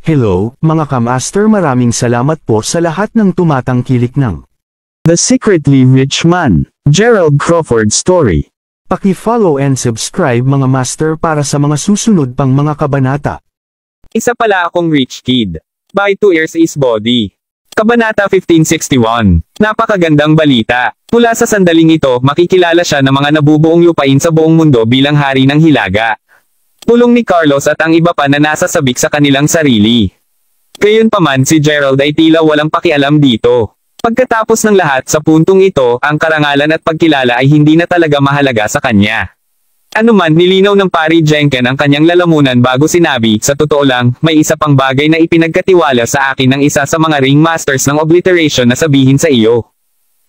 Hello, mga kamaster, maraming salamat po sa lahat ng tumatangkilik ng The Secretly Rich Man, Gerald Crawford Story. Paki-follow and subscribe mga master para sa mga susunod pang mga kabanata. Isa pala akong rich kid. By 2 years is body. Kabanata 1561. Napakagandang balita. Mula sa sandaling ito, makikilala siya ng mga nabubuong lupain sa buong mundo bilang hari ng Hilaga. Pulong ni Carlos at ang iba pa na nasa sabik sa kanilang sarili. Gayunpaman si Gerald ay tila walang pakialam dito. Pagkatapos ng lahat sa puntong ito, ang karangalan at pagkilala ay hindi na talaga mahalaga sa kanya. Anuman, nilinaw ng pari Jenken ang kanyang lalamunan bago sinabi, sa totoo lang, may isa pang bagay na ipinagkatiwala sa akin ng isa sa mga ringmasters ng obliteration na sabihin sa iyo.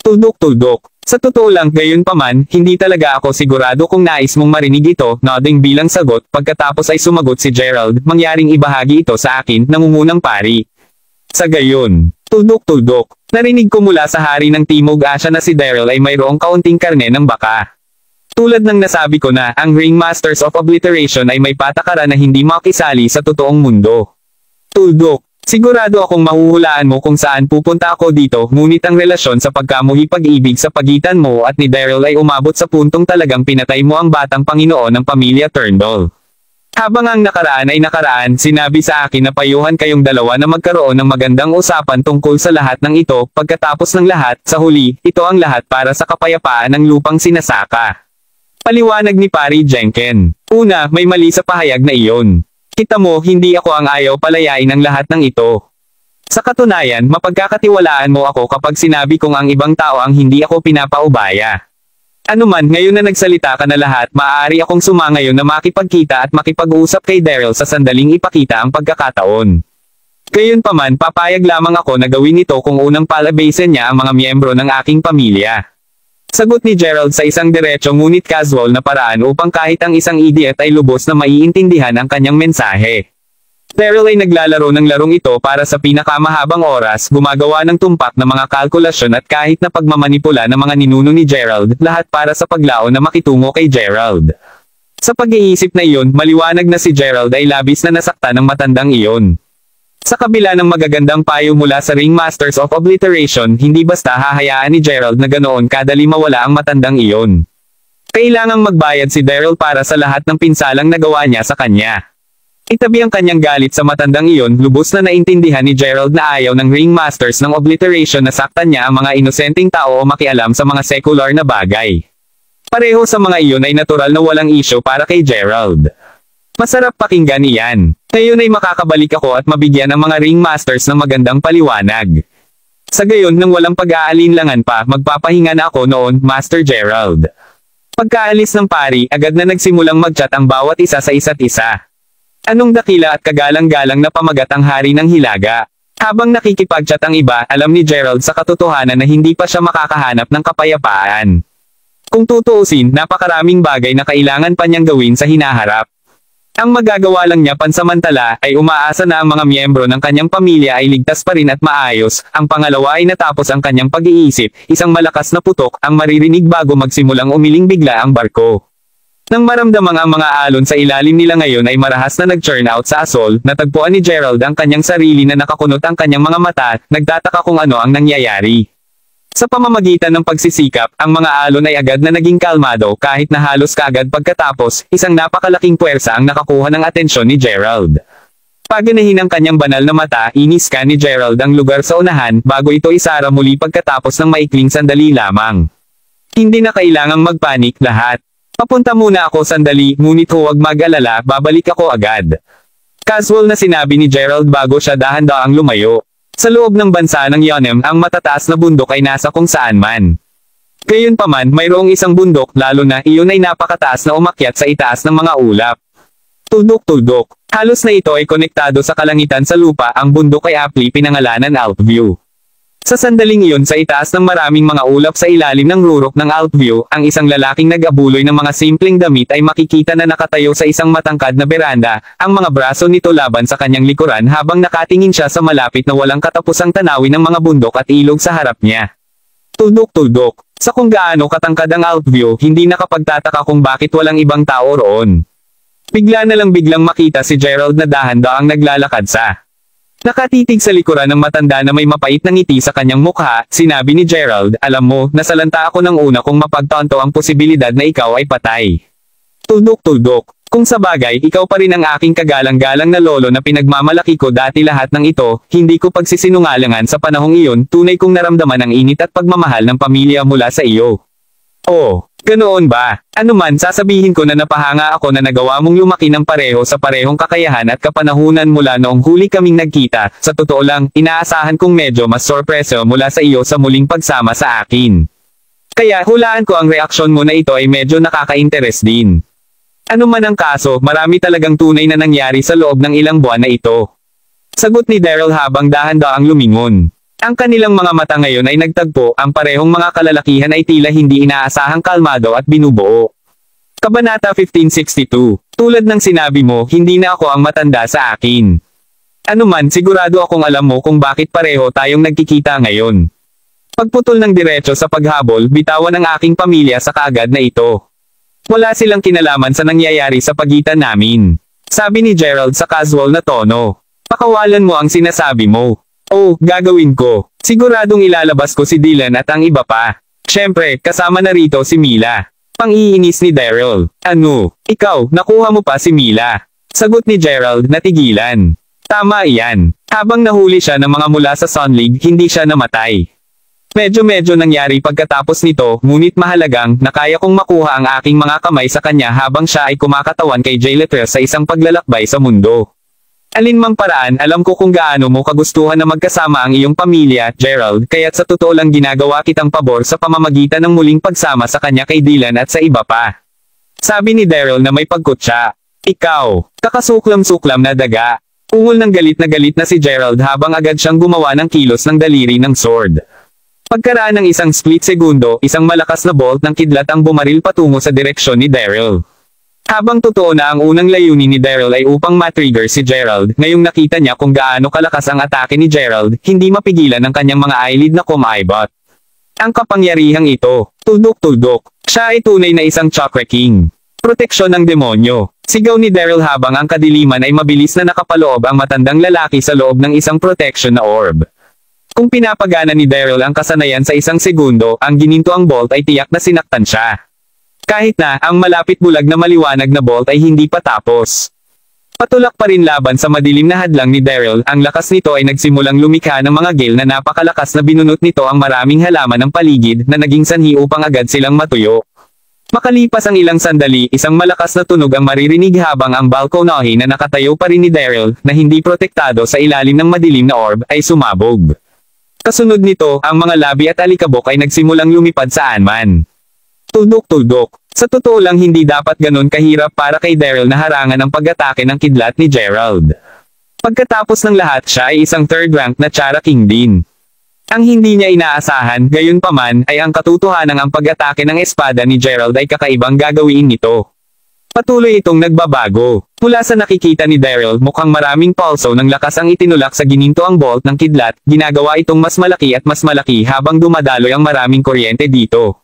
Tuldok-tuldok. Sa totoo lang, gayunpaman, hindi talaga ako sigurado kung nais mong marinig ito, nodding bilang sagot, pagkatapos ay sumagot si Gerald, mangyaring ibahagi ito sa akin, nangungunang pari. Sa gayon, tuldok-tuldok, narinig ko mula sa hari ng Timog Asya na si Daryl ay mayroong kaunting karne ng baka. Tulad ng nasabi ko na, ang Ringmasters of Obliteration ay may patakaran na hindi makisali sa totoong mundo. Tuldok. Sigurado akong mahuhulaan mo kung saan pupunta ako dito, ngunit ang relasyon sa pagkamuhi pag-ibig sa pagitan mo at ni Daryl ay umabot sa puntong talagang pinatay mo ang batang Panginoon ng pamilya Turnbull. Habang ang nakaraan ay nakaraan, sinabi sa akin na payuhan kayong dalawa na magkaroon ng magandang usapan tungkol sa lahat ng ito, pagkatapos ng lahat, sa huli, ito ang lahat para sa kapayapaan ng lupang sinasaka. Paliwanag ni Pari Jenken. Una, may mali sa pahayag na iyon. Kita mo, hindi ako ang ayaw palayain ng lahat ng ito. Sa katunayan, mapagkakatiwalaan mo ako kapag sinabi kong ang ibang tao ang hindi ako pinapaubaya. Anuman, ngayon na nagsalita ka na lahat, maaari akong sumangayon na makipagkita at makipag-uusap kay Daryl sa sandaling ipakita ang pagkakataon. Gayunpaman, papayag lamang ako na gawin ito kung unang palabasin niya ang mga miyembro ng aking pamilya. Sagot ni Gerald sa isang diretso ngunit casual na paraan upang kahit ang isang idiot ay lubos na maiintindihan ang kanyang mensahe. Daryl ay naglalaro ng larong ito para sa pinakamahabang oras, gumagawa ng tumpak na mga kalkulasyon at kahit na pagmamanipula ng mga ninuno ni Gerald, lahat para sa paglaon na makitungo kay Gerald. Sa pag-iisip na iyon, maliwanag na si Gerald ay labis na nasaktan ng matandang iyon. Sa kabila ng magagandang payo mula sa Ringmasters of Obliteration, hindi basta hahayaan ni Gerald na ganoon kadali mawala ang matandang iyon. Kailangang magbayad si Daryl para sa lahat ng pinsalang nagawa niya sa kanya. Itabi ang kanyang galit sa matandang iyon, lubos na naintindihan ni Gerald na ayaw ng Ringmasters ng Obliteration na saktan niya ang mga inosenteng tao o makialam sa mga secular na bagay. Pareho sa mga iyon ay natural na walang isyo para kay Gerald. Masarap pakinggan iyan. Ngayon ay makakabalik ako at mabigyan ang mga Ringmasters ng magandang paliwanag. Sa gayon nang walang pag-aalinlangan pa, magpapahinga na ako noon, Master Gerald. Pagkaalis ng pari, agad na nagsimulang mag-chat ang bawat isa sa isa't isa. Anong dakila at kagalang-galang na pamagat ang hari ng Hilaga. Habang nakikipag-chat ang iba, alam ni Gerald sa katotohanan na hindi pa siya makakahanap ng kapayapaan. Kung tutuusin, napakaraming bagay na kailangan pa niyang gawin sa hinaharap. Ang magagawa lang niya pansamantala ay umaasa na ang mga miyembro ng kanyang pamilya ay ligtas pa rin at maayos. Ang pangalawa ay natapos ang kanyang pag-iisip, isang malakas na putok ang maririnig bago magsimulang umiling bigla ang barko. Nang maramdamang ang mga alon sa ilalim nila ngayon ay marahas na nag-churn out sa asol, natagpuan ni Gerald ang kanyang sarili na nakakunot ang kanyang mga mata, nagtataka kung ano ang nangyayari. Sa pamamagitan ng pagsisikap, ang mga alon ay agad na naging kalmado kahit na halos kaagad pagkatapos, isang napakalaking puwersa ang nakakuha ng atensyon ni Gerald. Paganahin ang kanyang banal na mata, iniskan ni Gerald ang lugar sa unahan bago ito isara muli pagkatapos ng maikling sandali lamang. Hindi na kailangang magpanik lahat. Papunta muna ako sandali, ngunit huwag mag-alala, babalik ako agad. Casual na sinabi ni Gerald bago siya dahan-daang lumayo. Sa loob ng bansa ng Yonem, ang matataas na bundok ay nasa kung saan man. Gayunpaman, mayroong isang bundok, lalo na iyon ay napakataas na umakyat sa itaas ng mga ulap. Tuldok-tuldok. Halos na ito ay konektado sa kalangitan sa lupa, ang bundok ay aptly pinangalanan Altview. Sa sandaling iyon sa itaas ng maraming mga ulap sa ilalim ng rurok ng Altview, ang isang lalaking nag-abuloy ng mga simpleng damit ay makikita na nakatayo sa isang matangkad na beranda, ang mga braso nito laban sa kanyang likuran habang nakatingin siya sa malapit na walang katapusang tanawin ng mga bundok at ilog sa harap niya. Tuldok-tuldok. Sa kung gaano katangkad ang Altview, hindi nakapagtataka kung bakit walang ibang tao roon. Bigla na lang biglang makita si Gerald na dahan-daang naglalakad sa Nakatitig sa likuran ng matanda na may mapait na ngiti sa kanyang mukha, sinabi ni Gerald, alam mo, nasalanta ako ng una kung mapagtanto ang posibilidad na ikaw ay patay. Tuldok-tuldok. Kung sa bagay, ikaw pa rin ang aking kagalang-galang na lolo na pinagmamalaki ko dati lahat ng ito, hindi ko pagsisinungalingan sa panahong iyon, tunay kong naramdaman ang init at pagmamahal ng pamilya mula sa iyo. Oh, ganoon ba? Ano man sasabihin ko na napahanga ako na nagawa mong lumaki ng pareho sa parehong kakayahan at kapanahunan mula noong huli kaming nagkita, sa totoo lang, inaasahan kong medyo mas sorpreso mula sa iyo sa muling pagsama sa akin. Kaya hulaan ko ang reaksyon mo na ito ay medyo nakaka-interes din. Ano man ang kaso, marami talagang tunay na nangyari sa loob ng ilang buwan na ito. Sagot ni Daryl habang dahan-daang lumingon. Ang kanilang mga mata ngayon ay nagtagpo, ang parehong mga kalalakihan ay tila hindi inaasahang kalmado at binubuo. Kabanata 1562. Tulad ng sinabi mo, hindi na ako ang matanda sa akin. Ano man, sigurado akong alam mo kung bakit pareho tayong nagkikita ngayon. Pagputol ng diretso sa paghabol, bitawan ang aking pamilya sa kaagad na ito. Wala silang kinalaman sa nangyayari sa pagitan namin. Sabi ni Gerald sa casual na tono. Pakawalan mo ang sinasabi mo. Oh, gagawin ko. Siguradong ilalabas ko si Dylan at ang iba pa. Siyempre, kasama na rito si Mila. Pang-iinis ni Daryl. Ano? Ikaw, nakuha mo pa si Mila. Sagot ni Gerald na tigilan. Tama iyan. Habang nahuli siya ng mga mula sa Sun League, hindi siya namatay. Medyo nangyari pagkatapos nito, ngunit mahalagang, nakaya kong makuha ang aking mga kamay sa kanya habang siya ay kumakatawan kay Jay Letter sa isang paglalakbay sa mundo. Alinmang paraan, alam ko kung gaano mo kagustuhan na magkasama ang iyong pamilya, Gerald, kaya't sa totoo lang ginagawa kitang pabor sa pamamagitan ng muling pagsama sa kanya kay Dylan at sa iba pa. Sabi ni Daryl na may pagkutsa. Ikaw, kakasuklam-suklam na daga. Ungol ng galit na si Gerald habang agad siyang gumawa ng kilos ng daliri ng sword. Pagkaraan ng isang split segundo, isang malakas na bolt ng kidlat ang bumaril patungo sa direksyon ni Daryl. Habang totoo na ang unang layunin ni Daryl ay upang matrigger si Gerald, ngayong nakita niya kung gaano kalakas ang atake ni Gerald, hindi mapigilan ang kanyang mga eyelid na kumaibot. Ang kapangyarihang ito, tuldok-tuldok, siya ay tunay na isang chakra king. Proteksyon ng demonyo. Sigaw ni Daryl habang ang kadiliman ay mabilis na nakapaloob ang matandang lalaki sa loob ng isang protection na orb. Kung pinapagana ni Daryl ang kasanayan sa isang segundo, ang ginintoang bolt ay tiyak na sinaktan siya. Kahit na, ang malapit bulag na maliwanag na bolt ay hindi pa tapos. Patulak pa rin laban sa madilim na hadlang ni Daryl, ang lakas nito ay nagsimulang lumikha ng mga gale na napakalakas na binunot nito ang maraming halaman ng paligid na naging sanhi upang agad silang matuyo. Makalipas ang ilang sandali, isang malakas na tunog ang maririnig habang ang balkonahe na nakatayo pa rin ni Daryl, na hindi protektado sa ilalim ng madilim na orb, ay sumabog. Kasunod nito, ang mga labi at alikabok ay nagsimulang lumipad saan man. Tuldok-tuldok. Sa totoo lang hindi dapat ganon kahirap para kay Daryl na harangan ang pag-atake ng kidlat ni Gerald. Pagkatapos ng lahat siya ay isang third rank na Chara King din. Ang hindi niya inaasahan, gayunpaman, ay ang katotohanan ang pag-atake ng espada ni Gerald ay kakaibang gagawin nito. Patuloy itong nagbabago. Mula sa nakikita ni Daryl, mukhang maraming pulso ng lakas ang itinulak sa gininto ang bolt ng kidlat, ginagawa itong mas malaki at mas malaki habang dumadaloy ang maraming kuryente dito.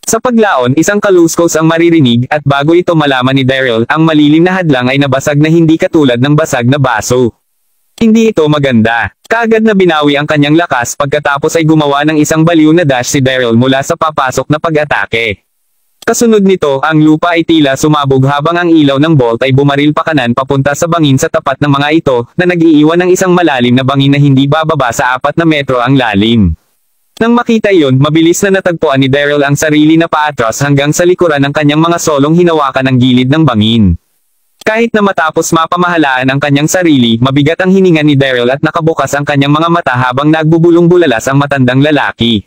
Sa paglaon, isang kaluskos ang maririnig at bago ito malaman ni Daryl, ang malilim na hadlang ay nabasag na hindi katulad ng basag na baso. Hindi ito maganda. Kaagad na binawi ang kanyang lakas pagkatapos ay gumawa ng isang baliw na dash si Daryl mula sa papasok na pag-atake. Kasunod nito, ang lupa ay tila sumabog habang ang ilaw ng bolt ay bumaril pa kanan papunta sa bangin sa tapat ng mga ito, na nag-iiwan ng isang malalim na bangin na hindi bababa sa 4 na metro ang lalim. Nang makita iyon, mabilis na natagpuan ni Daryl ang sarili na paatras hanggang sa likuran ng kanyang mga solong hinawakan ng gilid ng bangin. Kahit na matapos mapamahalaan ang kanyang sarili, mabigat ang hininga ni Daryl at nakabukas ang kanyang mga mata habang nagbubulong-bulalas ang matandang lalaki.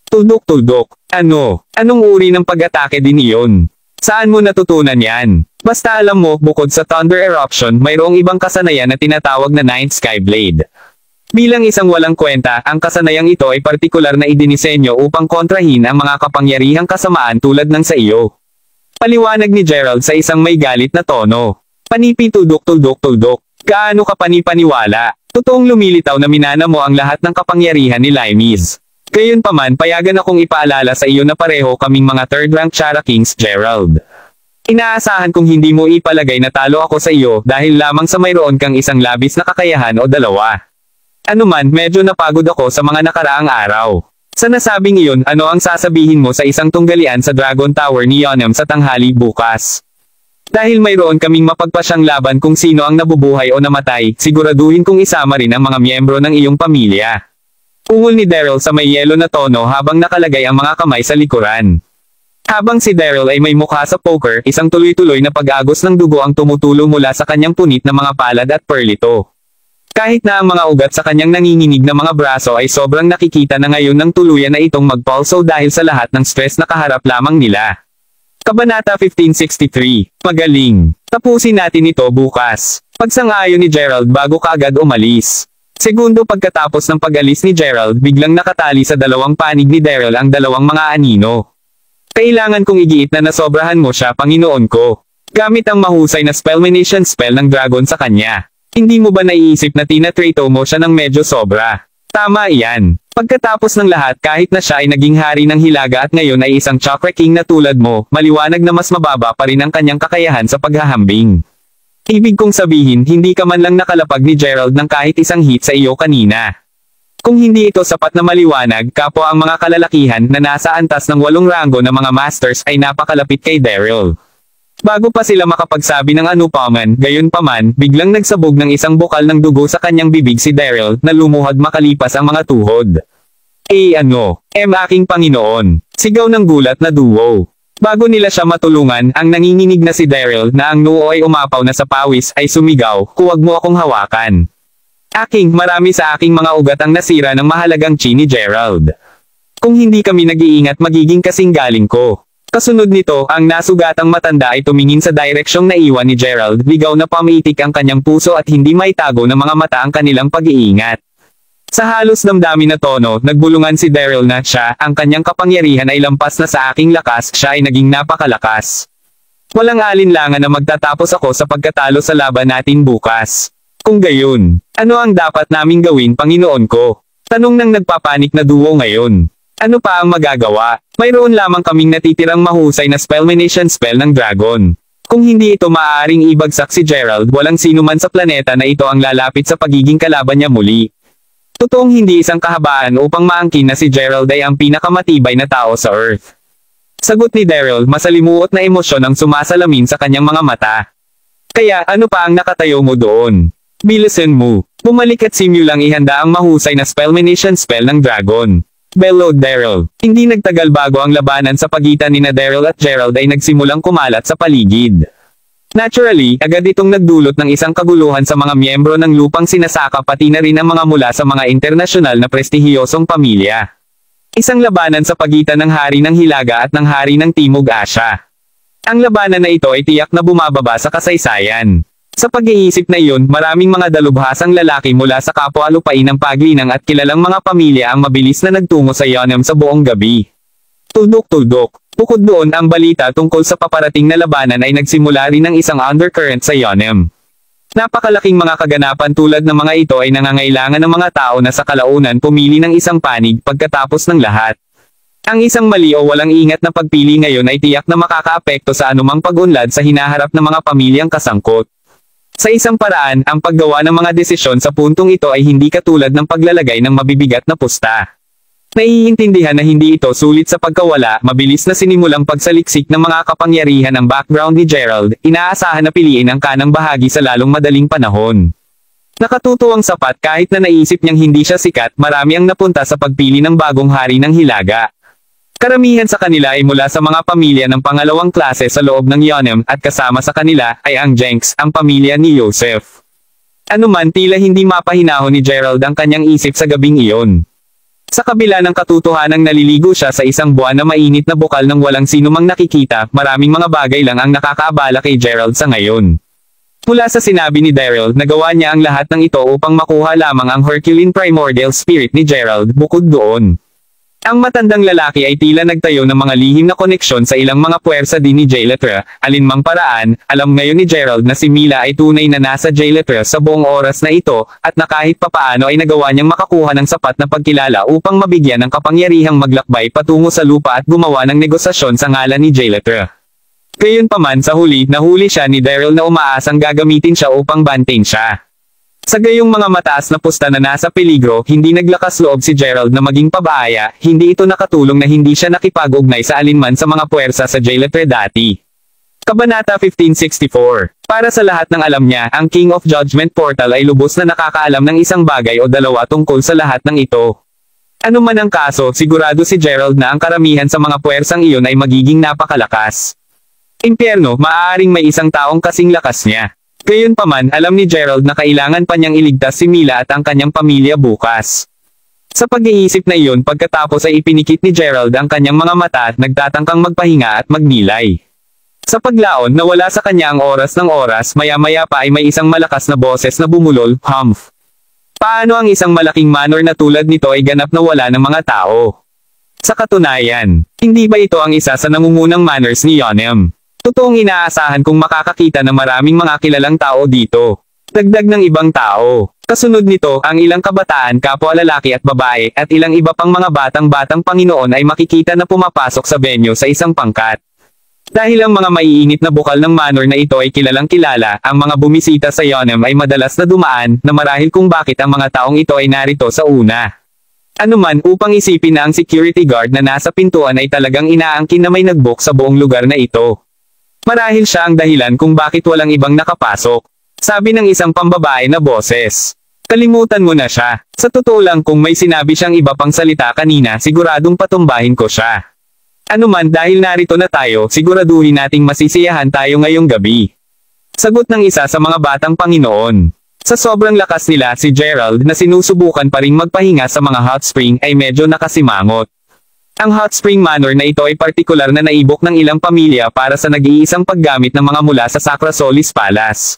Tuldok-tuldok. Ano? Anong uri ng pag-atake din iyon? Saan mo natutunan yan? Basta alam mo, bukod sa Thunder Eruption, mayroong ibang kasanayan na tinatawag na Ninth Skyblade. Bilang isang walang kwenta, ang kasanayang ito ay partikular na idinisenyo upang kontrahin ang mga kapangyarihang kasamaan tulad ng sa iyo. Paliwanag ni Gerald sa isang may galit na tono. Panipi tuldok-tuldok-tuldok. Gaano ka panipaniwala? Totoong lumilitaw na minana mo ang lahat ng kapangyarihan ni Limes. Gayunpaman, payagan akong ipaalala sa iyo na pareho kaming mga third-rank Chara Kings, Gerald. Inaasahan kong hindi mo ipalagay na talo ako sa iyo dahil lamang sa mayroon kang isang labis na kakayahan o dalawa. Anuman, medyo napagod ako sa mga nakaraang araw. Sa nasabing iyon, ano ang sasabihin mo sa isang tunggalian sa Dragon Tower ni Yonem sa tanghali bukas? Dahil mayroon kaming mapagpasyang laban kung sino ang nabubuhay o namatay, siguraduhin kong isama rin ang mga miyembro ng iyong pamilya. Ungol ni Daryl sa may yelo na tono habang nakalagay ang mga kamay sa likuran. Habang si Daryl ay may mukha sa poker, isang tuloy-tuloy na pag-agos ng dugo ang tumutulo mula sa kanyang punit na mga palad at perlito. Kahit na ang mga ugat sa kanyang nanginginig na mga braso ay sobrang nakikita na ngayon ng tuluyan na itong magpulso dahil sa lahat ng stress na kaharap lamang nila. Kabanata 1563. Magaling. Tapusin natin ito bukas. Pagsang-ayon ni Gerald bago kaagad umalis. Segundo pagkatapos ng pag-alis ni Gerald, biglang nakatali sa dalawang panig ni Daryl ang dalawang mga anino. Kailangan kong igiit na nasobrahan mo siya, Panginoon ko. Gamit ang mahusay na spellmanation spell ng dragon sa kanya. Hindi mo ba naiisip na tinatrato mo siya ng medyo sobra? Tama iyan. Pagkatapos ng lahat, kahit na siya ay naging hari ng Hilaga at ngayon ay isang Chakra King na tulad mo, maliwanag na mas mababa pa rin ang kanyang kakayahan sa paghahambing. Ibig kong sabihin, hindi ka man lang nakalapag ni Gerald ng kahit isang hit sa iyo kanina. Kung hindi ito sapat na maliwanag, kapwa ang mga kalalakihan na nasa antas ng 8 ranggo na mga masters ay napakalapit kay Daryl. Bago pa sila makapagsabi ng anupaman, gayon paman, biglang nagsabog ng isang bukal ng dugo sa kanyang bibig si Daryl, na lumuhod makalipas ang mga tuhod. Aking Panginoon! Sigaw ng gulat na duo. Bago nila siya matulungan, ang nanginginig na si Daryl, na ang noo ay umapaw na sa pawis, ay sumigaw, "Huwag mo akong hawakan. Marami sa aking mga ugat ang nasira ng mahalagang chi ni Gerald. Kung hindi kami nag-iingat magiging kasing galing ko." Kasunod nito, ang nasugatang matanda ay tumingin sa direksyong naiwan ni Gerald, ligaw na pamitik ang kanyang puso at hindi maitago ng mga mata ang kanilang pag-iingat. Sa halos damdamin na tono, nagbulungan si Daryl na siya, ang kanyang kapangyarihan ay lampas na sa aking lakas, siya ay naging napakalakas. Walang alinlangan na magtatapos ako sa pagkatalo sa laban natin bukas. Kung gayon, ano ang dapat naming gawin, Panginoon ko? Tanong ng nagpapanik na duo ngayon. Ano pa ang magagawa? Mayroon lamang kaming natitirang mahusay na spellmanation spell ng dragon. Kung hindi ito maaaring ibagsak si Gerald, walang sino man sa planeta na ito ang lalapit sa pagiging kalaban niya muli. Totoong hindi isang kahabaan upang maangkin na si Gerald ay ang pinakamatibay na tao sa Earth. Sagot ni Daryl, masalimuot na emosyon ang sumasalamin sa kanyang mga mata. Kaya, ano pa ang nakatayo mo doon? Bilisan mo. Bumalik at simulang ihanda ang mahusay na spellmanation spell ng dragon. Bellowed Daryl. Hindi nagtagal bago ang labanan sa pagitan nina Daryl at Gerald ay nagsimulang kumalat sa paligid. Naturally, agad itong nagdulot ng isang kaguluhan sa mga miyembro ng lupang sinasaka pati na rin ang mga mula sa mga internasyonal na prestihiyosong pamilya. Isang labanan sa pagitan ng hari ng Hilaga at ng hari ng Timog Asya. Ang labanan na ito ay tiyak na bumababa sa kasaysayan. Sa pag-iisip na iyon, maraming mga dalubhasang lalaki mula sa kapwa-lupain ng paglinang at kilalang mga pamilya ang mabilis na nagtungo sa Yonem sa buong gabi. Tuldok-tuldok. Bukod doon, ang balita tungkol sa paparating na labanan ay nagsimula rin ng isang undercurrent sa Yonem. Napakalaking mga kaganapan tulad ng mga ito ay nangangailangan ng mga tao na sa kalaunan pumili ng isang panig pagkatapos ng lahat. Ang isang mali o walang ingat na pagpili ngayon ay tiyak na makakaapekto sa anumang pag-unlad sa hinaharap ng mga pamilyang kasangkot. Sa isang paraan, ang paggawa ng mga desisyon sa puntong ito ay hindi katulad ng paglalagay ng mabibigat na pusta. Naiintindihan na hindi ito sulit sa pagkawala, mabilis na sinimulang pagsaliksik ng mga kapangyarihan ng background ni Gerald, inaasahan na piliin ang kanang bahagi sa lalong madaling panahon. Nakatutuwang sapat kahit na naisip niyang hindi siya sikat, marami ang napunta sa pagpili ng bagong hari ng Hilaga. Karamihan sa kanila ay mula sa mga pamilya ng pangalawang klase sa loob ng Yonem at kasama sa kanila ay ang Jenks, ang pamilya ni Joseph. Anuman tila hindi mapahinahon ni Gerald ang kanyang isip sa gabing iyon. Sa kabila ng katotohanang naliligo siya sa isang buwan na mainit na bukal ng walang sinumang nakikita, maraming mga bagay lang ang nakakaabala kay Gerald sa ngayon. Mula sa sinabi ni Daryl, nagawa niya ang lahat ng ito upang makuha lamang ang Herculean primordial spirit ni Gerald. Bukod doon, ang matandang lalaki ay tila nagtayo ng mga lihim na koneksyon sa ilang mga puwersa din ni Jayletra. Alinmang paraan, alam ngayon ni Gerald na si Mila ay tunay na nasa Jayletra sa buong oras na ito, at na kahit papaano ay nagawa niyang makakuha ng sapat na pagkilala upang mabigyan ng kapangyarihang maglakbay patungo sa lupa at gumawa ng negosasyon sa ngalan ni Jayletra. Gayunpaman sa huli, nahuli siya ni Daryl na umaasang gagamitin siya upang bantayin siya. Sa gayong mga mataas na pusta na nasa peligro, hindi naglakas loob si Gerald na maging pabaaya, hindi ito nakatulong na hindi siya nakipag-ugnay sa alinman sa mga puwersa sa Jailetre dati. Kabanata 1564. Para sa lahat ng alam niya, ang King of Judgment Portal ay lubos na nakakaalam ng isang bagay o dalawa tungkol sa lahat ng ito. Ano man ang kaso, sigurado si Gerald na ang karamihan sa mga puwersang iyon ay magiging napakalakas. Impyerno, maaaring may isang taong kasing lakas niya. Gayunpaman, alam ni Gerald na kailangan pa niyang iligtas si Mila at ang kanyang pamilya bukas. Sa pag-iisip na iyon, pagkatapos ay ipinikit ni Gerald ang kanyang mga mata at nagtatangkang magpahinga at magnilay. Sa paglaon, nawala sa kanya ang oras ng oras, maya-maya pa ay may isang malakas na boses na bumulol, "Humph! Paano ang isang malaking manor na tulad nito ay ganap na wala ng mga tao?" Sa katunayan, hindi ba ito ang isa sa nangungunang manors ni Yonam? Totoong inaasahan kong makakakita ng maraming mga kilalang tao dito. Dagdag ng ibang tao. Kasunod nito, ang ilang kabataan, kapwa lalaki at babae, at ilang iba pang mga batang-batang Panginoon ay makikita na pumapasok sa venue sa isang pangkat. Dahil ang mga maiinit na bukal ng manor na ito ay kilalang kilala, ang mga bumisita sa Yonam ay madalas na dumaan, na marahil kung bakit ang mga taong ito ay narito sa una. Anuman, upang isipin na ang security guard na nasa pintuan ay talagang inaangkin na may nag-book sa buong lugar na ito. Marahil siya ang dahilan kung bakit walang ibang nakapasok. Sabi ng isang pambabae na boses. Kalimutan mo na siya. Sa totoo lang, kung may sinabi siyang iba pang salita kanina, siguradong patumbahin ko siya. Anuman, dahil narito na tayo, siguraduhin nating masisiyahan tayo ngayong gabi. Sagot ng isa sa mga batang Panginoon. Sa sobrang lakas nila, si Gerald, na sinusubukan pa ring magpahinga sa mga hot spring, ay medyo nakasimangot. Ang hot spring manor na ito ay partikular na naibok ng ilang pamilya para sa nag-iisang paggamit ng mga mula sa Sacra Solis Palace.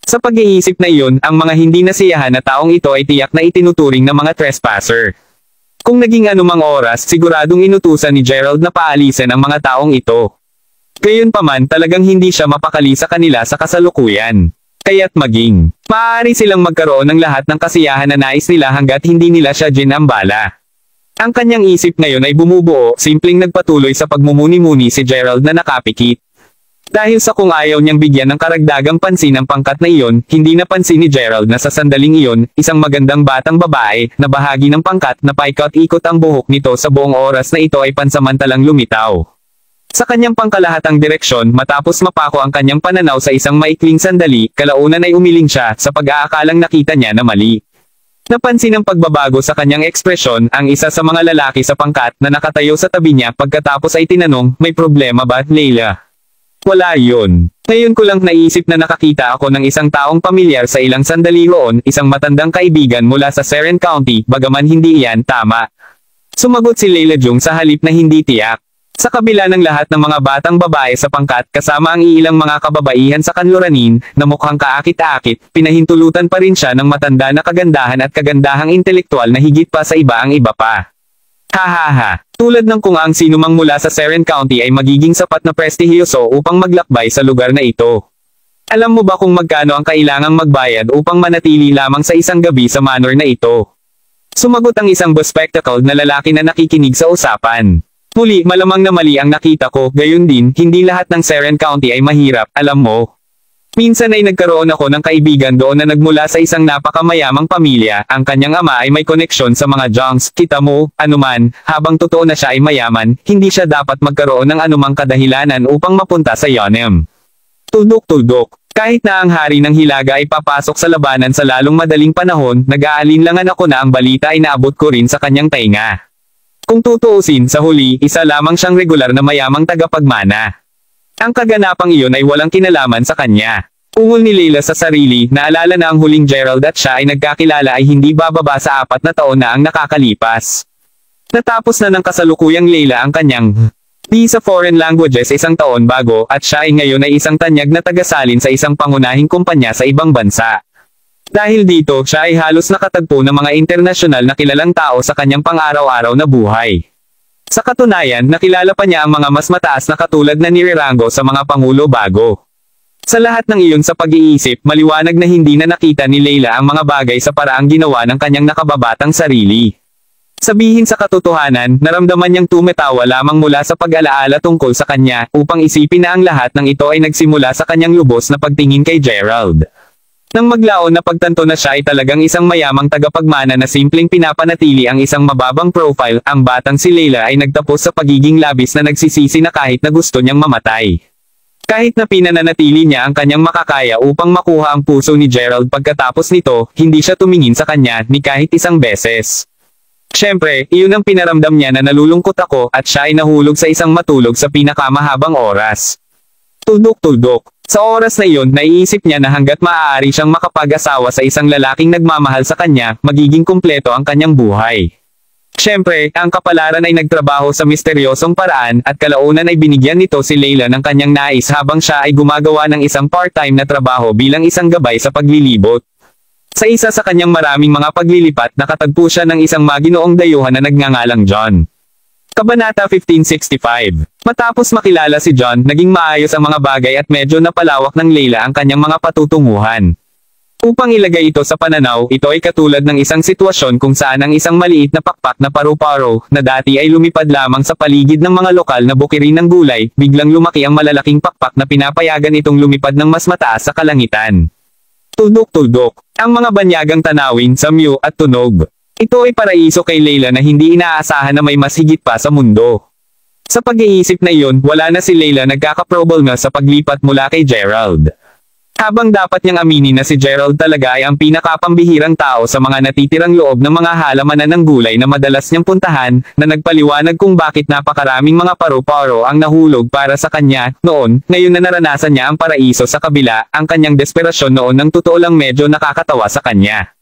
Sa pag-iisip na iyon, ang mga hindi nasiyahan na taong ito ay tiyak na itinuturing na mga trespasser. Kung naging anumang oras, siguradong inutusan ni Gerald na paalisin ang mga taong ito. Gayunpaman, talagang hindi siya mapakali sa kanila sa kasalukuyan. Kaya't maging maaari silang magkaroon ng lahat ng kasiyahan na nais nila hanggat hindi nila siya ginambala. Ang kanyang isip ngayon ay bumubuo, simpleng nagpatuloy sa pagmumuni-muni si Gerald na nakapikit. Dahil sa kung ayaw niyang bigyan ng karagdagang pansin ang pangkat na iyon, hindi napansin ni Gerald na sa sandaling iyon, isang magandang batang babae, na bahagi ng pangkat na paikot-ikot ang buhok nito sa buong oras na ito ay pansamantalang lumitaw. Sa kanyang pangkalahatang direksyon, matapos mapako ang kanyang pananaw sa isang maikling sandali, kalaunan ay umiling siya sa pag-aakalang nakita niya na mali. Napansin ang pagbabago sa kanyang ekspresyon, ang isa sa mga lalaki sa pangkat na nakatayo sa tabi niya pagkatapos ay tinanong, "May problema ba, Leila?" "Wala yun. Ngayon ko lang naisip na nakakita ako ng isang taong pamilyar sa ilang sandali roon, isang matandang kaibigan mula sa Seren County, bagaman hindi iyan tama." Sumagot si Leila Jung sa halip na hindi tiyak. Sa kabila ng lahat ng mga batang babae sa pangkat kasama ang ilang mga kababaihan sa kanluranin, na mukhang kaakit-akit, pinahintulutan pa rin siya ng matanda na kagandahan at kagandahang intelektual na higit pa sa iba ang iba pa. Hahaha. Tulad ng kung ang sinumang mula sa Seren County ay magiging sapat na prestihiyoso upang maglakbay sa lugar na ito. Alam mo ba kung magkano ang kailangang magbayad upang manatili lamang sa isang gabi sa manor na ito? Sumagot ang isang bespectacled na lalaki na nakikinig sa usapan. Muli, malamang na mali ang nakita ko, gayon din, hindi lahat ng Seren County ay mahirap, alam mo. Minsan ay nagkaroon ako ng kaibigan doon na nagmula sa isang napakamayamang pamilya, ang kanyang ama ay may koneksyon sa mga junks, kita mo, anuman, habang totoo na siya ay mayaman, hindi siya dapat magkaroon ng anumang kadahilanan upang mapunta sa Yonam. Tuldok-tuldok. Kahit na ang hari ng Hilaga ay papasok sa labanan sa lalong madaling panahon, nag-aalinlangan ako na ang balita ay naabot ko rin sa kanyang tainga. Kung tutuusin, sa huli, isa lamang siyang regular na mayamang tagapagmana. Ang kaganapang iyon ay walang kinalaman sa kanya. Ungol ni Leila sa sarili, naalala na ang huling Gerald at siya ay nagkakilala ay hindi bababa sa 4 na taon na ang nakakalipas. Natapos na ng kasalukuyang Leila ang kanyang B sa foreign languages 1 taon bago, at siya ay ngayon ay isang tanyag na tagasalin sa isang pangunahing kumpanya sa ibang bansa. Dahil dito, siya ay halos nakatagpo ng mga internasyonal na kilalang tao sa kanyang pang-araw-araw na buhay. Sa katunayan, nakilala pa niya ang mga mas mataas na katulad na nirerango sa mga pangulo bago. Sa lahat ng iyon sa pag-iisip, maliwanag na hindi na nakita ni Leila ang mga bagay sa paraang ginawa ng kanyang nakababatang sarili. Sabihin sa katotohanan, naramdaman niyang tumatawa lamang mula sa pag-alaala tungkol sa kanya, upang isipin na ang lahat ng ito ay nagsimula sa kanyang lubos na pagtingin kay Gerald. Nang maglaon na pagtanto na siya ay talagang isang mayamang tagapagmana na simpleng pinapanatili ang isang mababang profile, ang batang si Layla ay nagtapos sa pagiging labis na nagsisisi na kahit na gusto niyang mamatay. Kahit na pinananatili niya ang kanyang makakaya upang makuha ang puso ni Gerald pagkatapos nito, hindi siya tumingin sa kanya ni kahit isang beses. Siyempre, iyon ang pinaramdam niya na nalulungkot ako at siya ay nahulog sa isang matulog sa pinakamahabang oras. Tuldok-tuldok. Sa oras na iyon, naiisip niya na hanggat maaari siyang makapag-asawa sa isang lalaking nagmamahal sa kanya, magiging kumpleto ang kanyang buhay. Siyempre, ang kapalaran ay nagtrabaho sa misteryosong paraan at kalaunan ay binigyan nito si Layla ng kanyang nais habang siya ay gumagawa ng isang part-time na trabaho bilang isang gabay sa paglilibot. Sa isa sa kanyang maraming mga paglilipat, nakatagpo siya ng isang maginoong dayuhan na nagngangalang John. Kabanata 1565. Matapos makilala si John, naging maayos ang mga bagay at medyo napalawak ng Layla ang kanyang mga patutunguhan. Upang ilagay ito sa pananaw, ito ay katulad ng isang sitwasyon kung saan ang isang maliit na pakpak na paru-paro, na dati ay lumipad lamang sa paligid ng mga lokal na bukirin ng gulay, biglang lumaki ang malalaking pakpak na pinapayagan itong lumipad ng mas mataas sa kalangitan. Tuldok-tuldok. Ang mga banyagang tanawin, samyo at tunog. Ito ay paraiso kay Layla na hindi inaasahan na may mas higit pa sa mundo. Sa pag-iisip na iyon, wala na si Layla nagkakaproblema sa paglipat mula kay Gerald. Habang dapat niyang aminin na si Gerald talaga ay ang pinakapambihirang tao sa mga natitirang loob ng mga halamanan ng gulay na madalas niyang puntahan, na nagpaliwanag kung bakit napakaraming mga paru-paro ang nahulog para sa kanya, noon, ngayon na naranasan niya ang paraiso sa kabila, ang kanyang desperasyon noon ng totoo lang medyo nakakatawa sa kanya.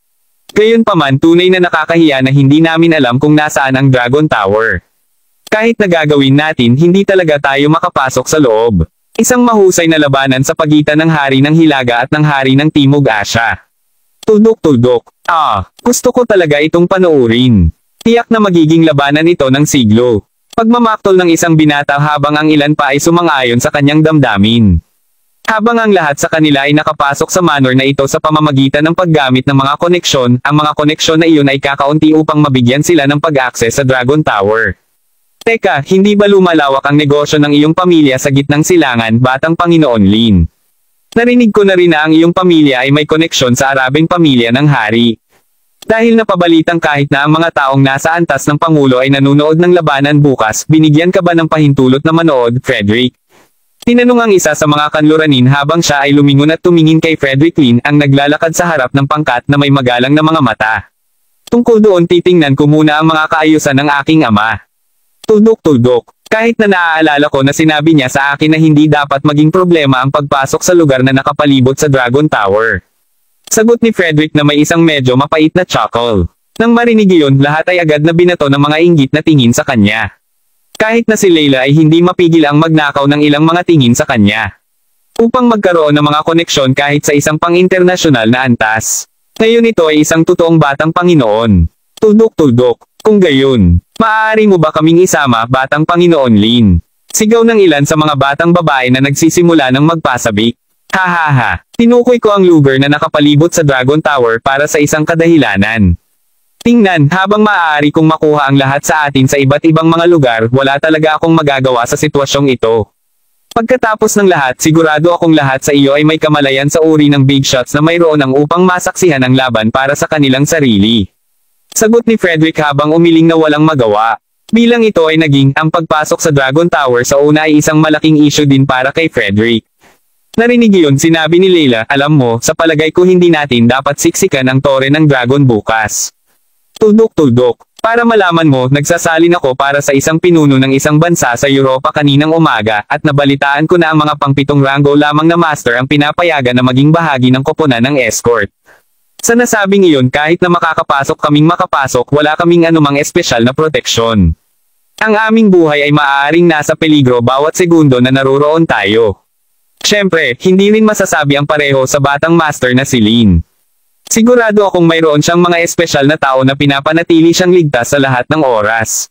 Gayunpaman, tunay na nakakahiya na hindi namin alam kung nasaan ang Dragon Tower. Kahit na gagawin natin, hindi talaga tayo makapasok sa loob. Isang mahusay na labanan sa pagitan ng hari ng Hilaga at ng hari ng Timog Asya. Tuldok-tuldok. Gusto ko talaga itong panoorin. Tiyak na magiging labanan ito ng siglo. Pagmamaktol ng isang binata habang ang ilan pa ay sumang-ayon sa kanyang damdamin. Habang ang lahat sa kanila ay nakapasok sa manor na ito sa pamamagitan ng paggamit ng mga koneksyon, ang mga koneksyon na iyon ay kakaunti upang mabigyan sila ng pag-access sa Dragon Tower. Teka, hindi ba lumalawak ang negosyo ng iyong pamilya sa gitnang silangan, Batang Panginoon Lin? Narinig ko na rin na ang iyong pamilya ay may koneksyon sa Arabeng pamilya ng hari. Dahil napabalitang kahit na ang mga taong nasa antas ng Pangulo ay nanunood ng labanan bukas, binigyan ka ba ng pahintulot na manood, Frederick? Tinanong ang isa sa mga kanluranin habang siya ay lumingon at tumingin kay Frederick Lin ang naglalakad sa harap ng pangkat na may magalang na mga mata. Tungkol doon titingnan ko muna ang mga kaayusan ng aking ama. Tuldok-tuldok. Kahit na naaalala ko na sinabi niya sa akin na hindi dapat maging problema ang pagpasok sa lugar na nakapalibot sa Dragon Tower. Sagot ni Frederick na may isang medyo mapait na chuckle. Nang marinig iyon, lahat ay agad na binato ng mga inggit na tingin sa kanya. Kahit na si Layla ay hindi mapigil ang magnakaw ng ilang mga tingin sa kanya. Upang magkaroon ng mga koneksyon kahit sa isang pang-internasyonal na antas. Ngayon ito ay isang totoong batang Panginoon. Tuldok-tuldok. Kung gayon, maaari mo ba kaming isama, Batang Panginoon Lin? Sigaw ng ilan sa mga batang babae na nagsisimula ng magpasabik. Hahaha. Tinukoy ko ang lugar na nakapalibot sa Dragon Tower para sa isang kadahilanan. Tingnan, habang maaari kong makuha ang lahat sa atin sa iba't ibang mga lugar, wala talaga akong magagawa sa sitwasyong ito. Pagkatapos ng lahat, sigurado akong lahat sa iyo ay may kamalayan sa uri ng big shots na mayroon ang upang masaksihan ang laban para sa kanilang sarili. Sagot ni Frederick habang umiling na walang magawa. Bilang ito ay naging, ang pagpasok sa Dragon Tower sa una ay isang malaking issue din para kay Frederick. Narinig iyon, sinabi ni Layla, alam mo, sa palagay ko hindi natin dapat siksikan ang tore ng dragon bukas. Tuldok-tuldok. Para malaman mo, nagsasalin ako para sa isang pinuno ng isang bansa sa Europa kaninang umaga, at nabalitaan ko na ang mga pang-7 rango lamang na master ang pinapayagan na maging bahagi ng koponan ng escort. Sa nasabing iyon, kahit na makakapasok kaming makapasok, wala kaming anumang espesyal na proteksyon. Ang aming buhay ay maaaring nasa peligro bawat segundo na naroroon tayo. Siyempre, hindi rin masasabi ang pareho sa batang master na si Lin. Sigurado akong mayroon siyang mga espesyal na tao na pinapanatili siyang ligtas sa lahat ng oras.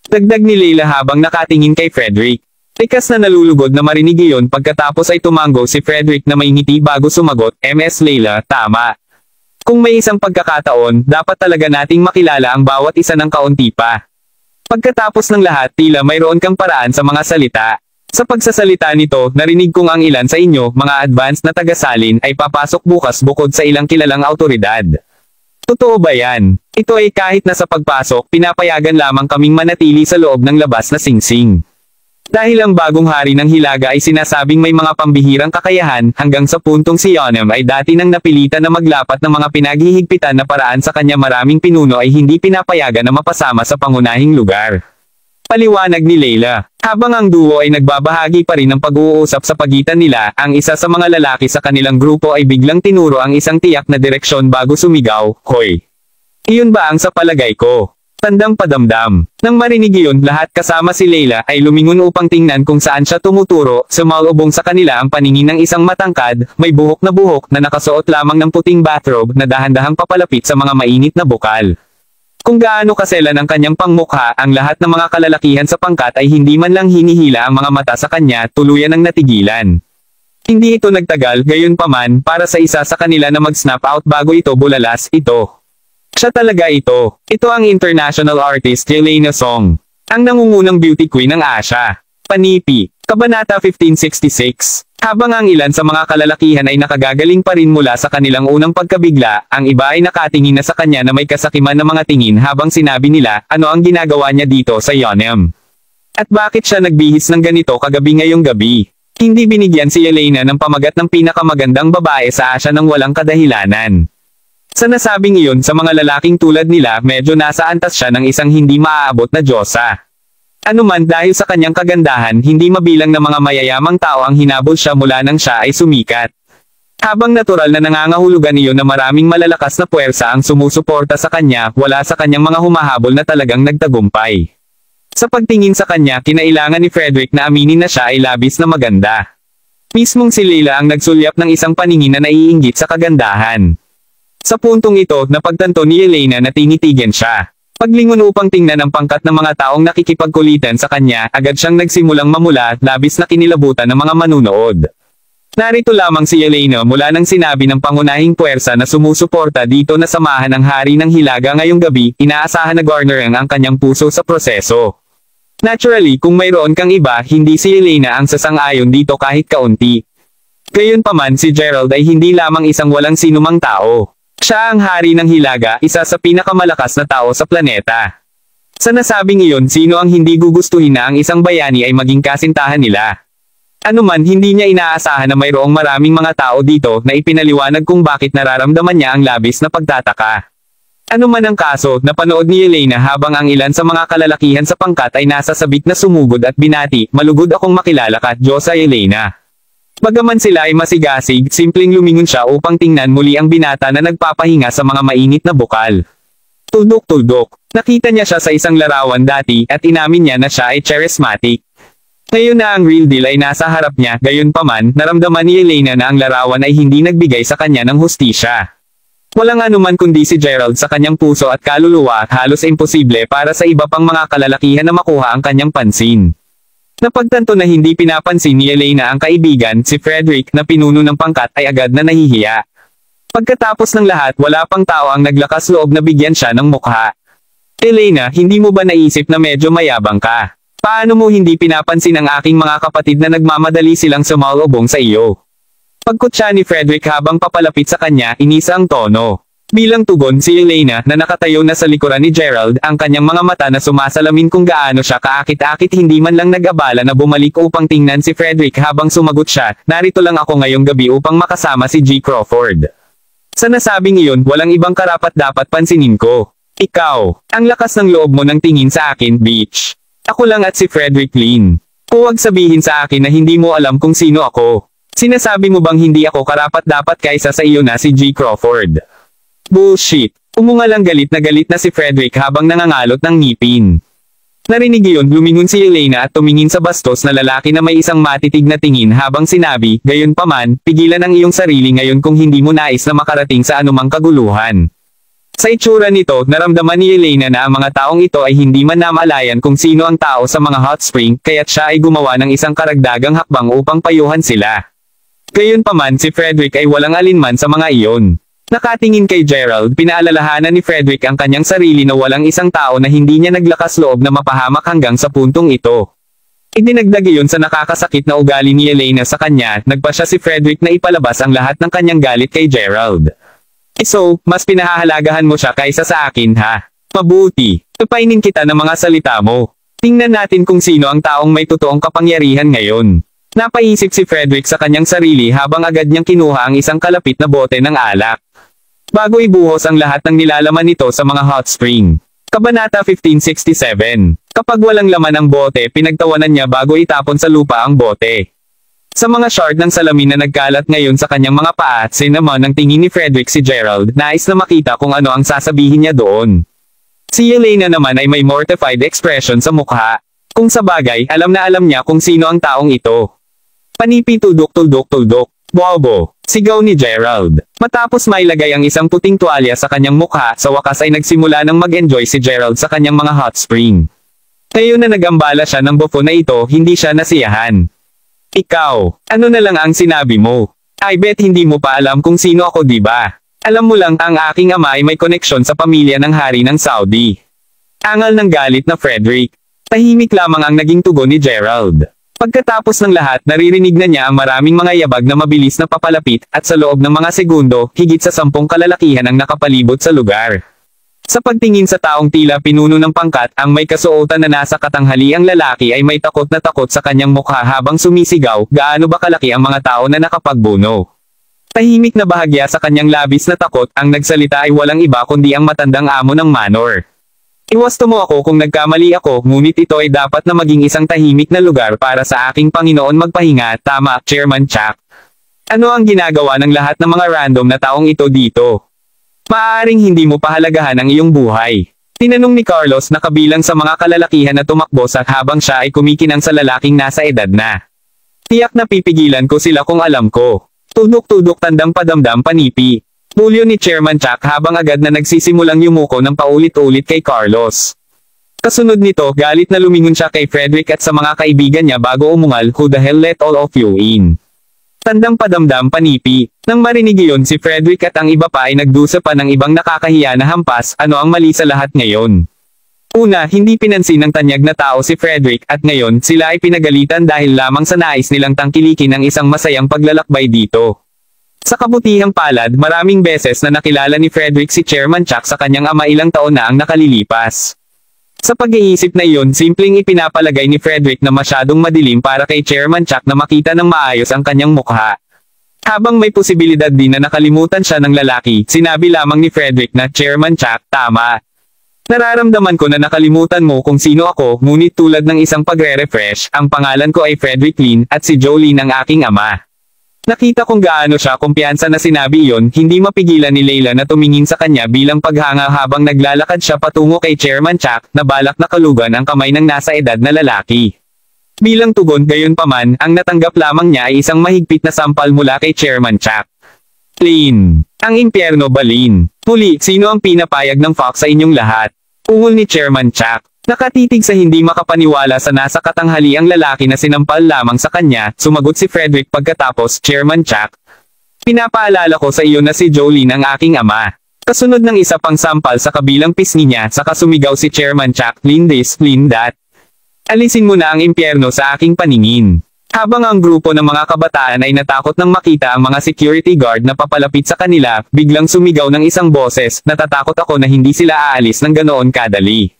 Dagdag ni Layla habang nakatingin kay Frederick. Likas na nalulugod na marinig iyon pagkatapos ay tumango si Frederick na may ngiti bago sumagot, Ms. Layla, tama. Kung may isang pagkakataon, dapat talaga nating makilala ang bawat isa ng kaunti pa. Pagkatapos ng lahat, tila mayroon kang paraan sa mga salita. Sa pagsasalita nito, narinig kong ang ilan sa inyo, mga advanced na tagasalin, ay papasok bukas bukod sa ilang kilalang autoridad. Totoo ba yan? Ito ay kahit na sa pagpasok, pinapayagan lamang kaming manatili sa loob ng labas na singsing. Dahil ang bagong hari ng Hilaga ay sinasabing may mga pambihirang kakayahan, hanggang sa puntong si Yonem ay dati nang napilitan na maglapat ng mga pinaghihigpitan na paraan sa kanya, maraming pinuno ay hindi pinapayagan na mapasama sa pangunahing lugar. Paliwanag ni Leila. Habang ang duo ay nagbabahagi pa rin ng pag-uusap sa pagitan nila, ang isa sa mga lalaki sa kanilang grupo ay biglang tinuro ang isang tiyak na direksyon bago sumigaw, "Hoy! Iyon ba ang sa palagay ko?" Tandang padamdam. Nang marinig iyon, lahat kasama si Leila ay lumingon upang tingnan kung saan siya tumuturo. Sumalubong sa kanila ang paningin ng isang matangkad, may buhok na nakasuot lamang ng puting bathrobe na dahan-dahang papalapit sa mga mainit na bukal. Kung gaano kaselan ang kanyang pangmukha, ang lahat ng mga kalalakihan sa pangkat ay hindi man lang hinihila ang mga mata sa kanya, tuluyan ng natigilan. Hindi ito nagtagal, gayunpaman, para sa isa sa kanila na mag-snap out bago ito bulalas, ito. Siya talaga ito. Ito ang international artist Yelena Song. Ang nangungunang beauty queen ng Asia. Panipi. Kabanata 1566. Habang ang ilan sa mga kalalakihan ay nakagagaling pa rin mula sa kanilang unang pagkabigla, ang iba ay nakatingin na sa kanya na may kasakiman na mga tingin habang sinabi nila, ano ang ginagawa niya dito sa Yonem? At bakit siya nagbihis ng ganito kagabi ngayong gabi? Hindi binigyan si Yelena ng pamagat ng pinakamagandang babae sa Asia nang walang kadahilanan. Sa nasabing iyon, sa mga lalaking tulad nila, medyo nasa antas siya ng isang hindi maaabot na diyosa. Anuman dahil sa kanyang kagandahan, hindi mabilang na mga mayayamang tao ang hinabol siya mula nang siya ay sumikat. Habang natural na nangangahulugan iyon na maraming malalakas na puwersa ang sumusuporta sa kanya, wala sa kanyang mga humahabol na talagang nagtagumpay. Sa pagtingin sa kanya, kinailangan ni Frederick na aminin na siya ay labis na maganda. Mismong si Leila ang nagsulyap ng isang paningin na naiinggit sa kagandahan. Sa puntong ito, napagtanto ni Yelena na tinitigan siya. Paglingon upang tingnan ang pangkat ng mga taong nakikipagkulitan sa kanya, agad siyang nagsimulang mamula, labis na kinilabutan ng mga manunood. Narito lamang si Yelena mula nang sinabi ng pangunahing puwersa na sumusuporta dito na samahan ang hari ng Hilaga ngayong gabi, inaasahan na garnering ang kanyang puso sa proseso. Naturally, kung mayroon kang iba, hindi si Yelena ang sasang-ayon dito kahit kaunti. Gayunpaman si Gerald ay hindi lamang isang walang sinumang tao. Siya ang hari ng Hilaga, isa sa pinakamalakas na tao sa planeta. Sa nasabing iyon, sino ang hindi gugustuhin na ang isang bayani ay maging kasintahan nila? Anuman, hindi niya inaasahan na mayroong maraming mga tao dito na ipinaliwanag kung bakit nararamdaman niya ang labis na pagtataka. Anuman ang kaso, napanood ni Yelena habang ang ilan sa mga kalalakihan sa pangkat ay nasa sabik na sumugod at binati, "Malugod akong makilala ka, Diyosa Yelena." Bagaman sila ay masigasig, simpleng lumingon siya upang tingnan muli ang binata na nagpapahinga sa mga mainit na bukal. Tuldok-tuldok. Nakita niya siya sa isang larawan dati, at inamin niya na siya ay charismatic. Ngayon na ang real deal ay nasa harap niya, gayunpaman, naramdaman ni Yelena na ang larawan ay hindi nagbigay sa kanya ng hustisya. Walang anuman kundi si Gerald sa kanyang puso at kaluluwa, at halos imposible para sa iba pang mga kalalakihan na makuha ang kanyang pansin. Napagtanto na hindi pinapansin ni Yelena ang kaibigan, si Frederick, na pinuno ng pangkat, ay agad na nahihiya. Pagkatapos ng lahat, wala pang tao ang naglakas loob na bigyan siya ng mukha. "Yelena, hindi mo ba naisip na medyo mayabang ka? Paano mo hindi pinapansin ang aking mga kapatid na nagmamadali silang sumalubong sa iyo?" Pagkutsa ni Frederick habang papalapit sa kanya, inisa ang tono. Bilang tugon si Yelena na nakatayo na sa likuran ni Gerald, ang kanyang mga mata na sumasalamin kung gaano siya kaakit-akit, hindi man lang nag-abala na bumalik upang tingnan si Frederick habang sumagot siya, "Narito lang ako ngayong gabi upang makasama si G. Crawford." Sa nasabing iyon, walang ibang karapat-dapat pansinin ko. Ikaw. Ang lakas ng loob mo ng tingin sa akin, bitch. Ako lang at si Frederick Lin. Huwag sabihin sa akin na hindi mo alam kung sino ako. Sinasabi mo bang hindi ako karapat-dapat kaysa sa iyo na si G. Crawford? Bullshit. Umungal ang galit na si Frederick habang nangangalot ng ngipin. Narinig iyon, lumingon si Yelena at tumingin sa bastos na lalaki na may isang matitig na tingin habang sinabi, "Gayunpaman, pigilan ang iyong sarili ngayon kung hindi mo nais na makarating sa anumang kaguluhan." Sa itsura nito, naramdaman ni Yelena na ang mga taong ito ay hindi man namalayan kung sino ang tao sa mga hot spring, kaya't siya ay gumawa ng isang karagdagang hakbang upang payuhan sila. Gayunpaman si Frederick ay walang alinman sa mga iyon. Nakatingin kay Gerald, pinaalalahanan ni Frederick ang kanyang sarili na walang isang tao na hindi niya naglakas loob na mapahamak hanggang sa puntong ito. Idinagdag iyon sa nakakasakit na ugali ni Elena sa kanya, nagpa siya si Frederick na ipalabas ang lahat ng kanyang galit kay Gerald. So, mas pinahahalagahan mo siya kaysa sa akin ha? Mabuti. Tupainin kita ng mga salita mo. Tingnan natin kung sino ang taong may totoong kapangyarihan ngayon. Napaisip si Frederick sa kanyang sarili habang agad niyang kinuha ang isang kalapit na bote ng alak. Bago ibuhos ang lahat ng nilalaman nito sa mga hot spring. Kabanata 1567. Kapag walang laman ang bote, pinagtawanan niya bago itapon sa lupa ang bote. Sa mga shard ng salamin na nagkalat ngayon sa kanyang mga paa, naman ang tingin ni Frederick si Gerald, nais na makita kung ano ang sasabihin niya doon. Si Elena naman ay may mortified expression sa mukha. Kung sa bagay, alam na alam niya kung sino ang taong ito. Panipi tuldok-tuldok-tuldok. Bobo! Sigaw ni Gerald. Matapos mailagay ang isang puting tuwalya sa kanyang mukha, sa wakas ay nagsimula ng mag-enjoy si Gerald sa kanyang mga hot spring. Ngayon na nagambala siya ng bufo na ito, hindi siya nasiyahan. Ikaw, ano na lang ang sinabi mo? I bet hindi mo pa alam kung sino ako, di ba? Alam mo lang, ang aking ama ay may koneksyon sa pamilya ng hari ng Saudi. Angal ng galit na Frederick. Tahimik lamang ang naging tugon ni Gerald. Pagkatapos ng lahat, naririnig na niya ang maraming mga yabag na mabilis na papalapit, at sa loob ng mga segundo, higit sa 10 kalalakihan ang nakapalibot sa lugar. Sa pagtingin sa taong tila pinuno ng pangkat, ang may kasuotan na nasa katanghali ang lalaki ay may takot na takot sa kanyang mukha habang sumisigaw, gaano ba kalaki ang mga tao na nakapagbuno. Tahimik na bahagya sa kanyang labis na takot, ang nagsalita ay walang iba kundi ang matandang amo ng manor. Iwasto mo ako kung nagkamali ako, ngunit ito ay dapat na maging isang tahimik na lugar para sa aking Panginoon magpahinga, tama, Chairman Chuck. Ano ang ginagawa ng lahat ng mga random na taong ito dito? Maaaring hindi mo pahalagahan ang iyong buhay. Tinanong ni Carlos na kabilang sa mga kalalakihan na tumakbo sa habang siya ay kumikinang sa lalaking nasa edad na. Tiyak na pipigilan ko sila kung alam ko. Tudok-tudok tandang padamdam panipi. Bulyo ni Chairman Chuck habang agad na nagsisimulang yumuko ng paulit-ulit kay Carlos. Kasunod nito, galit na lumingon siya kay Frederick at sa mga kaibigan niya bago umungal, who the hell let all of you in? Tandang padamdam panipi. Nang marinig iyon si Frederick at ang iba pa ay nagdusa pa ng ibang nakakahiya na hampas, ano ang mali sa lahat ngayon? Una, hindi pinansin ng tanyag na tao si Frederick at ngayon sila ay pinagalitan dahil lamang sa nais nilang tangkilikin ang isang masayang paglalakbay dito. Sa kabutihang palad, maraming beses na nakilala ni Frederick si Chairman Chuck sa kanyang ama ilang taon na ang nakalilipas. Sa pag-iisip na iyon, simpleng ipinapalagay ni Frederick na masyadong madilim para kay Chairman Chuck na makita ng maayos ang kanyang mukha. Habang may posibilidad din na nakalimutan siya ng lalaki, sinabi lamang ni Frederick na, Chairman Chuck, tama. Nararamdaman ko na nakalimutan mo kung sino ako, ngunit tulad ng isang pagre-refresh, ang pangalan ko ay Frederick Lin, at si Jolene ang aking ama. Nakita kung gaano siya kumpiyansa na sinabi iyon, hindi mapigilan ni Leila na tumingin sa kanya bilang paghanga habang naglalakad siya patungo kay Chairman Chuck, na balak na kalugan ang kamay ng nasa edad na lalaki. Bilang tugon gayunpaman, ang natanggap lamang niya ay isang mahigpit na sampal mula kay Chairman Chuck. Lin. Ang impyerno ba Lin? Muli, sino ang pinapayag ng Fox sa inyong lahat? Ungol ni Chairman Chuck. Nakatitig sa hindi makapaniwala sa nasa katanghali ang lalaki na sinampal lamang sa kanya, sumagot si Frederick pagkatapos, Chairman Chuck. Pinapaalala ko sa iyo na si Jolene ang aking ama. Kasunod ng isa pang sampal sa kabilang pisngi niya, saka sumigaw si Chairman Chuck, Lin this, Lin that. Alisin mo na ang impyerno sa aking paningin. Habang ang grupo ng mga kabataan ay natakot nang makita ang mga security guard na papalapit sa kanila, biglang sumigaw ng isang boses, natatakot ako na hindi sila aalis ng ganoon kadali.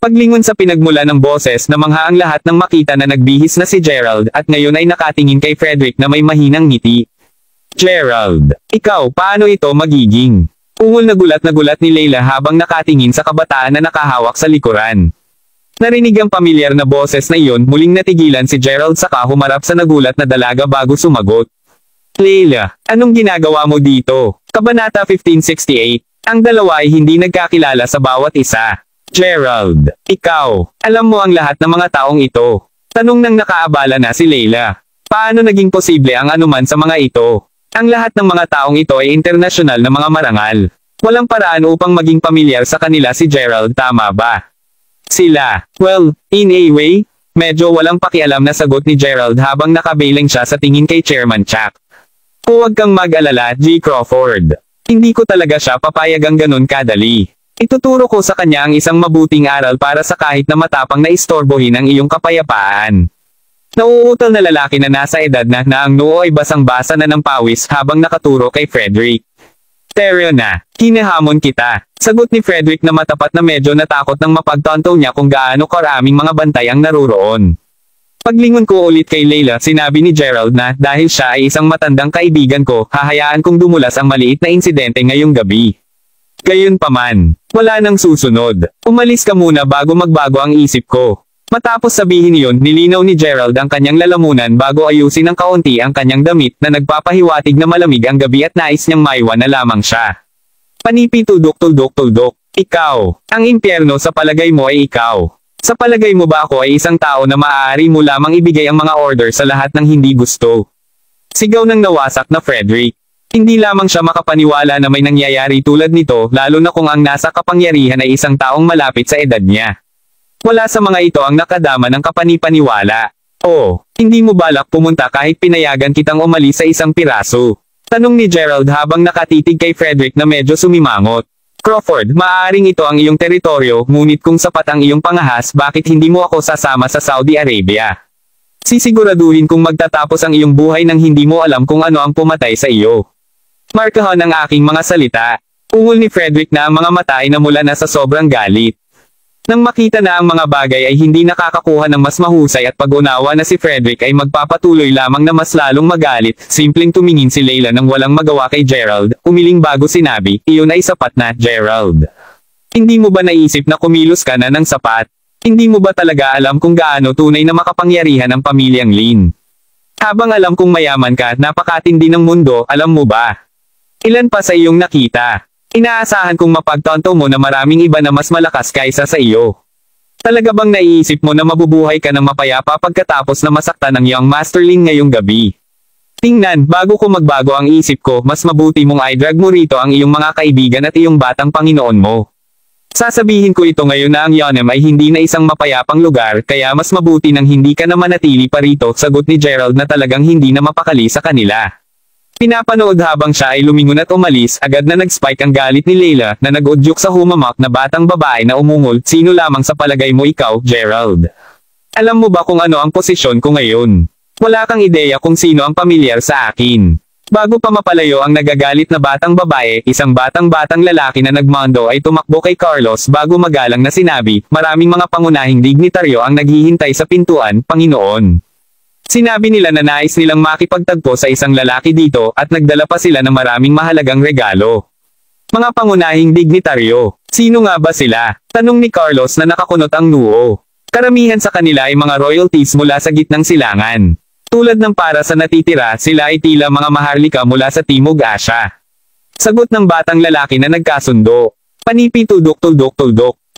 Paglingon sa pinagmula ng boses, namangha ang lahat nang makita na nagbihis na si Gerald at ngayon ay nakatingin kay Frederick na may mahinang ngiti. Gerald, ikaw, paano ito magiging? Ungol na gulat ni Leila habang nakatingin sa kabataan na nakahawak sa likuran. Narinig ang pamilyar na boses na iyon, muling natigilan si Gerald saka humarap sa nagulat na dalaga bago sumagot. Leila, anong ginagawa mo dito? Kabanata 1568. Ang dalawa ay hindi nagkakilala sa bawat isa. Gerald, ikaw, alam mo ang lahat ng mga taong ito. Tanong nang nakaabala na si Leila. Paano naging posible ang anuman sa mga ito? Ang lahat ng mga taong ito ay internasyonal na mga marangal. Walang paraan upang maging pamilyar sa kanila si Gerald, tama ba? Sila, well, in a way, medyo walang pakialam na sagot ni Gerald habang nakabailing siya sa tingin kay Chairman Chuck. Huwag kang mag-alala, G. Crawford. Hindi ko talaga siya papayagang ganun kadali. Ituturo ko sa kanya ang isang mabuting aral para sa kahit na matapang na istorbohin ang iyong kapayapaan. Nauutal na lalaki na nasa edad na ang noo ay basang-basa na ng pawis habang nakaturo kay Frederick. Teryo na, hinahamon kita. Sagot ni Frederick na matapat na medyo natakot nang mapagtanto niya kung gaano karaming mga bantay ang naruroon. Paglingon ko ulit kay Layla, sinabi ni Gerald na dahil siya ay isang matandang kaibigan ko, hahayaan kong dumulas ang maliit na insidente ngayong gabi. Gayunpaman, wala nang susunod. Umalis ka muna bago magbago ang isip ko. Matapos sabihin iyon, nilinaw ni Gerald ang kanyang lalamunan bago ayusin ng kaunti ang kanyang damit na nagpapahiwatig na malamig ang gabi at nais niyang maiwan na lamang siya. Panipi tuldok. Ikaw, ang impyerno sa palagay mo ay ikaw. Sa palagay mo ba ako ay isang tao na maaari mo lamang ibigay ang mga order sa lahat ng hindi gusto? Sigaw ng nawasak na Frederick. Hindi lamang siya makapaniwala na may nangyayari tulad nito, lalo na kung ang nasa kapangyarihan ay isang taong malapit sa edad niya. Wala sa mga ito ang nakadama ng kapanipaniwala. Oh, hindi mo balak pumunta kahit pinayagan kitang umalis sa isang piraso? Tanong ni Gerald habang nakatitig kay Frederick na medyo sumimangot. Crawford, maaaring ito ang iyong teritoryo, ngunit kung sapat ang iyong pangahas, bakit hindi mo ako sasama sa Saudi Arabia? Sisiguraduhin kung magtatapos ang iyong buhay nang hindi mo alam kung ano ang pumatay sa iyo. Markahan ang aking mga salita. Ungol ni Frederick na ang mga mata ay namula na sa sobrang galit. Nang makita na ang mga bagay ay hindi nakakakuha ng mas mahusay at pag-unawa na si Frederick ay magpapatuloy lamang na mas lalong magalit, simpleng tumingin si Layla nang walang magawa kay Gerald, umiling bago sinabi, iyon ay sapat na, Gerald. Hindi mo ba naisip na kumilos ka na ng sapat? Hindi mo ba talaga alam kung gaano tunay na makapangyarihan ang pamilyang Lin? Habang alam kong mayaman ka, napakatindi ng mundo, alam mo ba? Ilan pa sa iyong nakita? Inaasahan kong mapagtanto mo na maraming iba na mas malakas kaysa sa iyo. Talaga bang naiisip mo na mabubuhay ka ng mapayapa pagkatapos na masaktan ng iyong masterling ngayong gabi? Tingnan, bago ko magbago ang isip ko, mas mabuti mong i-drag mo rito ang iyong mga kaibigan at iyong batang Panginoon mo. Sasabihin ko ito ngayon na ang Yonem ay hindi na isang mapayapang lugar, kaya mas mabuti nang hindi ka na manatili pa rito, sagot ni Gerald na talagang hindi na mapakali sa kanila. Pinapanood habang siya ay lumingon at umalis, agad na nag-spike ang galit ni Layla, na nag-udyok sa humamak na batang babae na umungol, sino lamang sa palagay mo ikaw, Gerald? Alam mo ba kung ano ang posisyon ko ngayon? Wala kang ideya kung sino ang pamilyar sa akin. Bago pa mapalayo ang nagagalit na batang babae, isang batang lalaki na nagmando ay tumakbo kay Carlos bago magalang na sinabi, maraming mga pangunahing dignitaryo ang naghihintay sa pintuan, Panginoon. Sinabi nila na nais nilang makipagtagpo sa isang lalaki dito at nagdala pa sila ng maraming mahalagang regalo. Mga pangunahing dignitaryo, sino nga ba sila? Tanong ni Carlos na nakakunot ang noo. Karamihan sa kanila ay mga royalties mula sa gitnang silangan. Tulad ng para sa natitira, sila ay tila mga maharlika mula sa Timog Asya. Sagot ng batang lalaki na nagkasundo. Panipi tuldok.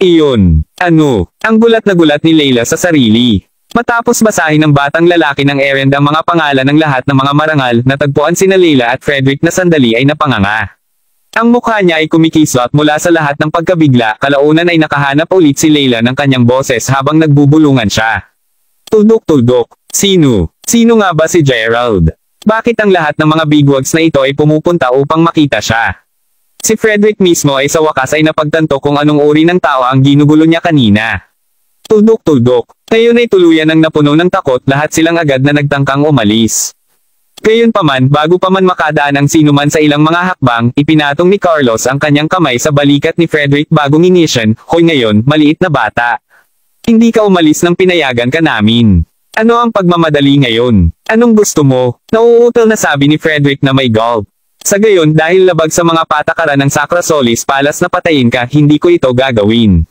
Iyon. Ano? Ang gulat na gulat ni Layla sa sarili. Matapos basahin ng batang lalaki ng errand ang mga pangalan ng lahat ng mga marangal, natagpuan sina Layla at Frederick na sandali ay napanganga. Ang mukha niya ay kumikislot mula sa lahat ng pagkabigla, kalaunan ay nakahanap ulit si Layla ng kanyang boses habang nagbubulungan siya. Tuldok. Sino? Sino nga ba si Gerald? Bakit ang lahat ng mga bigwigs na ito ay pumupunta upang makita siya? Si Frederick mismo ay sa wakas ay napagtanto kung anong uri ng tao ang ginugulo niya kanina. Tuldok. Ngayon ay tuluyan ng napuno ng takot, lahat silang agad na nagtangkang umalis. Gayunpaman, bago pa man makadaan ang sinuman sa ilang mga hakbang, ipinatong ni Carlos ang kanyang kamay sa balikat ni Frederick bago nginisyan, hoy ngayon, maliit na bata. Hindi ka umalis nang pinayagan ka namin. Ano ang pagmamadali ngayon? Anong gusto mo? Nauutal na sabi ni Frederick na may gulp. Sa gayon, dahil labag sa mga patakaran ng Sacra Solis palas na patayin ka, hindi ko ito gagawin.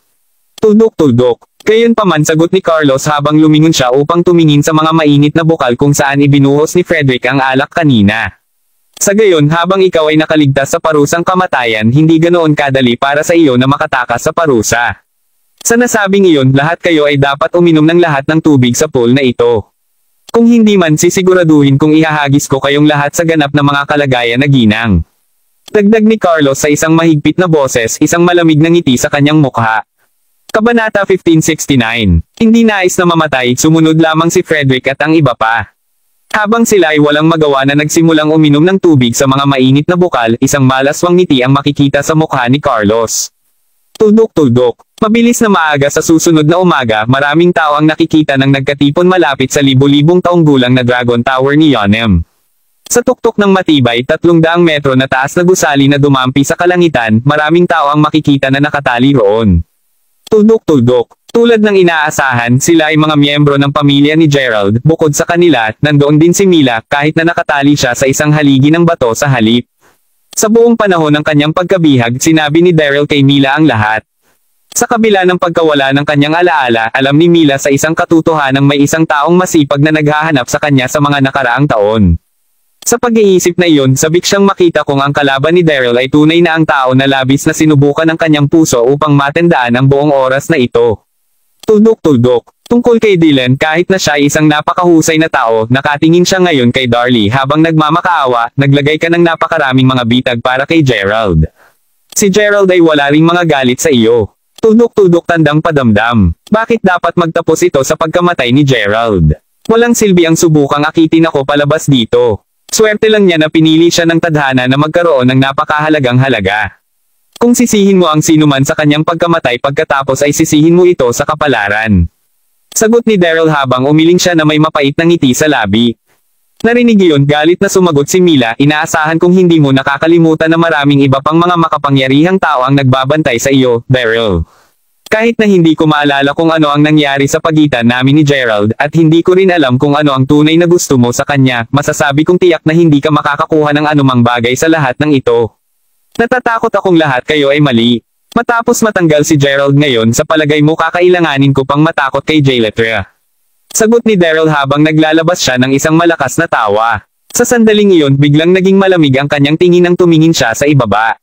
Tuldok. Gayunpaman sagot ni Carlos habang lumingon siya upang tumingin sa mga mainit na bukal kung saan ibinuhos ni Frederick ang alak kanina. Sa gayon, habang ikaw ay nakaligtas sa parusang kamatayan, hindi ganoon kadali para sa iyo na makatakas sa parusa. Sa nasabing iyon, lahat kayo ay dapat uminom ng lahat ng tubig sa pool na ito. Kung hindi man, sisiguraduhin kung ihahagis ko kayong lahat sa ganap na mga kalagayan na ginang. Dagdag ni Carlos sa isang mahigpit na boses, isang malamig na ngiti sa kanyang mukha. Kabanata 1569. Hindi nais na mamatay, sumunod lamang si Frederick at ang iba pa. Habang sila ay walang magawa na nagsimulang uminom ng tubig sa mga mainit na bukal, isang malaswang ngiti ang makikita sa mukha ni Carlos. Tuldok. Mabilis na maaga sa susunod na umaga, maraming tao ang nakikita ng nagkatipon malapit sa libu-libong taong gulang na Dragon Tower ni Yonem. Sa tuktok ng matibay 300 metro na taas na gusali na dumampi sa kalangitan, maraming tao ang makikita na nakatali roon. Tuldok-tuldok. Tulad ng inaasahan, sila ay mga miyembro ng pamilya ni Gerald. Bukod sa kanila, nandoon din si Mila, kahit na nakatali siya sa isang haligi ng bato sa halip. Sa buong panahon ng kanyang pagkabihag, sinabi ni Daryl kay Mila ang lahat. Sa kabila ng pagkawala ng kanyang alaala, alam ni Mila sa isang katotohanang may isang taong masipag na naghahanap sa kanya sa mga nakaraang taon. Sa pag-iisip na iyon, sabik siyang makita kung ang kalaban ni Daryl ay tunay na ang tao na labis na sinubukan ng kanyang puso upang matandaan ang buong oras na ito. Tuldok-tuldok. Tungkol kay Dylan, kahit na siya ay isang napakahusay na tao, nakatingin siya ngayon kay Darlie habang nagmamakaawa, naglagay ka ng napakaraming mga bitag para kay Gerald. Si Gerald ay wala ring mga galit sa iyo. Tuldok-tuldok tandang padamdam. Bakit dapat magtapos ito sa pagkamatay ni Gerald? Walang silbi ang subukang akitin ako palabas dito. Swerte lang niya na pinili siya ng tadhana na magkaroon ng napakahalagang halaga. Kung sisihin mo ang sinuman sa kanyang pagkamatay pagkatapos ay sisihin mo ito sa kapalaran. Sagot ni Daryl habang umiling siya na may mapait na ngiti sa labi. Narinig iyon, galit na sumagot si Mila, inaasahan kong hindi mo nakakalimutan na maraming iba pang mga makapangyarihang tao ang nagbabantay sa iyo, Daryl. Kahit na hindi ko maalala kung ano ang nangyari sa pagitan namin ni Gerald, at hindi ko rin alam kung ano ang tunay na gusto mo sa kanya, masasabi kong tiyak na hindi ka makakakuha ng anumang bagay sa lahat ng ito. Natatakot akong lahat kayo ay mali. Matapos matanggal si Gerald ngayon, sa palagay mo kakailanganin ko pang matakot kay Jayletria. Sagot ni Daryl habang naglalabas siya ng isang malakas na tawa. Sa sandaling iyon, biglang naging malamig ang kanyang tingin nang tumingin siya sa ibaba.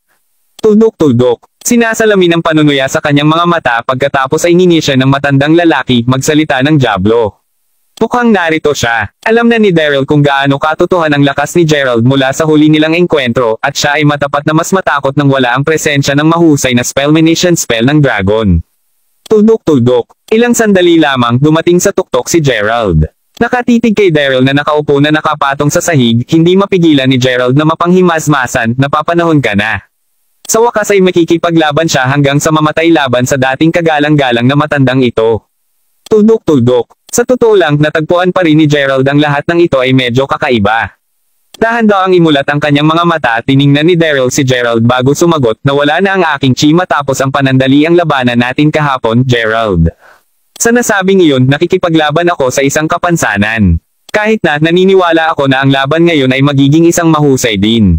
Tuldok-tuldok. Sinasalamin ng panunuya sa kanyang mga mata pagkatapos ay ngingi siya ng matandang lalaki magsalita ng Diablo. Mukhang narito siya. Alam na ni Daryl kung gaano katotohan ang lakas ni Gerald mula sa huli nilang engkwentro, at siya ay matapat na mas matakot nang wala ang presensya ng mahusay na spellmanation spell ng dragon. Tuldok-tuldok. Ilang sandali lamang dumating sa tuktok si Gerald. Nakatitig kay Daryl na nakaupo na nakapatong sa sahig, hindi mapigilan ni Gerald na mapanghimasmasan, napapanahon ka na. Sa wakas ay makikipaglaban siya hanggang sa mamatay laban sa dating kagalang-galang na matandang ito. Tuldok-tuldok. Sa totoo lang, natagpuan pa rin ni Gerald ang lahat ng ito ay medyo kakaiba. Dahan-daang imulat ang kanyang mga mata at tiningnan ni Daryl si Gerald bago sumagot na wala na ang aking chi matapos ang panandaliang labanan natin kahapon, Gerald. Sa nasabing iyon, nakikipaglaban ako sa isang kapansanan. Kahit na, naniniwala ako na ang laban ngayon ay magiging isang mahusay din.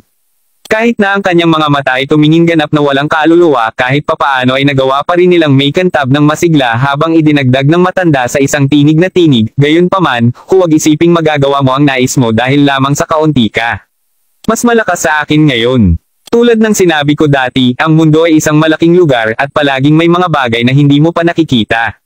Kahit na ang kanyang mga mata ay tumingin ganap na walang kaluluwa, kahit papaano ay nagawa pa rin nilang may kantab ng masigla habang idinagdag ng matanda sa isang tinig na tinig, gayunpaman, huwag isiping magagawa mo ang nais mo dahil lamang sa kaunti ka. Mas malakas sa akin ngayon. Tulad ng sinabi ko dati, ang mundo ay isang malaking lugar at palaging may mga bagay na hindi mo pa nakikita.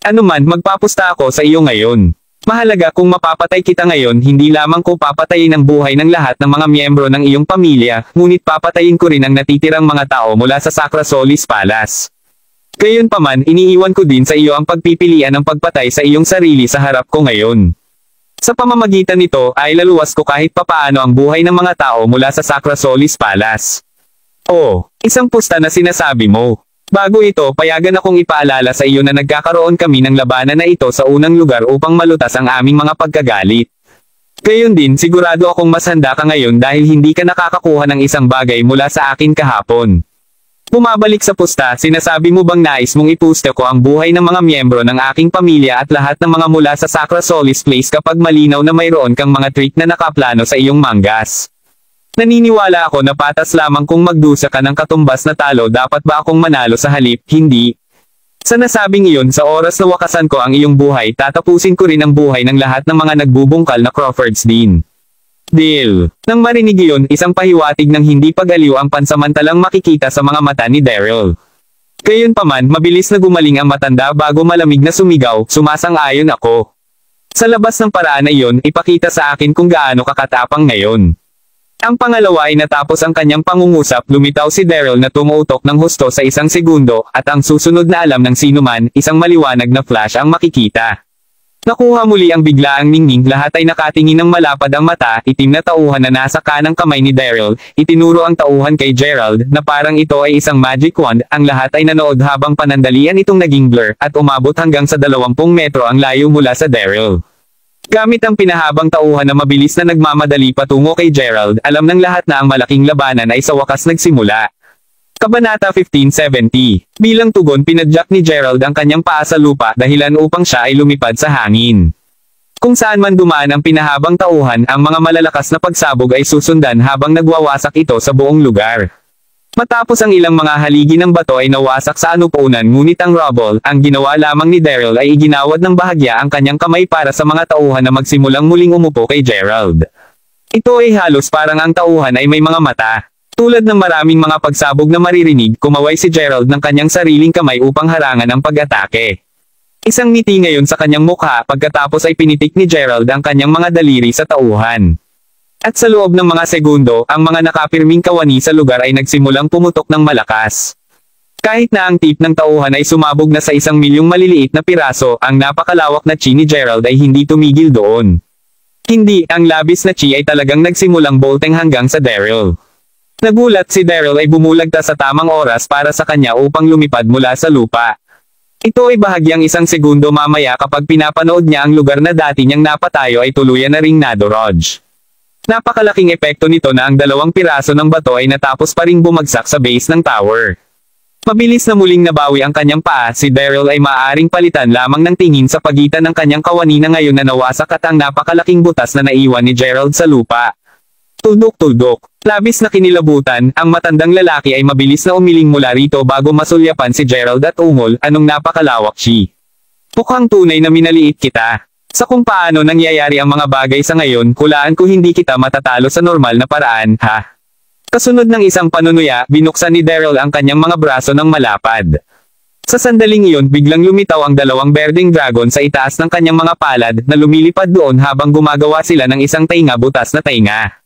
Ano man, magpapusta ako sa iyo ngayon. Mahalaga kung mapapatay kita ngayon, hindi lamang ko papatayin ang buhay ng lahat ng mga miyembro ng iyong pamilya, ngunit papatayin ko rin ang natitirang mga tao mula sa Sacra Solis Palace. Gayunpaman, iniiwan ko din sa iyo ang pagpipilian ng pagpatay sa iyong sarili sa harap ko ngayon. Sa pamamagitan nito, ay laluwas ko kahit papaano ang buhay ng mga tao mula sa Sacra Solis Palace. Oh, isang pusta na sinasabi mo. Bago ito, payagan akong ipaalala sa iyo na nagkakaroon kami ng labanan na ito sa unang lugar upang malutas ang aming mga pagkagalit. Gayon din, sigurado akong mas handa ka ngayon dahil hindi ka nakakakuha ng isang bagay mula sa akin kahapon. Bumabalik sa pusta, sinasabi mo bang nais mong ipuste ko ang buhay ng mga miyembro ng aking pamilya at lahat ng mga mula sa Sacra Solis Place kapag malinaw na mayroon kang mga trick na nakaplano sa iyong manggas? Naniniwala ako na patas lamang kung magdusa ka ng katumbas na talo, dapat ba akong manalo sa halip, hindi? Sa nasabing iyon, sa oras na wakasan ko ang iyong buhay, tatapusin ko rin ang buhay ng lahat ng mga nagbubungkal na Crawfords din. Deal. Nang marinig iyon, isang pahiwatig ng hindi pag-aliw ang pansamantalang makikita sa mga mata ni Daryl. Gayunpaman, mabilis na gumaling ang matanda bago malamig na sumigaw, sumasang-ayon ako. Sa labas ng paraan na iyon, ipakita sa akin kung gaano kakatapang ngayon. Ang pangalawa ay natapos ang kanyang pangungusap, lumitaw si Daryl na tumutok ng husto sa isang segundo, at ang susunod na alam ng sinuman, isang maliwanag na flash ang makikita. Nakuha muli ang biglaang ningning, lahat ay nakatingin ng malapad ang mata, itim na tauhan na nasa kanang kamay ni Daryl, itinuro ang tauhan kay Gerald, na parang ito ay isang magic wand, ang lahat ay nanood habang panandalian itong naging blur, at umabot hanggang sa 20 metro ang layo mula sa Daryl. Gamit ang pinahabang tauhan na mabilis na nagmamadali patungo kay Gerald, alam ng lahat na ang malaking labanan ay sa wakas nagsimula. Kabanata 1570. Bilang tugon, pinadyak ni Gerald ang kanyang paa sa lupa dahilan upang siya ay lumipad sa hangin. Kung saan man dumaan ang pinahabang tauhan, ang mga malalakas na pagsabog ay susundan habang nagwawasak ito sa buong lugar. Matapos ang ilang mga haligi ng bato ay nawasak sa anupunan, ngunit ang rubble, ang ginawa lamang ni Daryl ay iginawad ng bahagya ang kanyang kamay para sa mga tauhan na magsimulang muling umupo kay Gerald. Ito ay halos parang ang tauhan ay may mga mata. Tulad ng maraming mga pagsabog na maririnig, kumaway si Gerald ng kanyang sariling kamay upang harangan ang pag-atake. Isang ngiti ngayon sa kanyang mukha, pagkatapos ay pinitik ni Gerald ang kanyang mga daliri sa tauhan. At sa loob ng mga segundo, ang mga nakapirming kawani sa lugar ay nagsimulang pumutok ng malakas. Kahit na ang tip ng tauhan ay sumabog na sa 1,000,000 maliliit na piraso, ang napakalawak na chi ni Gerald ay hindi tumigil doon. Hindi, ang labis na chi ay talagang nagsimulang bolteng hanggang sa Daryl. Nagulat si Daryl ay bumulagta sa tamang oras para sa kanya upang lumipad mula sa lupa. Ito ay bahagyang 1 segundo mamaya kapag pinapanood niya ang lugar na dati niyang napatayo ay tuluyan na ring nadorog. Napakalaking epekto nito na ang 2 piraso ng bato ay natapos pa ring bumagsak sa base ng tower. Mabilis na muling nabawi ang kanyang paa, si Daryl ay maaaring palitan lamang ng tingin sa pagitan ng kanyang kawani na ngayon na nawasak at ang napakalaking butas na naiwan ni Gerald sa lupa. Tuldok-tuldok. Labis na kinilabutan, ang matandang lalaki ay mabilis na umiling mula rito bago masulyapan si Gerald at ungol, anong napakalawak chi. Mukhang tunay na minaliit kita. Sa kung paano nangyayari ang mga bagay sa ngayon, kulaan ko hindi kita matatalo sa normal na paraan, ha? Kasunod ng isang panunuya, binuksan ni Daryl ang kanyang mga braso ng malapad. Sa sandaling iyon, biglang lumitaw ang 2 berdeng dragon sa itaas ng kanyang mga palad, na lumilipad doon habang gumagawa sila ng isang tainga butas na tainga.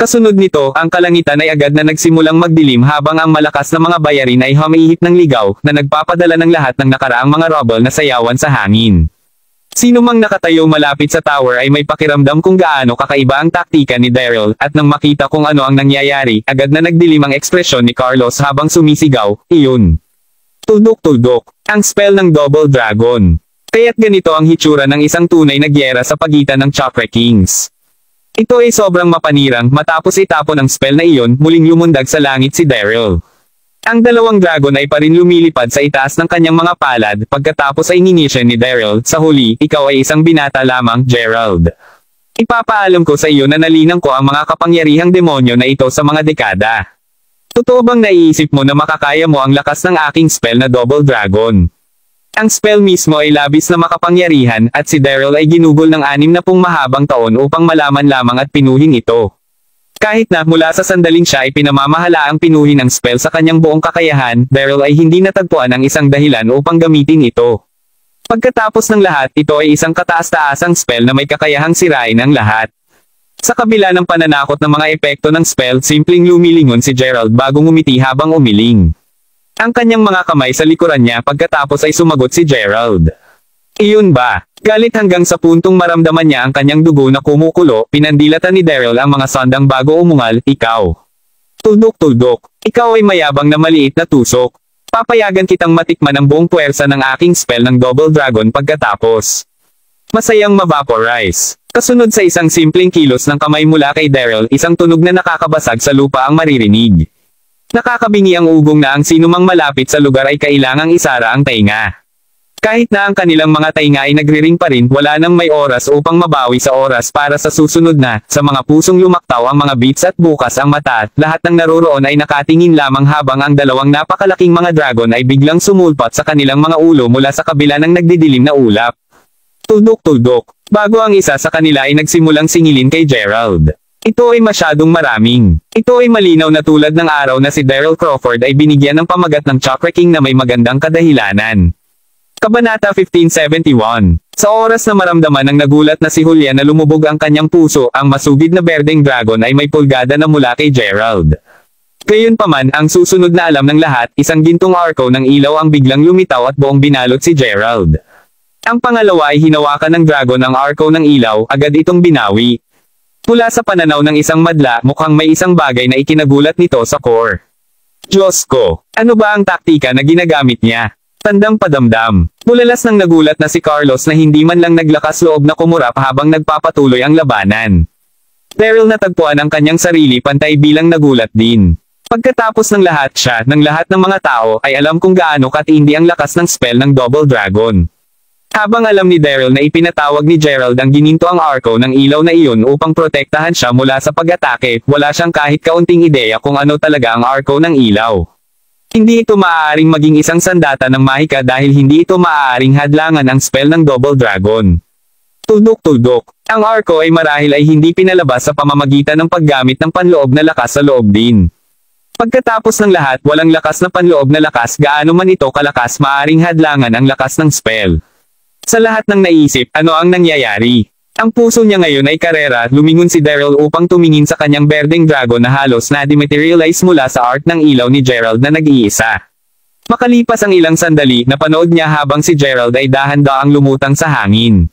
Kasunod nito, ang kalangitan ay agad na nagsimulang magdilim habang ang malakas na mga bayarin ay humihip ng ligaw, na nagpapadala ng lahat ng nakaraang mga rubble na sayawan sa hangin. Sino mang nakatayo malapit sa tower ay may pakiramdam kung gaano kakaiba ang taktika ni Daryl, at nang makita kung ano ang nangyayari, agad na nagdilim ang ekspresyon ni Carlos habang sumisigaw, iyon. Tuldok-tuldok, ang spell ng Double Dragon. Kaya't ganito ang hitsura ng isang tunay na gyera sa pagitan ng Chakra Kings. Ito ay sobrang mapanirang, matapos itapon ang spell na iyon, muling lumundag sa langit si Daryl. Ang 2 dragon ay pa rin lumilipad sa itaas ng kanyang mga palad, pagkatapos ay ninisyon ni Daryl, sa huli, ikaw ay isang binata lamang, Gerald. Ipapaalam ko sa iyo na nalinang ko ang mga kapangyarihang demonyo na ito sa mga dekada. Totoo bang naiisip mo na makakaya mo ang lakas ng aking spell na Double Dragon? Ang spell mismo ay labis na makapangyarihan, at si Daryl ay ginugol ng 60 mahabang taon upang malaman lamang at pinuhin ito. Kahit na mula sa sandaling siya ay pinamamahala ang pinuhin ang spell sa kanyang buong kakayahan, Daryl ay hindi natagpuan ang isang dahilan upang gamitin ito. Pagkatapos ng lahat, ito ay isang kataas-taasang spell na may kakayahang sirain ang lahat. Sa kabila ng pananakot ng mga epekto ng spell, simpleng lumilingon si Gerald bago ngumiti habang umiling. Ang kanyang mga kamay sa likuran niya, pagkatapos ay sumagot si Gerald. Iyon ba? Galit hanggang sa puntong maramdaman niya ang kanyang dugo na kumukulo, pinandilatan ni Daryl ang mga sandang bago umungal, ikaw. Tuldok-tuldok, ikaw ay mayabang na maliit na tusok. Papayagan kitang matikman ang buong puwersa ng aking spell ng Double Dragon pagkatapos. Masayang mavaporize. Kasunod sa isang simpleng kilos ng kamay mula kay Daryl, isang tunog na nakakabasag sa lupa ang maririnig. Nakakabingi ang ugong na ang sinumang malapit sa lugar ay kailangang isara ang tainga. Kahit na ang kanilang mga tainga ay nagriring pa rin, wala nang may oras upang mabawi sa oras para sa susunod na, sa mga pusong lumaktaw ang mga beats at bukas ang mata, lahat ng naroroon ay nakatingin lamang habang ang 2 napakalaking mga dragon ay biglang sumulpat sa kanilang mga ulo mula sa kabila ng nagdidilim na ulap. Tuldok-tuldok, bago ang isa sa kanila ay nagsimulang singilin kay Gerald. Ito ay masyadong maraming. Ito ay malinaw na tulad ng araw na si Daryl Crawford ay binigyan ng pamagat ng Chakra King na may magandang kadahilanan. Kabanata 1571. Sa oras na maramdaman ng nagulat na si Julian na lumubog ang kanyang puso, ang masugid na berdeng dragon ay may pulgada na mula kay Gerald. Gayunpaman, ang susunod na alam ng lahat, isang gintong arco ng ilaw ang biglang lumitaw at buong binalot si Gerald. Ang pangalawa ay hinawakan ng dragon ang arko ng ilaw, agad itong binawi. Mula sa pananaw ng isang madla, mukhang may isang bagay na ikinagulat nito sa core. Diyos ko, ano ba ang taktika na ginagamit niya? Tandang padamdam. Mulalas nang nagulat na si Carlos na hindi man lang naglakas loob na kumurap habang nagpapatuloy ang labanan. Daryl natagpuan ang kanyang sarili pantay bilang nagulat din. Pagkatapos ng lahat siya, ng lahat ng mga tao, ay alam kung gaano katindi ang lakas ng spell ng Double Dragon. Habang alam ni Daryl na ipinatawag ni Gerald ang gininto ang arko ng ilaw na iyon upang protektahan siya mula sa pag-atake, wala siyang kahit kaunting ideya kung ano talaga ang arko ng ilaw. Hindi ito maaaring maging isang sandata ng mahika dahil hindi ito maaaring hadlangan ang spell ng Double Dragon. Tuldok-tuldok. Ang arko ay marahil ay hindi pinalabas sa pamamagitan ng paggamit ng panloob na lakas sa loob din. Pagkatapos ng lahat, walang lakas na panloob na lakas gaano man ito kalakas maaring hadlangan ang lakas ng spell. Sa lahat ng naisip, ano ang nangyayari? Ang puso niya ngayon ay karera, lumingon si Daryl upang tumingin sa kanyang berdeng dragon na halos na dematerialize mula sa art ng ilaw ni Gerald na nag-iisa. Makalipas ang ilang sandali, napanood niya habang si Gerald ay dahan-daang lumutang sa hangin.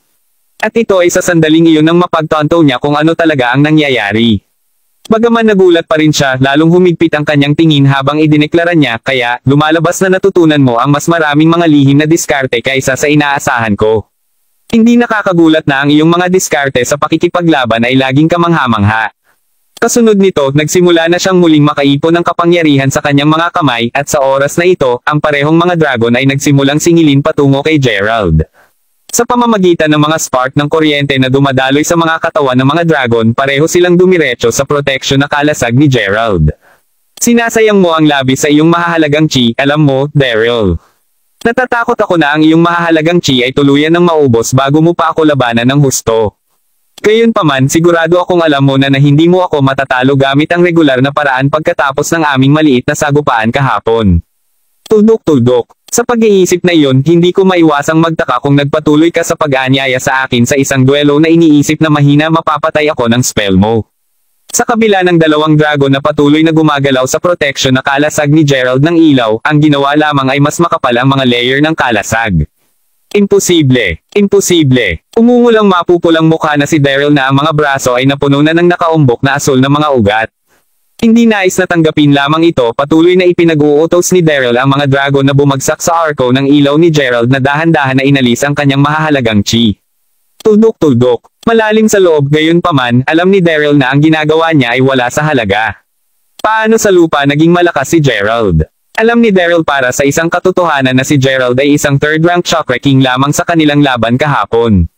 At ito ay sa sandaling iyon nang mapagtanto niya kung ano talaga ang nangyayari. Bagaman nagulat pa rin siya, lalong humigpit ang kanyang tingin habang idineklara niya, kaya, lumalabas na natutunan mo ang mas maraming mga lihim na diskarte kaysa sa inaasahan ko. Hindi nakakagulat na ang iyong mga diskarte sa pakikipaglaban ay laging kamangha-mangha. Kasunod nito, nagsimula na siyang muling makaipon ng kapangyarihan sa kanyang mga kamay, at sa oras na ito, ang parehong mga dragon ay nagsimulang singilin patungo kay Gerald. Sa pamamagitan ng mga spark ng kuryente na dumadaloy sa mga katawan ng mga dragon, pareho silang dumiretso sa proteksyon na kalasag ni Gerald. Sinasayang mo ang labis sa iyong mahahalagang chi, alam mo, Daryl. Natatakot ako na ang iyong mahahalagang chi ay tuluyan ng maubos bago mo pa ako labanan ng husto. Gayunpaman, sigurado akong alam mo na hindi mo ako matatalo gamit ang regular na paraan pagkatapos ng aming maliit na sagupaan kahapon. Tuldok-tuldok. Sa pag-iisip na iyon, hindi ko maiwasang magtaka kung nagpatuloy ka sa pag-aanyaya sa akin sa isang duelo na iniisip na mahina mapapatay ako ng spell mo. Sa kabila ng dalawang dragon na patuloy na gumagalaw sa protection na kalasag ni Gerald ng ilaw, ang ginawa lamang ay mas makapal ang mga layer ng kalasag. Imposible. Imposible. Umungulang mapupulang mukha na si Daryl na ang mga braso ay napuno na ng nakaumbok na asul na mga ugat. Hindi nais na tanggapin lamang ito, patuloy na ipinag-uutos ni Daryl ang mga dragon na bumagsak sa arko ng ilaw ni Gerald na dahan-dahan na inalis ang kanyang mahahalagang chi. Tuldok-tuldok. Malalim sa loob, gayunpaman, alam ni Daryl na ang ginagawa niya ay wala sa halaga. Paano sa lupa naging malakas si Gerald? Alam ni Daryl para sa isang katotohanan na si Gerald ay isang third-rank chakra king lamang sa kanilang laban kahapon.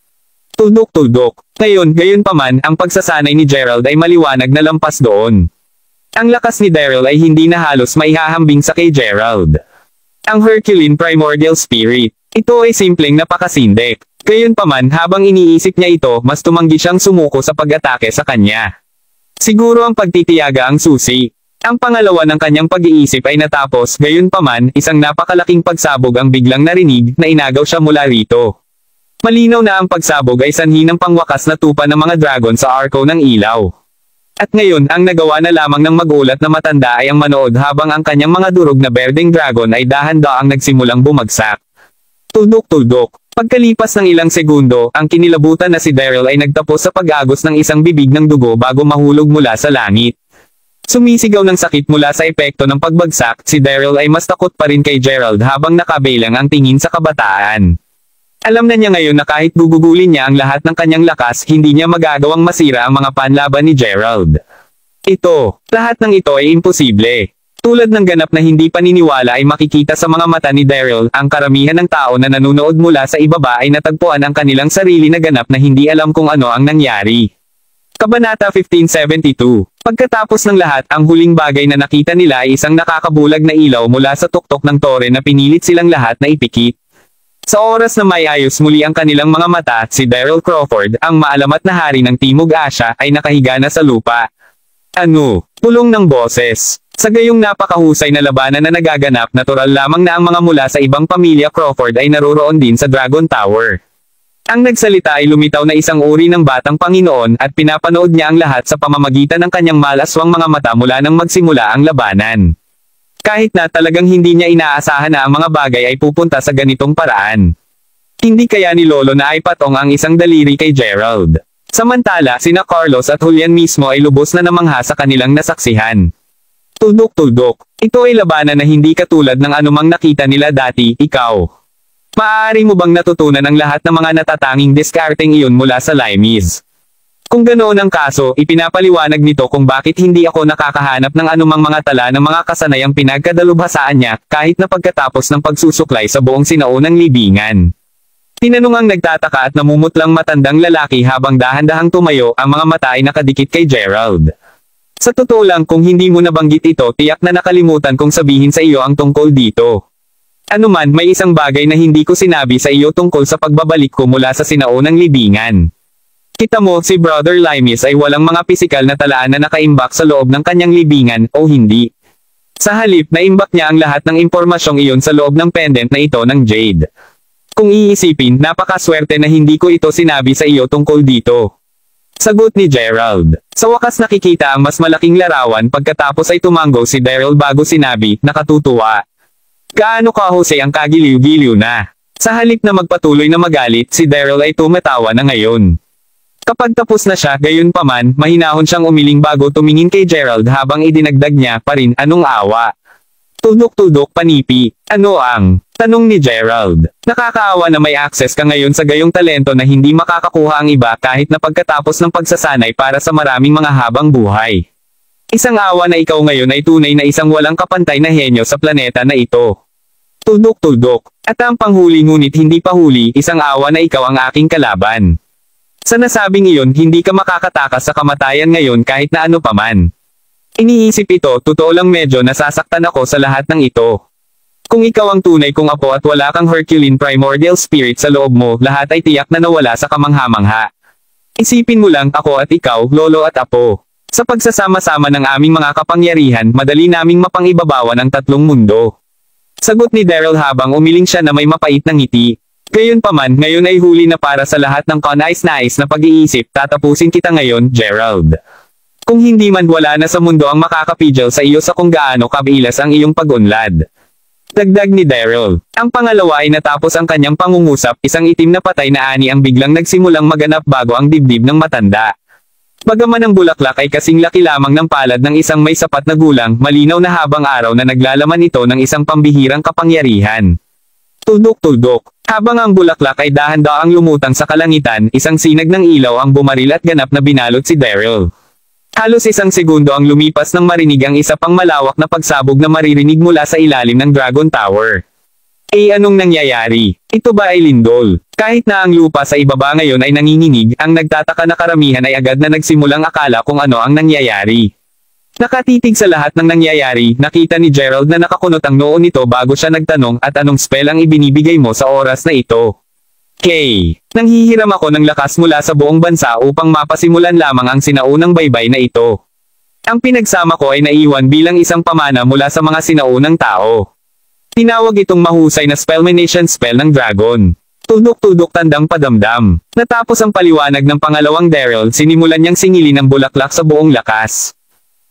Tuldok-tuldok. Ngayon, gayunpaman, ang pagsasanay ni Gerald ay maliwanag na lampas doon. Ang lakas ni Daryl ay hindi na halos maihahambing sa kay Gerald. Ang Herculean Primordial Spirit. Ito ay simpleng napakasindek. Gayunpaman, habang iniisip niya ito, mas tumanggi siyang sumuko sa pag-atake sa kanya. Siguro ang pagtitiyaga ang susi. Ang pangalawa ng kanyang pag-iisip ay natapos, gayunpaman, isang napakalaking pagsabog ang biglang narinig, na inagaw siya mula rito. Malinaw na ang pagsabog ay sanhi ng pangwakas na tupa ng mga dragon sa arko ng ilaw. At ngayon, ang nagawa na lamang ng magulat na matanda ay ang manood habang ang kanyang mga durog na berdeng dragon ay dahan-daang nagsimulang bumagsak. Tuldok-tuldok. Pagkalipas ng ilang segundo, ang kinilabutan na si Daryl ay nagtapos sa pag-agos ng isang bibig ng dugo bago mahulog mula sa langit. Sumisigaw ng sakit mula sa epekto ng pagbagsak, si Daryl ay mas takot pa rin kay Gerald habang nakabelang ang tingin sa kabataan. Alam na niya ngayon na kahit gugugulin niya ang lahat ng kanyang lakas, hindi niya magagawang masira ang mga panlaban ni Gerald. Lahat ng ito ay imposible. Tulad ng ganap na hindi paniniwala ay makikita sa mga mata ni Daryl, ang karamihan ng tao na nanunood mula sa ibaba ay natagpuan ang kanilang sarili na ganap na hindi alam kung ano ang nangyari. Kabanata 1572. Pagkatapos ng lahat, ang huling bagay na nakita nila ay isang nakakabulag na ilaw mula sa tuktok ng tore na pinilit silang lahat na ipikit. Sa oras na may ayos muli ang kanilang mga mata, si Daryl Crawford, ang maalamat na hari ng Timog Asya, ay nakahiga na sa lupa. Ano? Pulong ng boses. Sa gayong napakahusay na labanan na nagaganap, natural lamang na ang mga mula sa ibang pamilya Crawford ay naroroon din sa Dragon Tower. Ang nagsalita ay lumitaw na isang uri ng batang Panginoon at pinapanood niya ang lahat sa pamamagitan ng kanyang malaswang mga mata mula nang magsimula ang labanan. Kahit na talagang hindi niya inaasahan na ang mga bagay ay pupunta sa ganitong paraan. Hindi kaya ni Lolo na ay patong ang isang daliri kay Gerald. Samantala, sina Carlos at Julian mismo ay lubos na namangha sa kanilang nasaksihan. Tuldok-tuldok. Ito ay labanan na hindi katulad ng anumang nakita nila dati, ikaw. Maaari mo bang natutunan ang lahat ng mga natatanging diskarteng iyon mula sa Limeys? Kung ganoon ang kaso, ipinapaliwanag nito kung bakit hindi ako nakakahanap ng anumang mga tala ng mga kasanayang pinagkadalubhasaan niya, kahit na pagkatapos ng pagsusuklay sa buong sinaunang libingan. Tinanong ang nagtataka at namumutlang matandang lalaki habang dahan-dahang tumayo, ang mga mata ay nakadikit kay Gerald. Sa totoo lang, kung hindi mo nabanggit ito, tiyak na nakalimutan kong sabihin sa iyo ang tungkol dito. Ano man, may isang bagay na hindi ko sinabi sa iyo tungkol sa pagbabalik ko mula sa sinaunang libingan. Kita mo, si Brother Limeys ay walang mga pisikal na talaan na nakaimbak sa loob ng kanyang libingan, o hindi. Sa halip, naimbak niya ang lahat ng impormasyong iyon sa loob ng pendant na ito ng Jade. Kung iisipin, napakaswerte na hindi ko ito sinabi sa iyo tungkol dito. Sagot ni Gerald. Sa wakas nakikita ang mas malaking larawan pagkatapos ay tumango si Daryl bago sinabi, nakatutuwa. Gaano ka Jose ang kagiliw-giliw na? Sa halip na magpatuloy na magalit, si Daryl ay tumatawa na ngayon. Kapag tapos na siya, gayunpaman, mahinahon siyang umiling bago tumingin kay Gerald habang idinagdag niya pa rin, anong awa? Tudok-tudok panipi. Ano ang? Tanong ni Gerald. Nakakaawa na may access ka ngayon sa gayong talento na hindi makakakuha ang iba kahit na pagkatapos ng pagsasanay para sa maraming mga habang buhay. Isang awa na ikaw ngayon ay tunay na isang walang kapantay na henyo sa planeta na ito. Tudok-tudok. At ang panghuli ngunit hindi pa huli, isang awa na ikaw ang aking kalaban. Sa nasabing iyon, hindi ka makakatakas sa kamatayan ngayon kahit na ano paman. Iniisip ito, totoo lang medyo nasasaktan ako sa lahat ng ito. Kung ikaw ang tunay kong apo at wala kang Herculean primordial spirit sa loob mo, lahat ay tiyak na nawala sa kamangha-mangha. Isipin mo lang, ako at ikaw, lolo at apo. Sa pagsasama-sama ng aming mga kapangyarihan, madali naming mapangibabawan ang tatlong mundo. Sagot ni Daryl habang umiling siya na may mapait na ngiti. Gayunpaman, ngayon ay huli na para sa lahat ng kanais-nais na pag-iisip, tatapusin kita ngayon, Gerald. Kung hindi man wala na sa mundo ang makakapigil sa iyo sa kung gaano kabilas ang iyong pag-unlad. Dagdag ni Daryl. Ang pangalawa ay natapos ang kanyang pangungusap, isang itim na patay na ani ang biglang nagsimulang maganap bago ang dibdib ng matanda. Bagaman ang bulaklak ay kasing laki lamang ng palad ng isang may sapat na gulang, malinaw na habang araw na naglalaman ito ng isang pambihirang kapangyarihan. Tuldok-tuldok. Habang ang bulaklak ay dahan-daang lumutang sa kalangitan, isang sinag ng ilaw ang bumaril at ganap na binalot si Daryl. Halos isang segundo ang lumipas nang marinig ang isa pang malawak na pagsabog na maririnig mula sa ilalim ng Dragon Tower. Anong nangyayari? Ito ba ay lindol? Kahit na ang lupa sa ibaba ngayon ay nanginginig, ang nagtataka na karamihan ay agad na nagsimulang akala kung ano ang nangyayari. Nakatitig sa lahat ng nangyayari, nakita ni Gerald na nakakunot ang noo nito bago siya nagtanong, at anong spell ang ibinibigay mo sa oras na ito? Nanghihiram ako ng lakas mula sa buong bansa upang mapasimulan lamang ang sinaunang baybay na ito. Ang pinagsama ko ay naiwan bilang isang pamana mula sa mga sinaunang tao. Tinawag itong mahusay na spellmanation spell ng dragon. Tudok-tudok tandang padamdam. Natapos ang paliwanag ng pangalawang Daryl, sinimulan niyang singilin ang bulaklak sa buong lakas.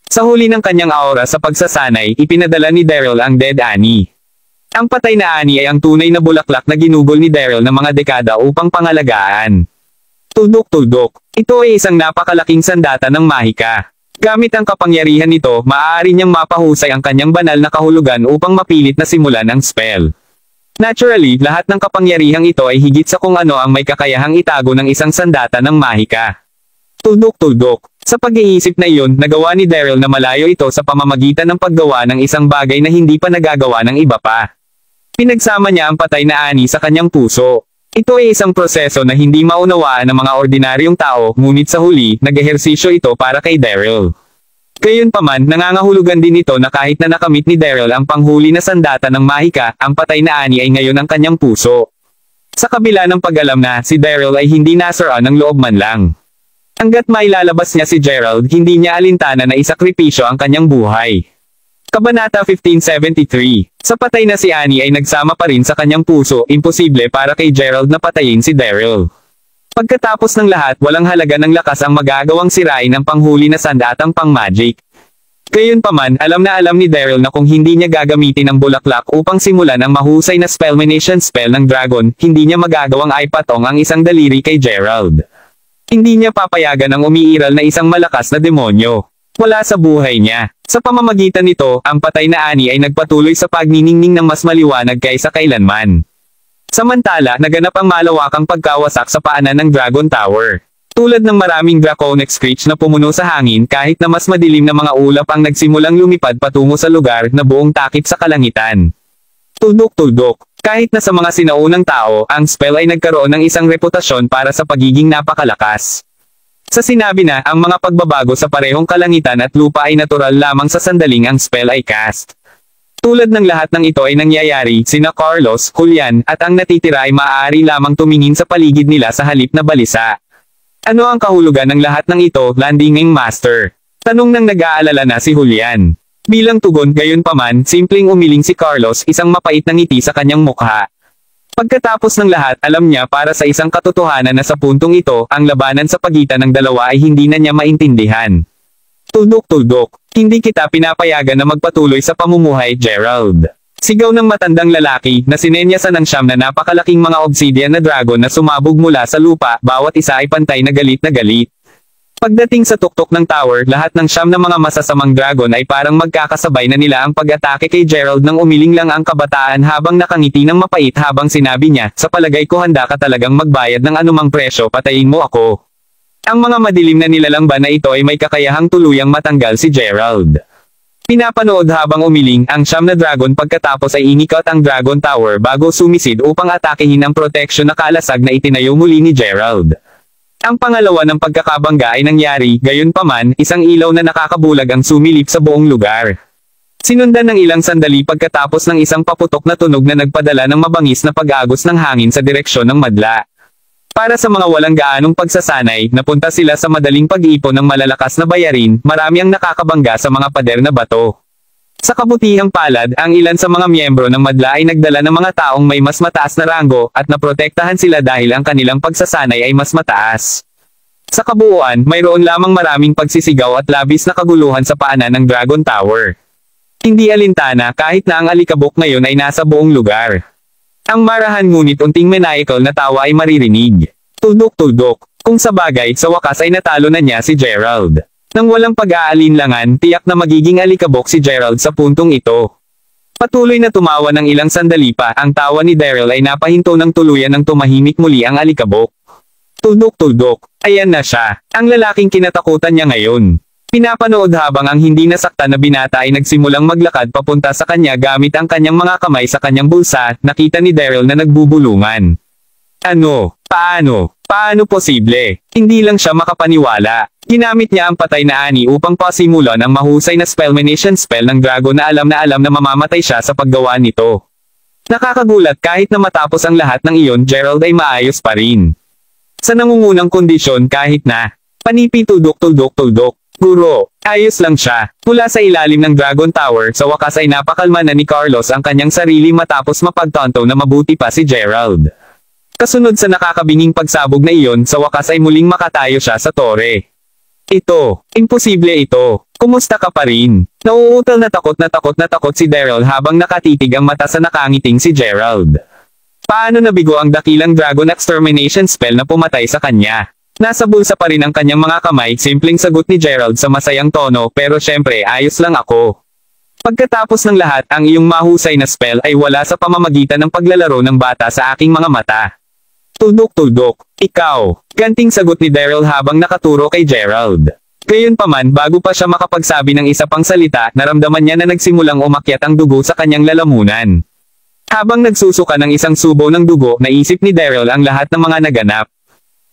Sa huli ng kanyang aura sa pagsasanay, ipinadala ni Daryl ang Dead Annie. Ang patay na ani ay ang tunay na bulaklak na ginugol ni Daryl ng mga dekada upang pangalagaan. Tudok-tudok. Ito ay isang napakalaking sandata ng mahika. Gamit ang kapangyarihan nito, maaari niyang mapahusay ang kanyang banal na kahulugan upang mapilit na simulan ang spell. Naturally, lahat ng kapangyarihang ito ay higit sa kung ano ang may kakayahang itago ng isang sandata ng mahika. Tudok-tudok. Sa pag-iisip na iyon, nagawa ni Daryl na malayo ito sa pamamagitan ng paggawa ng isang bagay na hindi pa nagagawa ng iba pa. Pinagsama niya ang patay na ani sa kanyang puso. Ito ay isang proseso na hindi maunawaan ng mga ordinaryong tao, ngunit sa huli, nag-ehersisyo ito para kay Daryl. Gayunpaman, nangangahulugan din ito na kahit na nakamit ni Daryl ang panghuli na sandata ng mahika, ang patay na ani ay ngayon ang kanyang puso. Sa kabila ng pag-alam na, si Daryl ay hindi nasaraan ng loob man lang. Hanggat mailalabas niya si Gerald, hindi niya alintana na isakripisyo ang kanyang buhay. Kabanata 1573. Sa patay na si Annie ay nagsama pa rin sa kanyang puso, imposible para kay Gerald na patayin si Daryl. Pagkatapos ng lahat, walang halaga ng lakas ang magagawang sirain ang panghuli na sandatang pang-magic. Gayunpaman, alam na alam ni Daryl na kung hindi niya gagamitin ang bulaklak upang simulan ang mahusay na spellmanation spell ng dragon, hindi niya magagawang aipatong ang isang daliri kay Gerald. Hindi niya papayagan ang umiiral na isang malakas na demonyo. Wala sa buhay niya. Sa pamamagitan nito, ang patay na ani ay nagpatuloy sa pagniningning ng mas maliwanag kaysa kailanman. Samantala, naganap ang malawakang pagkawasak sa paanan ng Dragon Tower. Tulad ng maraming draconic screech na pumuno sa hangin kahit na mas madilim na mga ulap ang nagsimulang lumipad patungo sa lugar na buong takip sa kalangitan. Tuldok-tuldok. Kahit na sa mga sinaunang tao, ang spell ay nagkaroon ng isang reputasyon para sa pagiging napakalakas. Sa sinabi na, ang mga pagbabago sa parehong kalangitan at lupa ay natural lamang sa sandaling ang spell ay cast. Tulad ng lahat ng ito ay nangyayari, sina Carlos, Julian, at ang natitira ay maaari lamang tumingin sa paligid nila sa halip na balisa. Ano ang kahulugan ng lahat ng ito, Landing Master? Tanong ng nag-aalala na si Julian. Bilang tugon, gayunpaman, simpleng umiling si Carlos, isang mapait na ngiti sa kanyang mukha. Pagkatapos ng lahat, alam niya para sa isang katotohanan na sa puntong ito, ang labanan sa pagitan ng dalawa ay hindi na niya maintindihan. Tuldok-tuldok, hindi kita pinapayagan na magpatuloy sa pamumuhay, Gerald. Sigaw ng matandang lalaki, na sinenyasan ng siyam na napakalaking mga obsidian na dragon na sumabog mula sa lupa, bawat isa ay pantay na galit na galit. Pagdating sa tuktok ng tower, lahat ng siyam na mga masasamang dragon ay parang magkakasabay na nila ang pag-atake kay Gerald nang umiling lang ang kabataan habang nakangiti ng mapait habang sinabi niya, sa palagay ko handa ka talagang magbayad ng anumang presyo, patayin mo ako. Ang mga madilim na nilalang ba na ito ay may kakayahang tuluyang matanggal si Gerald. Pinapanood habang umiling ang siyam na dragon pagkatapos ay inikot ang Dragon Tower bago sumisid upang atakehin ang proteksyon na kalasag na itinayo muli ni Gerald. Ang pangalawa ng pagkakabangga ay nangyari, gayunpaman, isang ilaw na nakakabulag ang sumilip sa buong lugar. Sinundan ng ilang sandali pagkatapos ng isang paputok na tunog na nagpadala ng mabangis na pag-agos ng hangin sa direksyon ng madla. Para sa mga walang gaanong pagsasanay, napunta sila sa madaling pag-iipon ng malalakas na bayarin, marami ang nakakabangga sa mga pader na bato. Sa kabutihang palad, ang ilan sa mga miyembro ng madla ay nagdala ng mga taong may mas mataas na ranggo, at naprotektahan sila dahil ang kanilang pagsasanay ay mas mataas. Sa kabuuan, mayroon lamang maraming pagsisigaw at labis na kaguluhan sa paanan ng Dragon Tower. Hindi alintana kahit na ang alikabok ngayon ay nasa buong lugar. Ang marahan ngunit unting maniacal na tawa ay maririnig. Tuldok-tuldok. Kung sa bagay, sa wakas ay natalo na niya si Gerald. Nang walang pag-aalinlangan, tiyak na magiging alikabok si Gerald sa puntong ito. Patuloy na tumawa ng ilang sandali pa, ang tawa ni Daryl ay napahinto ng tuluyan ng tumahimik muli ang alikabok. Tuldok-tuldok. Ayan na siya. Ang lalaking kinatakutan niya ngayon. Pinapanood habang ang hindi nasaktan na binata ay nagsimulang maglakad papunta sa kanya gamit ang kanyang mga kamay sa kanyang bulsa, nakita ni Daryl na nagbubulungan. Ano? Paano? Paano posible? Hindi lang siya makapaniwala. Ginamit niya ang patay na ani upang pasimulan ang mahusay na spellmanation spell ng dragon na alam na mamamatay siya sa paggawa nito. Nakakagulat kahit na matapos ang lahat ng iyon, Gerald ay maayos pa rin. Sa nangungunang kondisyon kahit na panipi tuldok-tuldok-tuldok. Guro, ayos lang siya. Mula sa ilalim ng Dragon Tower, sa wakas ay napakalma na ni Carlos ang kanyang sarili matapos mapagtanto na mabuti pa si Gerald. Kasunod sa nakakabinging pagsabog na iyon, sa wakas ay muling makatayo siya sa tore. Imposible ito. Kumusta ka pa rin? Nauutal na takot si Daryl habang nakatitig ang mata sa nakangiting si Gerald. Paano nabigo ang dakilang Dragon Extermination spell na pumatay sa kanya? Nasa bulsa pa rin ang kanyang mga kamay, simpleng sagot ni Gerald sa masayang tono, pero syempre ayos lang ako. Pagkatapos ng lahat, ang iyong mahusay na spell ay wala sa pamamagitan ng paglalaro ng bata sa aking mga mata. Tuldok-tuldok. Ikaw. Ganting sagot ni Daryl habang nakaturo kay Gerald. Gayunpaman, bago pa siya makapagsabi ng isa pang salita, naramdaman niya na nagsimulang umakyat ang dugo sa kanyang lalamunan. Habang nagsusuka ng isang subo ng dugo, naisip ni Daryl ang lahat ng mga naganap.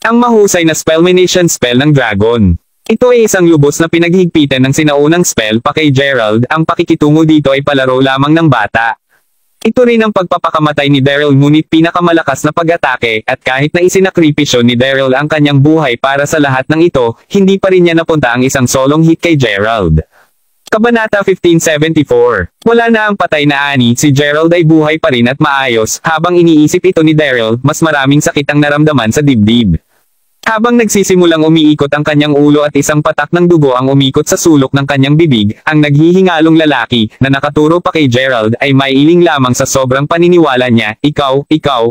Ang mahusay na spellmanation spell ng dragon. Ito ay isang lubos na pinaghigpitan ng sinaunang spell pa kay Gerald, ang pakikitungo dito ay palaro lamang ng bata. Ito rin ang pagpapakamatay ni Daryl ngunit pinakamalakas na pag-atake, at kahit na isinakripisyo ni Daryl ang kanyang buhay para sa lahat ng ito, hindi pa rin niya napunta ang isang solong hit kay Gerald. Kabanata 1574. Wala na ang patay na ani, si Gerald ay buhay pa rin at maayos, habang iniisip ito ni Daryl, mas maraming sakit ang naramdaman sa dibdib. Habang nagsisimulang umiikot ang kanyang ulo at isang patak ng dugo ang umikot sa sulok ng kanyang bibig, ang naghihingalong lalaki, na nakaturo pa kay Gerald, ay maiiling lamang sa sobrang paniniwala niya, ikaw,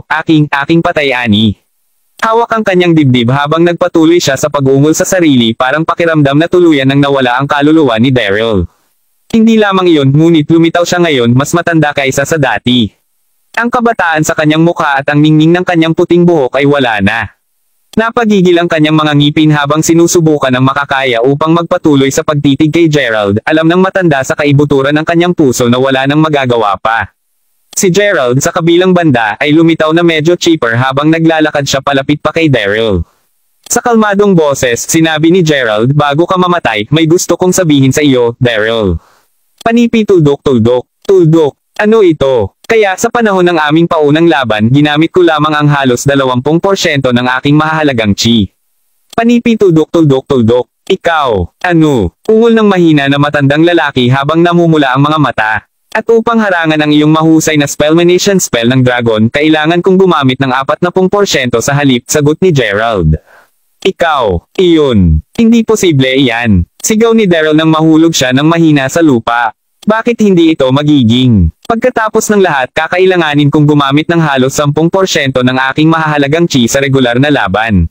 aking patay ani. Hawak ang kanyang dibdib habang nagpatuloy siya sa pag-ungol sa sarili parang pakiramdam na tuluyan nang nawala ang kaluluwa ni Daryl. Hindi lamang iyon, ngunit lumitaw siya ngayon mas matanda kaysa sa dati. Ang kabataan sa kanyang mukha at ang ningning ng kanyang puting buhok ay wala na. Napagigil ang kanyang mga ngipin habang sinusubukan ng makakaya upang magpatuloy sa pagtitig kay Gerald, alam ng matanda sa kaibuturan ng kanyang puso na wala nang magagawa pa. Si Gerald sa kabilang banda ay lumitaw na medyo cheaper habang naglalakad siya palapit pa kay Daryl. Sa kalmadong boses, sinabi ni Gerald, bago ka mamatay, may gusto kong sabihin sa iyo, Daryl. Panipi tuldok, ano ito? Kaya sa panahon ng aming paunang laban, ginamit ko lamang ang halos 20% ng aking mahahalagang chi. Panipi tuldok, ikaw, ano? Ungol ng mahina na matandang lalaki habang namumula ang mga mata. At upang harangan ang iyong mahusay na spellmanation spell ng dragon, kailangan kong gumamit ng 40% sa halip, sagot ni Gerald. Ikaw, iyon. Hindi posible iyan. Sigaw ni Daryl nang mahulog siya ng mahina sa lupa. Bakit hindi ito magiging? Pagkatapos ng lahat, kakailanganin kong gumamit ng halos 10% ng aking mahahalagang chi sa regular na laban.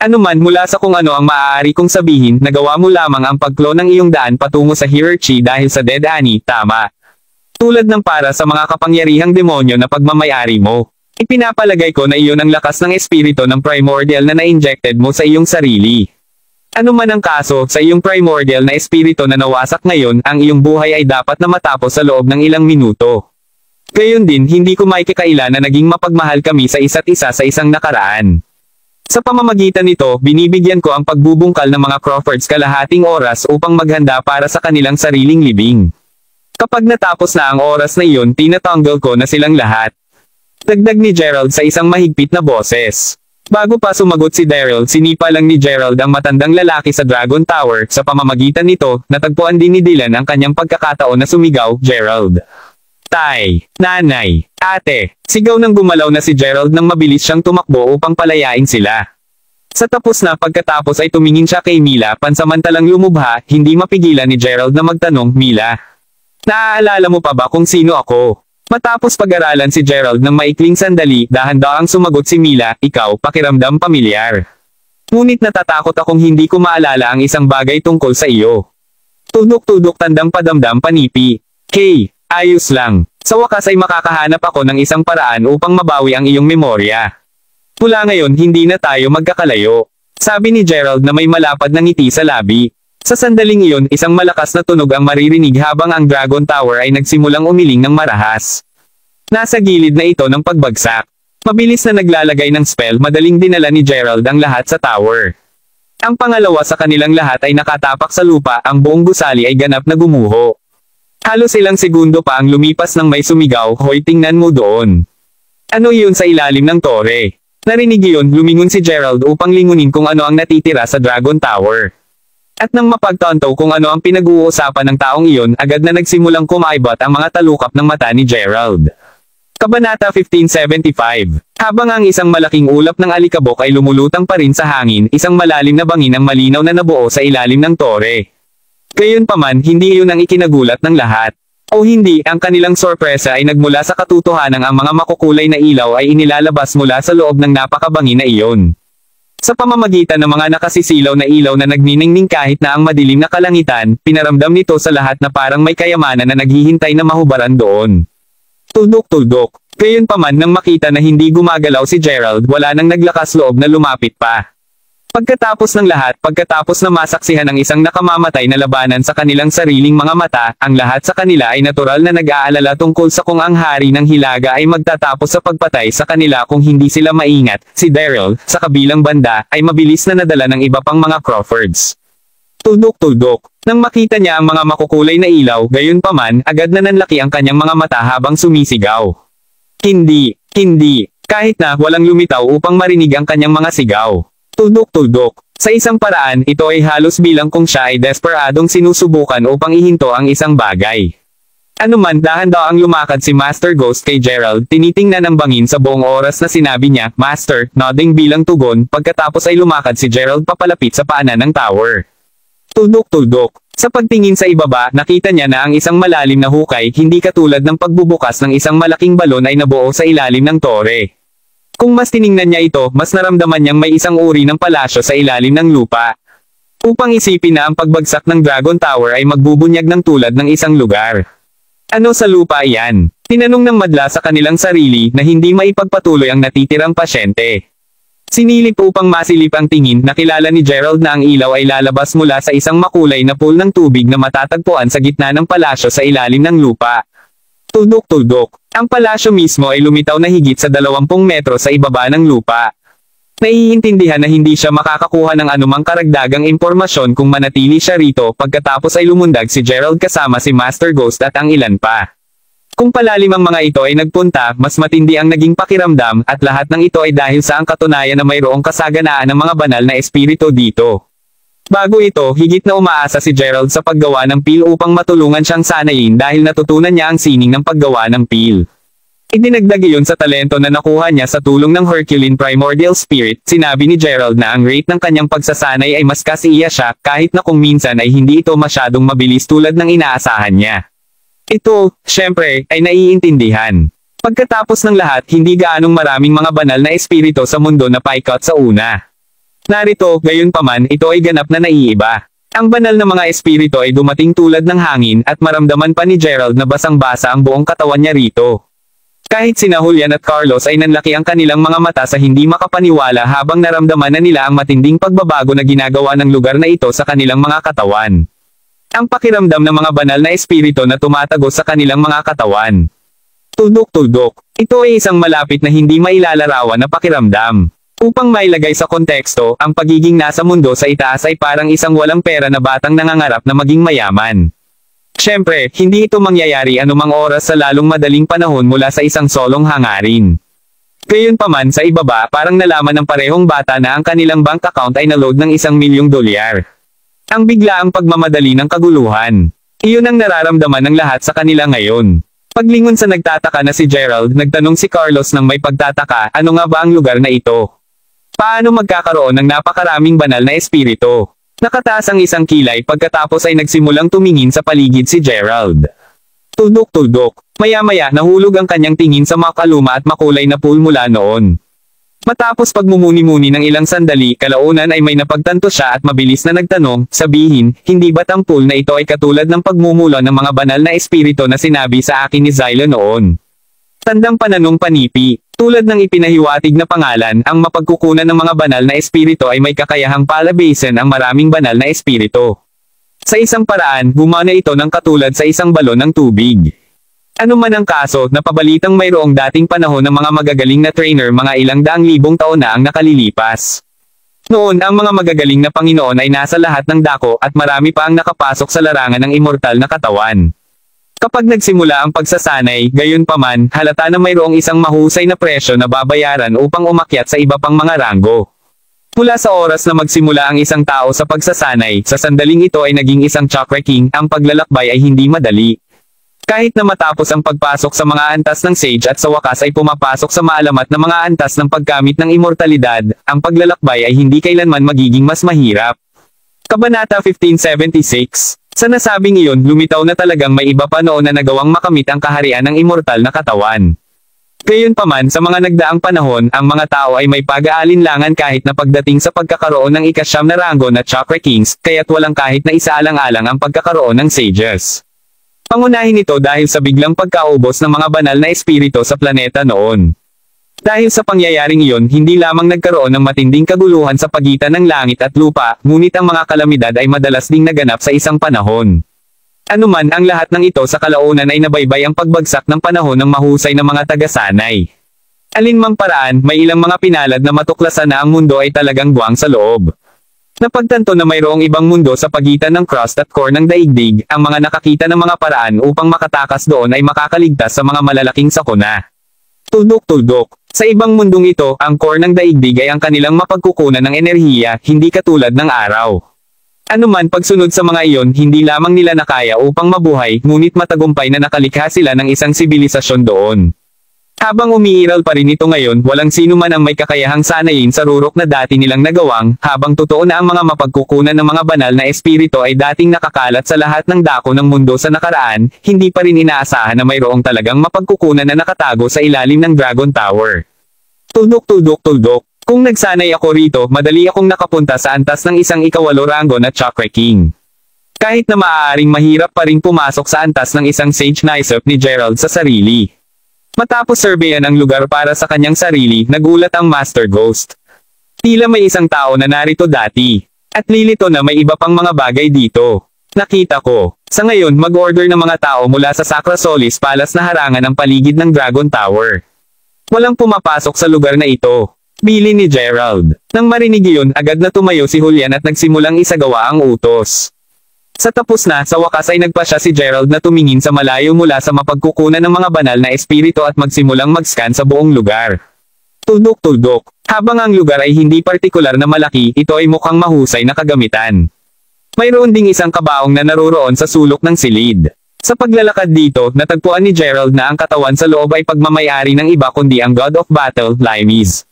Ano man mula sa kung ano ang maaari kong sabihin, nagawa mo lamang ang pagklo ng iyong daan patungo sa hierarchy dahil sa Dead Annie, tama. Tulad ng para sa mga kapangyarihang demonyo na pagmamayari mo. Ipinapalagay ko na iyon ang lakas ng espiritu ng primordial na na-injected mo sa iyong sarili. Ano man ang kaso, sa iyong primordial na espiritu na nawasak ngayon, ang iyong buhay ay dapat na matapos sa loob ng ilang minuto. Gayon din, hindi ko maikakaila na naging mapagmahal kami sa isa't isa sa isang nakaraan. Sa pamamagitan nito, binibigyan ko ang pagbubungkal ng mga Crawfords kalahating oras upang maghanda para sa kanilang sariling libing. Kapag natapos na ang oras na iyon, tinatanggal ko na silang lahat. Dagdag ni Gerald sa isang mahigpit na boses. Bago pa sumagot si Daryl, sinipa lang ni Gerald ang matandang lalaki sa Dragon Tower. Sa pamamagitan nito, natagpuan din ni Dylan ang kanyang pagkakataon na sumigaw, Gerald. Tay, nanay, ate, sigaw nang gumalaw na si Gerald nang mabilis siyang tumakbo upang palayain sila. Sa tapos na pagkatapos ay tumingin siya kay Mila, pansamantalang lumubha, hindi mapigilan ni Gerald na magtanong, Mila. Naaalala mo pa ba kung sino ako? Matapos pag-aralan si Gerald ng maikling sandali, dahan-dahang sumagot si Mila, ikaw, pakiramdam pamilyar. Ngunit natatakot akong hindi ko maalala ang isang bagay tungkol sa iyo. Tudok-tudok tandang padamdam panipi. Hey, ayos lang. Sa wakas ay makakahanap ako ng isang paraan upang mabawi ang iyong memorya. Mula ngayon hindi na tayo magkakalayo. Sabi ni Gerald na may malapad na ngiti sa labi. Sa sandaling iyon, isang malakas na tunog ang maririnig habang ang Dragon Tower ay nagsimulang umiling ng marahas. Nasa gilid na ito ng pagbagsak. Mabilis na naglalagay ng spell, madaling dinala ni Gerald ang lahat sa tower. Ang pangalawa sa kanilang lahat ay nakatapak sa lupa, ang buong gusali ay ganap na gumuho. Halos ilang segundo pa ang lumipas nang may sumigaw, hoy tingnan mo doon. Ano iyon sa ilalim ng tore? Narinig iyon, lumingon si Gerald upang lingunin kung ano ang natitira sa Dragon Tower. At nang mapagtanto kung ano ang pinag-uusapan ng taong iyon, agad na nagsimulang kumaibot ang mga talukap ng mata ni Gerald. Kabanata 1575. Habang ang isang malaking ulap ng alikabok ay lumulutang pa rin sa hangin, isang malalim na bangin ang malinaw na nabuo sa ilalim ng tore. Gayunpaman, hindi iyon ang ikinagulat ng lahat. O hindi, ang kanilang sorpresa ay nagmula sa katotohanan ang mga makukulay na ilaw ay inilalabas mula sa loob ng napakabangin na iyon. Sa pamamagitan ng mga nakasisilaw na ilaw na nagniningning kahit na ang madilim na kalangitan, pinaramdam nito sa lahat na parang may kayamanan na naghihintay na mahubaran doon. Tuldok-tuldok. Gayunpaman nang makita na hindi gumagalaw si Gerald, wala nang naglakas loob na lumapit pa. Pagkatapos ng lahat, pagkatapos na masaksihan ang isang nakamamatay na labanan sa kanilang sariling mga mata, ang lahat sa kanila ay natural na nag-aalala tungkol sa kung ang hari ng hilaga ay magtatapos sa pagpatay sa kanila kung hindi sila maingat. Si Daryl, sa kabilang banda, ay mabilis na nadala ng iba pang mga Crawfords. Tuldok-tuldok. Nang makita niya ang mga makukulay na ilaw, gayunpaman, agad na nanlaki ang kanyang mga mata habang sumisigaw. Hindi. Kahit na walang lumitaw upang marinig ang kanyang mga sigaw. Tuldok-tuldok. Sa isang paraan, ito ay halos bilang kung siya ay desperadong sinusubukan upang ihinto ang isang bagay. Anuman dahan-daang lumakad si Master Ghost kay Gerald, tinitingnan ang bangin sa buong oras na sinabi niya, Master, nodding bilang tugon, pagkatapos ay lumakad si Gerald papalapit sa paanan ng tower. Tuldok-tuldok. Sa pagtingin sa ibaba, nakita niya na ang isang malalim na hukay, hindi katulad ng pagbubukas ng isang malaking balon ay nabuo sa ilalim ng tore. Kung mas tiningnan niya ito, mas naramdaman niyang may isang uri ng palasyo sa ilalim ng lupa. Upang isipin na ang pagbagsak ng Dragon Tower ay magbubunyag ng tulad ng isang lugar. Ano sa lupa iyan? Tinanong ng madla sa kanilang sarili na hindi maipagpatuloy ang natitirang pasyente. Sinilip upang masilip ang tingin, nakilala ni Gerald na ang ilaw ay lalabas mula sa isang makulay na pool ng tubig na matatagpuan sa gitna ng palasyo sa ilalim ng lupa. Tuldok-tuldok. Ang palasyo mismo ay lumitaw na higit sa 20 metro sa ibaba ng lupa. Naiintindihan na hindi siya makakakuha ng anumang karagdagang impormasyon kung manatili siya rito pagkatapos ay lumundag si Gerald kasama si Master Ghost at ang ilan pa. Kung palalim ang mga ito ay nagpunta, mas matindi ang naging pakiramdam at lahat ng ito ay dahil sa ang katunayan na mayroong kasaganaan ng mga banal na espiritu dito. Bago ito, higit na umaasa si Gerald sa paggawa ng pil upang matulungan siyang sanayin dahil natutunan niya ang sining ng paggawa ng pil. Idinagdag iyon sa talento na nakuha niya sa tulong ng Herculean Primordial Spirit. Sinabi ni Gerald na ang rate ng kanyang pagsasanay ay mas kasiya siya kahit na kung minsan ay hindi ito masyadong mabilis tulad ng inaasahan niya. Ito, syempre, ay naiintindihan. Pagkatapos ng lahat, hindi gaanong maraming mga banal na espiritu sa mundo na paikot sa una. Narito, gayunpaman, ito ay ganap na naiiba. Ang banal na mga espiritu ay dumating tulad ng hangin at maramdaman pa ni Gerald na basang-basa ang buong katawan niya rito. Kahit sina Julian at Carlos ay nanlaki ang kanilang mga mata sa hindi makapaniwala habang naramdaman na nila ang matinding pagbabago na ginagawa ng lugar na ito sa kanilang mga katawan. Ang pakiramdam ng mga banal na espiritu na tumatagos sa kanilang mga katawan. Tuldok-tuldok. Ito ay isang malapit na hindi mailalarawan na pakiramdam. Upang mailagay sa konteksto, ang pagiging nasa mundo sa itaas ay parang isang walang pera na batang nangangarap na maging mayaman. Siyempre, hindi ito mangyayari anumang oras sa lalong madaling panahon mula sa isang solong hangarin. Gayunpaman sa ibaba, parang nalaman ng parehong bata na ang kanilang bank account ay naload ng $1,000,000. Ang biglaang pagmamadali ng kaguluhan. Iyon ang nararamdaman ng lahat sa kanila ngayon. Paglingon sa nagtataka na si Gerald, nagtanong si Carlos ng may pagtataka, ano nga ba ang lugar na ito? Paano magkakaroon ng napakaraming banal na espiritu? Nakataas ang isang kilay pagkatapos ay nagsimulang tumingin sa paligid si Gerald. Tuldok-tuldok. Maya-maya nahulog ang kanyang tingin sa makaluma at makulay na pool mula noon. Matapos pagmumuni-muni ng ilang sandali, kalaunan ay may napagtanto siya at mabilis na nagtanong, sabihin, hindi ba't ang pool na ito ay katulad ng pagmumula ng mga banal na espiritu na sinabi sa akin ni Zylo noon? Tandang pananong panipi. Tulad ng ipinahiwatig na pangalan, ang mapagkukunan ng mga banal na espiritu ay may kakayahang palabasin ang maraming banal na espiritu. Sa isang paraan, gumana ito ng katulad sa isang balon ng tubig. Ano man ang kaso, napabalitang mayroong dating panahon ng mga magagaling na trainer mga ilang daang libong taon na ang nakalilipas. Noon ang mga magagaling na Panginoon ay nasa lahat ng dako at marami pa ang nakapasok sa larangan ng immortal na katawan. Kapag nagsimula ang pagsasanay, gayunpaman, halata na mayroong isang mahusay na presyo na babayaran upang umakyat sa iba pang mga ranggo. Mula sa oras na magsimula ang isang tao sa pagsasanay, sa sandaling ito ay naging isang chakra king, ang paglalakbay ay hindi madali. Kahit na matapos ang pagpasok sa mga antas ng sage at sa wakas ay pumapasok sa maalamat na mga antas ng paggamit ng immortalidad, ang paglalakbay ay hindi kailanman magiging mas mahirap. Kabanata 1576. Sa nasabing iyon, lumitaw na talagang may iba pa noon na nagawang makamit ang kaharian ng immortal na katawan. Gayunpaman sa mga nagdaang panahon, ang mga tao ay may pag-aalinlangan kahit na pagdating sa pagkakaroon ng ika-9 na ranggo na Chakra Kings, kaya't walang kahit na isaalang-alang ang pagkakaroon ng sages. Pangunahin ito dahil sa biglang pagkaubos ng mga banal na espiritu sa planeta noon. Dahil sa pangyayaring iyon, hindi lamang nagkaroon ng matinding kaguluhan sa pagitan ng langit at lupa, ngunit ang mga kalamidad ay madalas ding naganap sa isang panahon. Anuman ang lahat ng ito sa kalaunan ay nabaybay ang pagbagsak ng panahon ng mahusay na mga taga-sanay. Alinmang paraan, may ilang mga pinalad na matuklasan na ang mundo ay talagang buwang sa loob. Napagtanto na mayroong ibang mundo sa pagitan ng crust at core ng daigdig, ang mga nakakita ng mga paraan upang makatakas doon ay makakaligtas sa mga malalaking sakuna. Tuldok-tuldok. Sa ibang mundong ito, ang core ng daigdig ay ang kanilang mapagkukunan ng enerhiya, hindi katulad ng araw. Anuman pagsunod sa mga iyon, hindi lamang nila nakaya upang mabuhay, ngunit matagumpay na nakalikha sila ng isang sibilisasyon doon. Habang umiiral pa rin ito ngayon, walang sino man ang may kakayahang sanayin sa rurok na dati nilang nagawang, habang totoo na ang mga mapagkukunan ng mga banal na espiritu ay dating nakakalat sa lahat ng dako ng mundo sa nakaraan, hindi pa rin inaasahan na mayroong talagang mapagkukunan na nakatago sa ilalim ng Dragon Tower. Tuldok. Kung nagsanay ako rito, madali akong nakapunta sa antas ng isang ikawalo ranggo na Chakra King. Kahit na maaaring mahirap pa rin pumasok sa antas ng isang sage naisip ni Gerald sa sarili. Matapos surveyan ang lugar para sa kanyang sarili, nagulat ang Master Ghost. Tila may isang tao na narito dati. At lilito na may iba pang mga bagay dito. Nakita ko. Sa ngayon, mag-order ng mga tao mula sa Sacra Solis Palace na harangan ang paligid ng Dragon Tower. Walang pumapasok sa lugar na ito. Bili ni Gerald. Nang marinig iyon, agad na tumayo si Julian at nagsimulang isagawa ang utos. Sa tapos na, sa wakas ay nagpasya si Gerald na tumingin sa malayo mula sa mapagkukunan ng mga banal na espiritu at magsimulang mag-scan sa buong lugar. Tuldok. Habang ang lugar ay hindi partikular na malaki, ito ay mukhang mahusay na kagamitan. Mayroon ding isang kabaong na naruroon sa sulok ng silid. Sa paglalakad dito, natagpuan ni Gerald na ang katawan sa loob ay pagmamayari ng iba kundi ang God of Battle, Limes.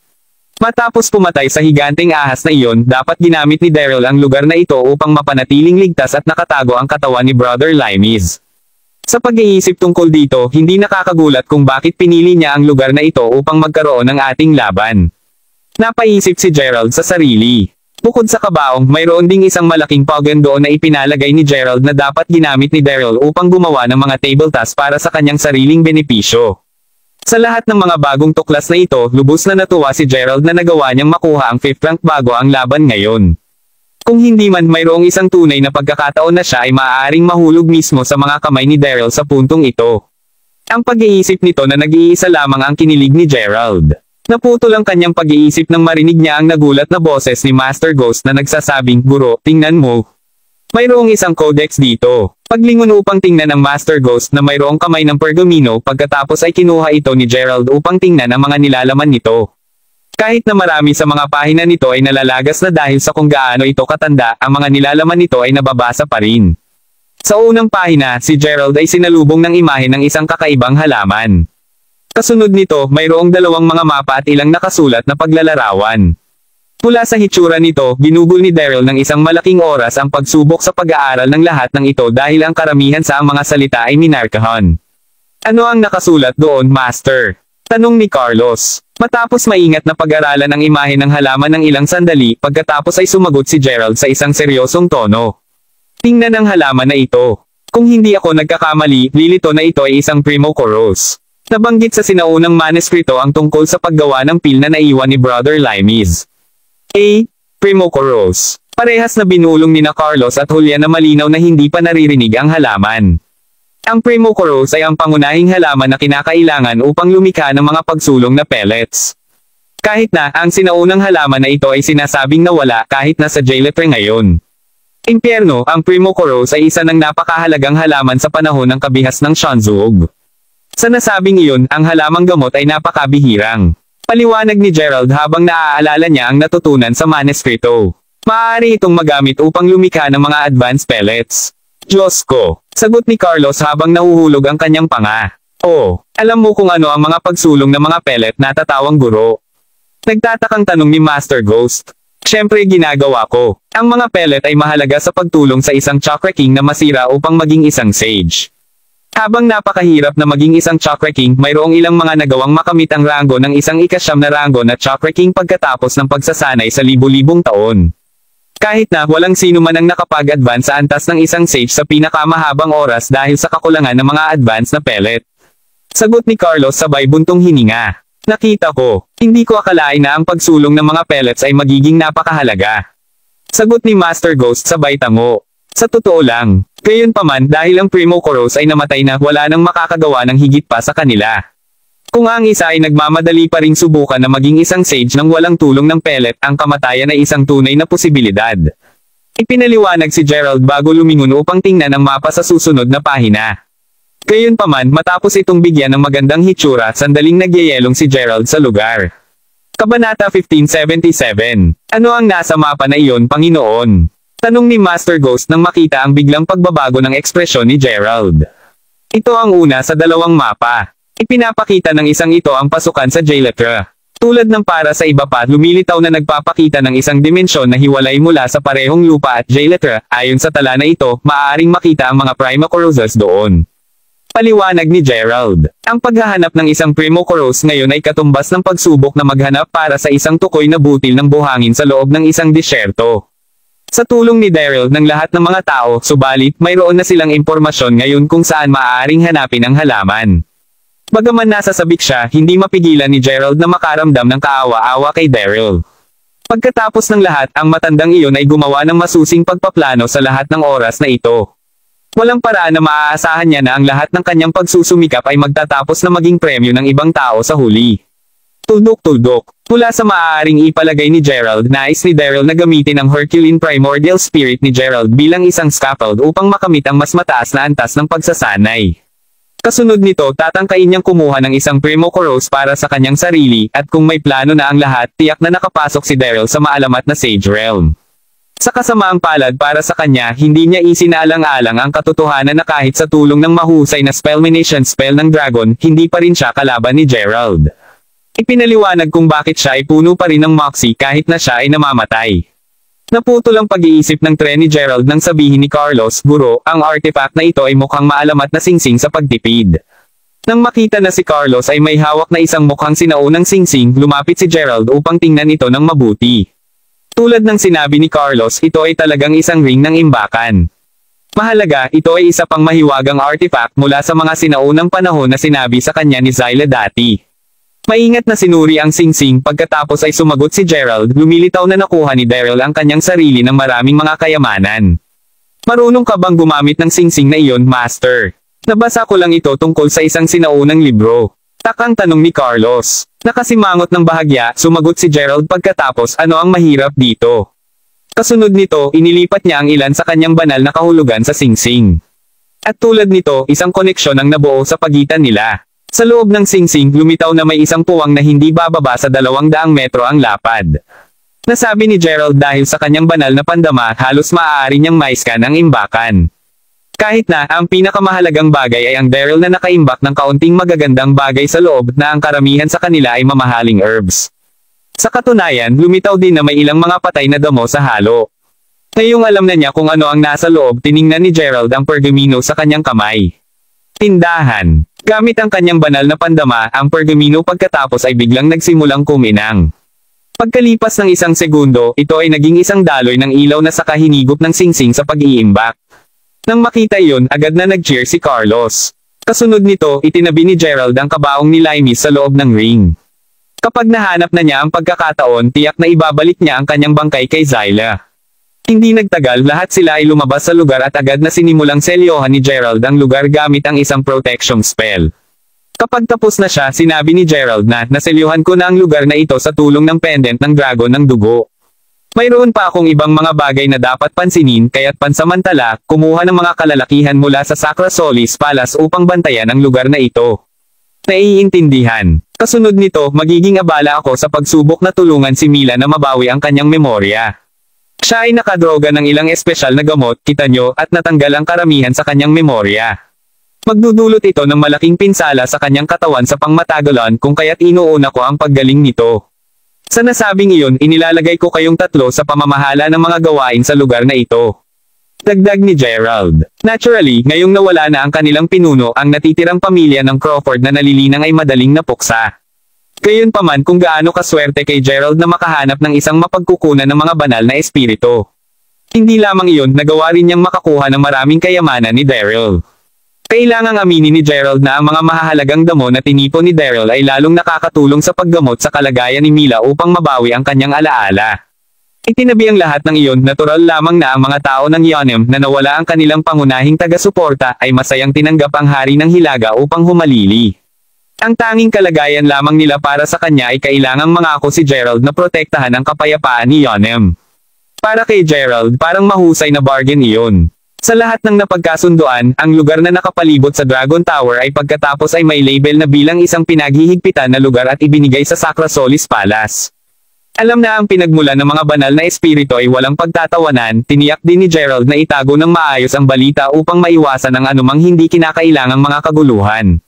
Matapos pumatay sa higanteng ahas na iyon, dapat ginamit ni Daryl ang lugar na ito upang mapanatiling ligtas at nakatago ang katawan ni Brother Limes. Sa pag-iisip tungkol dito, hindi nakakagulat kung bakit pinili niya ang lugar na ito upang magkaroon ng ating laban. Napaisip si Gerald sa sarili. Bukod sa kabaong, mayroon ding isang malaking pogon doon na ipinalagay ni Gerald na dapat ginamit ni Daryl upang gumawa ng mga table tasks para sa kanyang sariling benepisyo. Sa lahat ng mga bagong tuklas na ito, lubos na natuwa si Gerald na nagawa niyang makuha ang 5th rank bago ang laban ngayon. Kung hindi man mayroong isang tunay na pagkakataon na siya ay maaaring mahulog mismo sa mga kamay ni Daryl sa puntong ito. Ang pag-iisip nito na nag-iisa lamang ang kinilig ni Gerald. Naputol ang kanyang pag-iisip nang marinig niya ang nagulat na boses ni Master Ghost na nagsasabing, "Guro, tingnan mo. Mayroong isang codex dito." Paglingon upang tingnan ang Master Ghost na mayroong kamay ng pergamino, pagkatapos ay kinuha ito ni Gerald upang tingnan ang mga nilalaman nito. Kahit na marami sa mga pahina nito ay nalalagas na dahil sa kung gaano ito katanda, ang mga nilalaman nito ay nababasa pa rin. Sa unang pahina, si Gerald ay sinalubong ng imahe ng isang kakaibang halaman. Kasunod nito, mayroong dalawang mga mapa at ilang nakasulat na paglalarawan. Mula sa hitsura nito, binubul ni Daryl ng isang malaking oras ang pagsubok sa pag-aaral ng lahat ng ito dahil ang karamihan sa ang mga salita ay minarkahan. "Ano ang nakasulat doon, Master?" tanong ni Carlos. Matapos maingat na pag-aralan ang imahe ng halaman ng ilang sandali, pagkatapos ay sumagot si Gerald sa isang seryosong tono. "Tingnan ang halaman na ito. Kung hindi ako nagkakamali, lilito na ito ay isang Primocoros." Nabanggit sa sinaunang manuskrito ang tungkol sa paggawa ng pil na naiwan ni Brother Limes. Primocoros. Parehas na binulong ni Carlos at Julian na malinaw na hindi pa naririnig ang halaman. Ang Primocoros ay ang pangunahing halaman na kinakailangan upang lumikha ng mga pagsulong na pellets. Kahit na, ang sinaunang halaman na ito ay sinasabing nawala kahit nasa Jailetre ngayon. Impyerno, ang Primocoros ay isa ng napakahalagang halaman sa panahon ng kabihas ng Shanzhuog. Sa nasabing iyon, ang halamang gamot ay napakabihirang. Paliwanag ni Gerald habang naaalala niya ang natutunan sa manuskrito. Maaari itong magamit upang lumikha ng mga advanced pellets. "Diyos ko," sagot ni Carlos habang nahuhulog ang kanyang panga. "Oh, alam mo kung ano ang mga pagsulong ng mga pellet na tatawang guro?" Nagtatakang tanong ni Master Ghost. "Siyempre ginagawa ko. Ang mga pellet ay mahalaga sa pagtulong sa isang Chakra King na masira upang maging isang sage." Habang napakahirap na maging isang Chakra King, mayroong ilang mga nagawang makamit ang ranggo ng isang ika-9 na ranggo na Chakra King pagkatapos ng pagsasanay sa libu-libong taon. Kahit na, walang sino man ang nakapag-advance sa antas ng isang sage sa pinakamahabang oras dahil sa kakulangan ng mga advance na pellet. Sagot ni Carlos sabay buntong hininga. "Nakita ko. Hindi ko akalain na ang pagsulong ng mga pellets ay magiging napakahalaga." Sagot ni Master Ghost sabay tango. "Sa totoo lang. Gayunpaman, dahil ang Primocoros ay namatay na, wala nang makakagawa ng higit pa sa kanila. Kung ang isa ay nagmamadali pa ring subukan na maging isang sage nang walang tulong ng pellet, ang kamatayan ay isang tunay na posibilidad." Ipinaliwanag si Gerald bago lumingon upang tingnan ang mapa sa susunod na pahina. Gayunpaman, matapos itong bigyan ng magandang hitsura, sandaling nagyayelong si Gerald sa lugar. Kabanata 1577. "Ano ang nasa mapa na iyon, Panginoon?" Tanong ni Master Ghost nang makita ang biglang pagbabago ng ekspresyon ni Gerald. Ito ang una sa dalawang mapa. Ipinapakita ng isang ito ang pasukan sa J-letra. Tulad ng para sa iba pa, lumilitaw na nagpapakita ng isang dimensyon na hiwalay mula sa parehong lupa at J-letra. Ayon sa tala na ito, maaaring makita ang mga Primocoros doon. Paliwanag ni Gerald. Ang paghahanap ng isang Primocoros ngayon ay katumbas ng pagsubok na maghanap para sa isang tukoy na butil ng buhangin sa loob ng isang disyerto. Sa tulong ni Daryl ng lahat ng mga tao, subalit mayroon na silang impormasyon ngayon kung saan maaaring hanapin ang halaman. Bagaman nasa sabik siya, hindi mapigilan ni Gerald na makaramdam ng kaawa-awa kay Daryl. Pagkatapos ng lahat, ang matandang iyon ay gumawa ng masusing pagpaplano sa lahat ng oras na ito. Walang paraan na maaasahan niya na ang lahat ng kanyang pagsusumikap ay magtatapos na maging premyo ng ibang tao sa huli. Tuldok-tuldok. Mula sa maaaring ipalagay ni Gerald, nais ni Daryl na gamitin ang Herculean Primordial Spirit ni Gerald bilang isang scaffold upang makamit ang mas mataas na antas ng pagsasanay. Kasunod nito, tatangkain niyang kumuha ng isang Primocoros para sa kanyang sarili, at kung may plano na ang lahat, tiyak na nakapasok si Daryl sa maalamat na Sage Realm. Sa kasamaang palad para sa kanya, hindi niya isinaalang-alang ang katotohanan na kahit sa tulong ng mahusay na Spellmination spell ng dragon, hindi pa rin siya kalaban ni Gerald. Ipinaliwanag kung bakit siya ay puno pa rin ng moxie kahit na siya ay namamatay. Naputol ang pag-iisip ng tren ni Gerald nang sabihin ni Carlos, "Guro, ang artifact na ito ay mukhang maalamat na singsing sa pagtipid." Nang makita na si Carlos ay may hawak na isang mukhang sinaunang singsing, lumapit si Gerald upang tingnan ito ng mabuti. Tulad ng sinabi ni Carlos, ito ay talagang isang ring ng imbakan. Mahalaga, ito ay isa pang mahiwagang artifact mula sa mga sinaunang panahon na sinabi sa kanya ni Zyla dati. Maingat na sinuri ang singsing, pagkatapos ay sumagot si Gerald, lumilitaw na nakuha ni Daryl ang kanyang sarili ng maraming mga kayamanan. "Marunong ka bang gumamit ng singsing na iyon, Master?" "Nabasa ko lang ito tungkol sa isang sinaunang libro." Takang tanong ni Carlos. Nakasimangot ng bahagya, sumagot si Gerald pagkatapos, "Ano ang mahirap dito?" Kasunod nito, inilipat niya ang ilan sa kanyang banal na kahulugan sa singsing. At tulad nito, isang koneksyon ang nabuo sa pagitan nila. Sa loob ng singsing, lumitaw na may isang puwang na hindi bababa sa 200 metro ang lapad. Nasabi ni Gerald dahil sa kanyang banal na pandama, halos maaari niyang maiskan ang imbakan. Kahit na, ang pinakamahalagang bagay ay ang Daryl na nakaimbak ng kaunting magagandang bagay sa loob, na ang karamihan sa kanila ay mamahaling herbs. Sa katunayan, lumitaw din na may ilang mga patay na damo sa halo. Ngayong alam na niya kung ano ang nasa loob, tiningnan ni Gerald ang pergamino sa kanyang kamay. Tindahan. Gamit ang kanyang banal na pandama, ang pergamino pagkatapos ay biglang nagsimulang kuminang. Pagkalipas ng isang segundo, ito ay naging isang daloy ng ilaw na saka hinigop ng singsing sa pag-iimbak. Nang makita iyon, agad na nag-cheer si Carlos. Kasunod nito, itinabi ni Gerald ang kabaong ni Limes sa loob ng ring. Kapag nahanap na niya ang pagkakataon, tiyak na ibabalik niya ang kanyang bangkay kay Zyla. Hindi nagtagal, lahat sila ay lumabas sa lugar at agad na sinimulang selyohan ni Gerald ang lugar gamit ang isang protection spell. Kapag tapos na siya, sinabi ni Gerald na, "Naselyuhan ko na ang lugar na ito sa tulong ng pendant ng dragon ng dugo. Mayroon pa akong ibang mga bagay na dapat pansinin, kaya't pansamantala, kumuha ng mga kalalakihan mula sa Sacra Solis Palace upang bantayan ang lugar na ito." Naiintindihan. Kasunod nito, magiging abala ako sa pagsubok na tulungan si Mila na mabawi ang kanyang memorya. Siya ay nakadroga ng ilang espesyal na gamot, kita nyo, at natanggal ang karamihan sa kanyang memorya. Magdudulot ito ng malaking pinsala sa kanyang katawan sa pangmatagalan kung kaya't inuuna ko ang paggaling nito. Sa nasabing iyon, inilalagay ko kayong tatlo sa pamamahala ng mga gawain sa lugar na ito. Dagdag ni Gerald. Naturally, ngayong nawala na ang kanilang pinuno, ang natitirang pamilya ng Crawford na nalilinang ay madaling napuksa. Gayunpaman kung gaano kaswerte kay Gerald na makahanap ng isang mapagkukunan ng mga banal na espiritu. Hindi lamang iyon, nagawa rin niyang makakuha ng maraming kayamanan ni Daryl. Kailangang aminin ni Gerald na ang mga mahahalagang damo na tinipon ni Daryl ay lalong nakakatulong sa paggamot sa kalagayan ni Mila upang mabawi ang kanyang alaala. Itinabi ang lahat ng iyon, natural lamang na ang mga tao ng Yonem na nawala ang kanilang pangunahing taga-suporta ay masayang tinanggap ang hari ng Hilaga upang humalili. Ang tanging kalagayan lamang nila para sa kanya ay kailangang mangako si Gerald na protektahan ang kapayapaan ni Yonem. Para kay Gerald, parang mahusay na bargain iyon. Sa lahat ng napagkasunduan, ang lugar na nakapalibot sa Dragon Tower ay pagkatapos ay may label na bilang isang pinaghihigpitan na lugar at ibinigay sa Sacra Solis Palace. Alam na ang pinagmulan ng mga banal na espiritu ay walang pagtatawanan, tiniyak din ni Gerald na itago ng maayos ang balita upang maiwasan ang anumang hindi kinakailangang mga kaguluhan.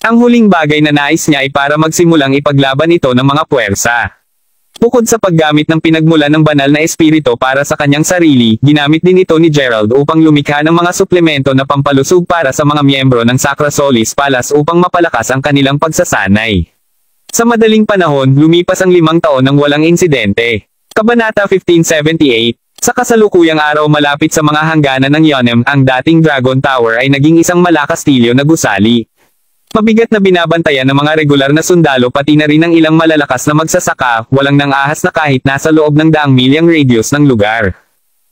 Ang huling bagay na nais niya ay para magsimulang ipaglaban ito ng mga puwersa. Bukod sa paggamit ng pinagmulan ng banal na espiritu para sa kanyang sarili, ginamit din ito ni Gerald upang lumikha ng mga suplemento na pampalusog para sa mga miyembro ng Sacra Solis Palace upang mapalakas ang kanilang pagsasanay. Sa madaling panahon, lumipas ang 5 taon nang walang insidente. Kabanata 1578. Sa kasalukuyang araw malapit sa mga hangganan ng Yonem, ang dating Dragon Tower ay naging isang malakastilyo na gusali. Mabigat na binabantayan ng mga regular na sundalo pati na rin ng ilang malalakas na magsasaka, walang nang ahas na kahit nasa loob ng 100 milyang radius ng lugar.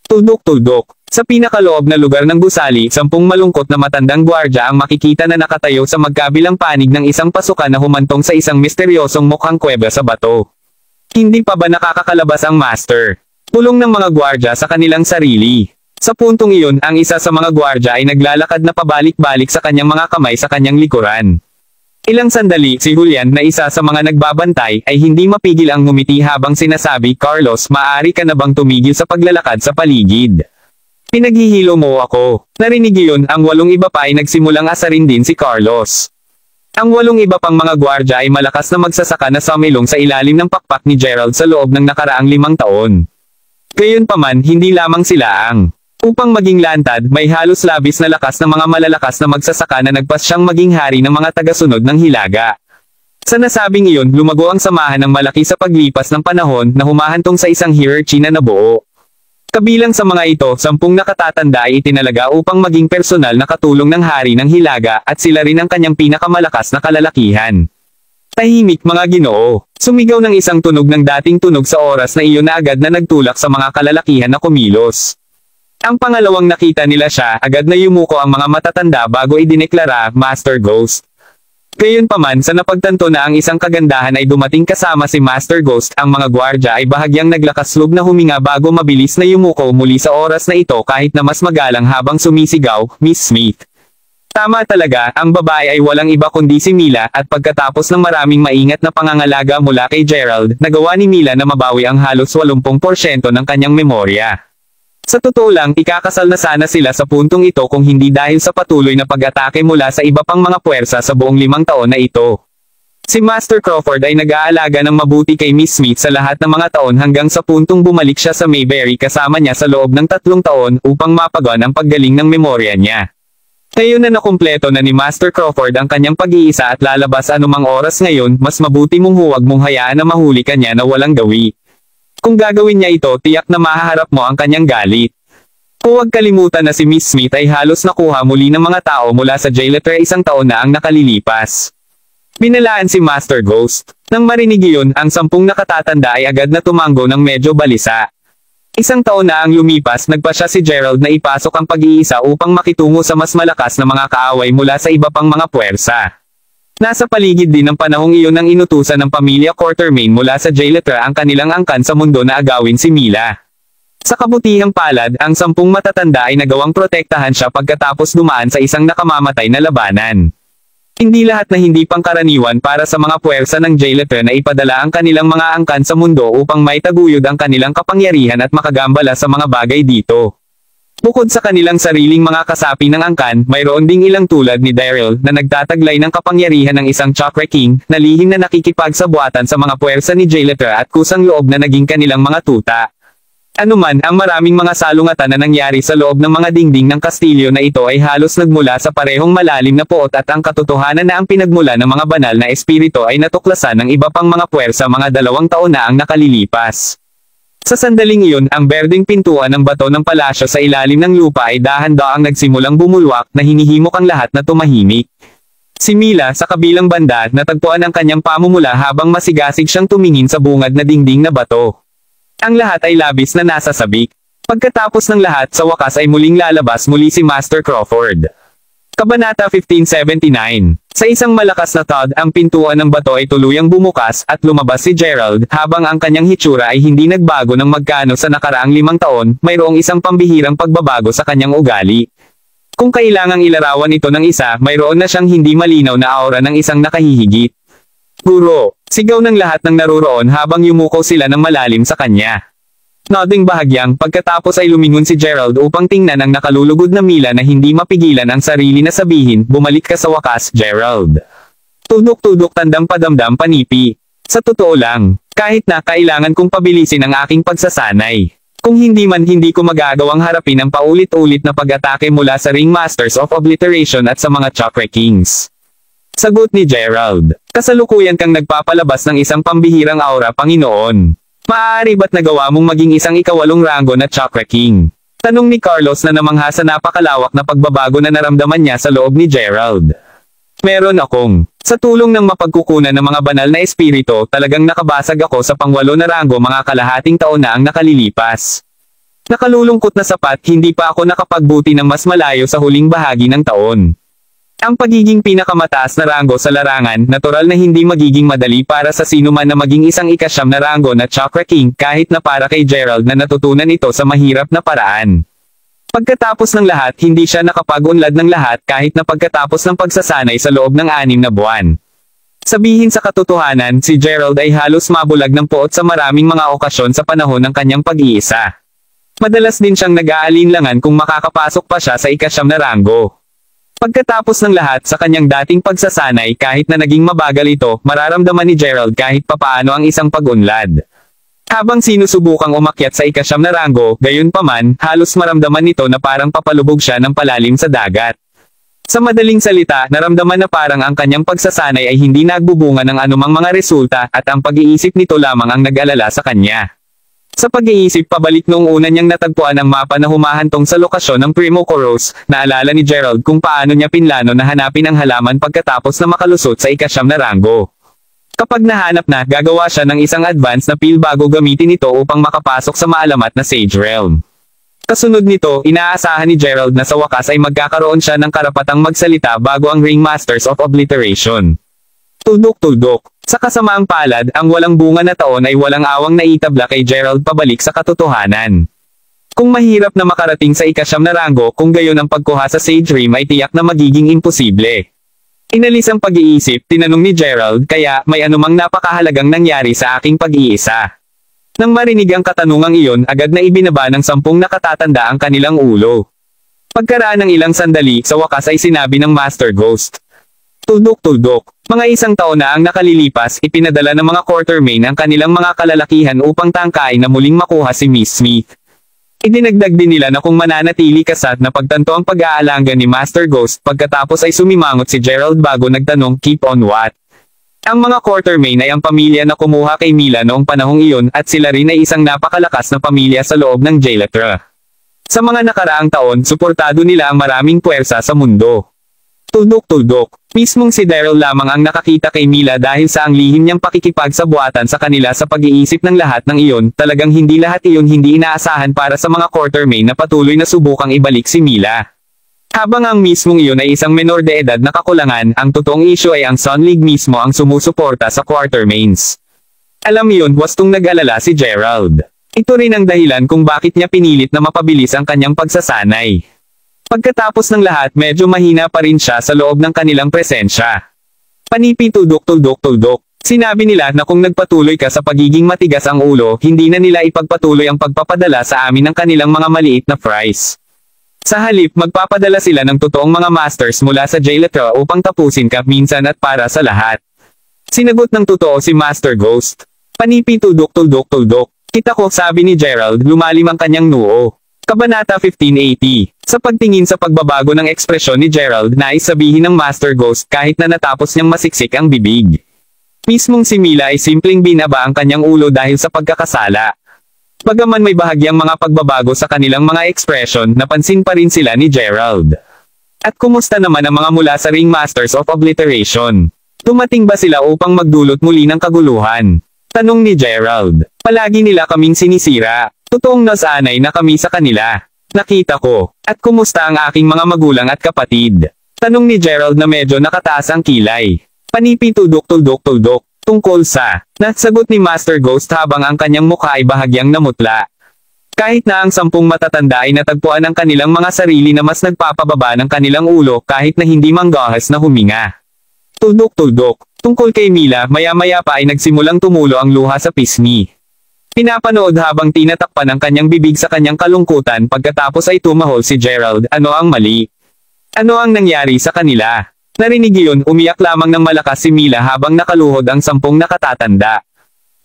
Tuldok-tuldok. Sa pinakaloob na lugar ng gusali, 10 malungkot na matandang gwardya ang makikita na nakatayo sa magkabilang panig ng isang pasukan na humantong sa isang misteryosong mukhang kuweba sa bato. Hindi pa ba nakakakalabas ang master? Pulong ng mga gwardya sa kanilang sarili. Sa puntong iyon, ang isa sa mga gwardya ay naglalakad na pabalik-balik sa kanyang mga kamay sa kanyang likuran. Ilang sandali, si Julian na isa sa mga nagbabantay ay hindi mapigil ang ngumiti habang sinasabi, "Carlos, maaari ka na bang tumigil sa paglalakad sa paligid? Pinaghihilo mo ako." Narinig iyon, ang 8 iba pa ay nagsimulang asarin din si Carlos. Ang 8 iba pang mga gwardya ay malakas na magsasaka na sumilong sa ilalim ng pakpak ni Gerald sa loob ng nakaraang 5 taon. Gayunpaman, hindi lamang sila ang upang maging lantad, may halos labis na lakas ng mga malalakas na magsasaka na nagpas siyang maging hari ng mga tagasunod ng Hilaga. Sa nasabing iyon, lumago ang samahan ng malaki sa paglipas ng panahon na humahantong sa isang hierarchy na nabuo. Kabilang sa mga ito, 10 nakatatanda ay itinalaga upang maging personal na katulong ng hari ng Hilaga at sila rin ang kanyang pinakamalakas na kalalakihan. Tahimik mga ginoo. Sumigaw ng isang tunog ng dating tunog sa oras na iyon na agad na nagtulak sa mga kalalakihan na kumilos. Ang pangalawang nakita nila siya, agad na yumuko ang mga matatanda bago idineklara, "Master Ghost." Gayunpaman, sa napagtanto na ang isang kagandahan ay dumating kasama si Master Ghost, ang mga gwardya ay bahagyang naglakaslog na huminga bago mabilis na yumuko muli sa oras na ito kahit na mas magalang habang sumisigaw, "Miss Smith." Tama talaga, ang babae ay walang iba kundi si Mila, at pagkatapos ng maraming maingat na pangangalaga mula kay Gerald, nagawa ni Mila na mabawi ang halos 80% ng kanyang memorya. Sa totoo lang, ikakasal na sana sila sa puntong ito kung hindi dahil sa patuloy na pag-atake mula sa iba pang mga puwersa sa buong 5 taon na ito. Si Master Crawford ay nag-aalaga ng mabuti kay Miss Smith sa lahat ng mga taon hanggang sa puntong bumalik siya sa Mayberry kasama niya sa loob ng 3 taon upang mapagaan ang paggaling ng memorya niya. Ngayon na nakumpleto na ni Master Crawford ang kanyang pag-iisa at lalabas anumang oras ngayon, mas mabuti mong huwag mong hayaan na mahuli ka niya na walang gawi. Kung gagawin niya ito, tiyak na mahaharap mo ang kanyang galit. Huwag kalimutan na si Miss Smith ay halos nakuha muli ng mga tao mula sa jailetter 1 taon na ang nakalilipas. Binalaan si Master Ghost. Nang marinig iyon, ang 10 nakatatanda ay agad na tumango ng medyo balisa. 1 taon na ang lumipas, nagpasya si Gerald na ipasok ang pag-iisa upang makitungo sa mas malakas na mga kaaway mula sa iba pang mga puwersa. Nasa paligid din ng panahong iyon ang inutusan ng pamilya Quartermain mula sa jailetter ang kanilang angkan sa mundo na agawin si Mila. Sa kabutihang palad, ang 10 matatanda ay nagawang protektahan siya pagkatapos dumaan sa isang nakamamatay na labanan. Hindi lahat na hindi pangkaraniwan para sa mga puwersa ng jailetter na ipadala ang kanilang mga angkan sa mundo upang maitaguyod ang kanilang kapangyarihan at makagambala sa mga bagay dito. Bukod sa kanilang sariling mga kasapi ng angkan, mayroon ding ilang tulad ni Daryl na nagtataglay ng kapangyarihan ng isang Chakra King, na lihim na nakikipagsabuatan sa mga puwersa ni jailetter at kusang loob na naging kanilang mga tuta. Anuman, ang maraming mga salungatan na nangyari sa loob ng mga dingding ng kastilyo na ito ay halos nagmula sa parehong malalim na poot at ang katotohanan na ang pinagmula ng mga banal na espiritu ay natuklasan ng iba pang mga puwersa mga 2 taon na ang nakalilipas. Sa sandaling iyon, ang berdeng pintuan ng bato ng palasyo sa ilalim ng lupa ay dahan-daang nagsimulang bumulwak na hinihimok ang lahat na tumahimik. Si Mila, sa kabilang banda, natagpuan ang kanyang pamumula habang masigasig siyang tumingin sa bungad na dingding na bato. Ang lahat ay labis na nasa sabik. Pagkatapos ng lahat, sa wakas ay muling lalabas muli si Master Crawford. Kabanata 1579. Sa isang malakas na thud, ang pintuan ng bato ay tuluyang bumukas at lumabas si Gerald, habang ang kanyang hitsura ay hindi nagbago ng magkano sa nakaraang 5 taon, mayroong isang pambihirang pagbabago sa kanyang ugali. Kung kailangang ilarawan ito ng isa, mayroon na siyang hindi malinaw na aura ng isang nakahihigit. Guro. Sigaw ng lahat ng naruroon habang yumuko sila ng malalim sa kanya. Nodding bahagyang pagkatapos ay lumingon si Gerald upang tingnan ang nakalulugod na Mila na hindi mapigilan ang sarili na sabihin, bumalik ka sa wakas, Gerald. Tudok-tudok tandang padamdam panipi. Sa totoo lang, kahit na kailangan kong pabilisin ang aking pagsasanay. Kung hindi man hindi ko magagawang harapin ang paulit-ulit na pag-atake mula sa Ringmasters of Obliteration at sa mga Chakra Kings. Sagot ni Gerald, kasalukuyan kang nagpapalabas ng isang pambihirang aura, Panginoon. Maaari ba't nagawa mong maging isang ikawalong ranggo na Chakra King? Tanong ni Carlos na namangha sa napakalawak na pagbabago na naramdaman niya sa loob ni Gerald. Meron akong. Sa tulong ng mapagkukunan ng mga banal na espiritu, talagang nakabasag ako sa pangwalo na ranggo mga kalahating taon na ang nakalilipas. Nakalulungkot na sapat, hindi pa ako nakapagbuti ng mas malayo sa huling bahagi ng taon. Ang pagiging pinakamataas na ranggo sa larangan, natural na hindi magiging madali para sa sino man na maging isang ikasyam na ranggo na Chakra King, kahit na para kay Gerald na natutunan ito sa mahirap na paraan. Pagkatapos ng lahat, hindi siya nakapag-unlad ng lahat kahit na pagkatapos ng pagsasanay sa loob ng 6 na buwan. Sabihin sa katotohanan, si Gerald ay halos mabulag ng puot sa maraming mga okasyon sa panahon ng kanyang pag-iisa. Madalas din siyang nag-aalinlangan kung makakapasok pa siya sa ikasyam na ranggo. Pagkatapos ng lahat sa kanyang dating pagsasanay kahit na naging mabagal ito, mararamdaman ni Gerald kahit papaano ang isang pag-unlad. Habang sinusubukang umakyat sa ikasyam na ranggo, gayunpaman, halos maramdaman nito na parang papalubog siya ng palalim sa dagat. Sa madaling salita, naramdaman na parang ang kanyang pagsasanay ay hindi nagbubunga ng anumang mga resulta at ang pag-iisip nito lamang ang nag-alala sa kanya. Sa pag-iisip pabalik noong una niyang natagpuan ang mapa na humahantong sa lokasyon ng Primo Koros, naalala ni Gerald kung paano niya pinlano na hanapin ang halaman pagkatapos na makalusot sa ikasyam na ranggo. Kapag nahanap na, gagawa siya ng isang advance na peel bago gamitin ito upang makapasok sa maalamat na Sage Realm. Kasunod nito, inaasahan ni Gerald na sa wakas ay magkakaroon siya ng karapatang magsalita bago ang Ringmasters of Obliteration. Tuldok-tuldok. Sa kasamaang palad, ang walang bunga na taon ay walang awang naitabla kay Gerald pabalik sa katotohanan. Kung mahirap na makarating sa ikasyam na ranggo, kung gayon ang pagkuha sa Sage Rim ay tiyak na magiging imposible. Inalis ang pag-iisip, tinanong ni Gerald, kaya may anumang napakahalagang nangyari sa aking pag-iisa. Nang marinig ang katanungang iyon, agad na ibinaba ng 10 nakatatanda ang kanilang ulo. Pagkaraan ng ilang sandali, sa wakas ay sinabi ng Master Ghost. Tuldok-tuldok. Mga isang taon na ang nakalilipas, ipinadala ng mga Quartermain ang kanilang mga kalalakihan upang tangkain na muling makuha si Miss Smith. Idinagdag din nila na kung mananatili kasat na pagtanto ang pag-aalanga ni Master Ghost pagkatapos ay sumimangot si Gerald bago nagtanong, keep on what? Ang mga Quartermain ay ang pamilya na kumuha kay Mila noong panahong iyon at sila rin ay isang napakalakas na pamilya sa loob ng Jailatra. Sa mga nakaraang taon, suportado nila ang maraming puwersa sa mundo. Tuldok-tuldok. Mismong si Daryl lamang ang nakakita kay Mila dahil sa ang lihim niyang pakikipagsabuatan sa kanila sa pag-iisip ng lahat ng iyon, talagang hindi lahat iyon hindi inaasahan para sa mga Quartermain na patuloy na subukang ibalik si Mila. Habang ang mismong iyon ay isang menor de edad na kakulangan, ang totoong issue ay ang Sun League mismo ang sumusuporta sa Quartermains. Alam iyon, wastong nag-alala si Gerald. Ito rin ang dahilan kung bakit niya pinilit na mapabilis ang kanyang pagsasanay. Pagkatapos ng lahat, medyo mahina pa rin siya sa loob ng kanilang presensya. Panipi tuldok-tuldok-tuldok. Sinabi nila na kung nagpatuloy ka sa pagiging matigas ang ulo, hindi na nila ipagpatuloy ang pagpapadala sa amin ng kanilang mga maliit na fries. Sa halip, magpapadala sila ng totoong mga masters mula sa Jailatra upang tapusin ka minsan at para sa lahat. Sinagot ng totoo si Master Ghost. Panipi tuldok-tuldok-tuldok. Kita ko, sabi ni Gerald, lumalim ang kanyang noo. Kabanata 1580. Sa pagtingin sa pagbabago ng ekspresyon ni Gerald, nais sabihin ng Master Ghost kahit na natapos niyang masiksik ang bibig. Mismong si Mila ay simpleng binaba ang kanyang ulo dahil sa pagkakasala. Bagaman may bahagyang mga pagbabago sa kanilang mga ekspresyon, napansin pa rin sila ni Gerald. At kumusta naman ang mga mula sa Ringmasters of Obliteration? Dumating ba sila upang magdulot muli ng kaguluhan? Tanong ni Gerald. Palagi nila kaming sinisira. Totoong nasanay na kami sa kanila. Nakita ko. At kumusta ang aking mga magulang at kapatid? Tanong ni Gerald na medyo nakataas ang kilay. Panipi tuldok-tuldok-tuldok. Tungkol sa, nasagot ni Master Ghost habang ang kanyang mukha ay bahagyang namutla. Kahit na ang 10 matatanda ay natagpuan ang kanilang mga sarili na mas nagpapababa ng kanilang ulo kahit na hindi manggahas na huminga. Tuldok-tuldok. Tungkol kay Mila, maya-maya pa ay nagsimulang tumulo ang luha sa pisngi. Pinapanood habang tinatakpan ang kanyang bibig sa kanyang kalungkutan pagkatapos ay tumahol si Gerald. Ano ang mali? Ano ang nangyari sa kanila? Narinig iyon, umiyak lamang ng malakas si Mila habang nakaluhod ang 10 nakatatanda.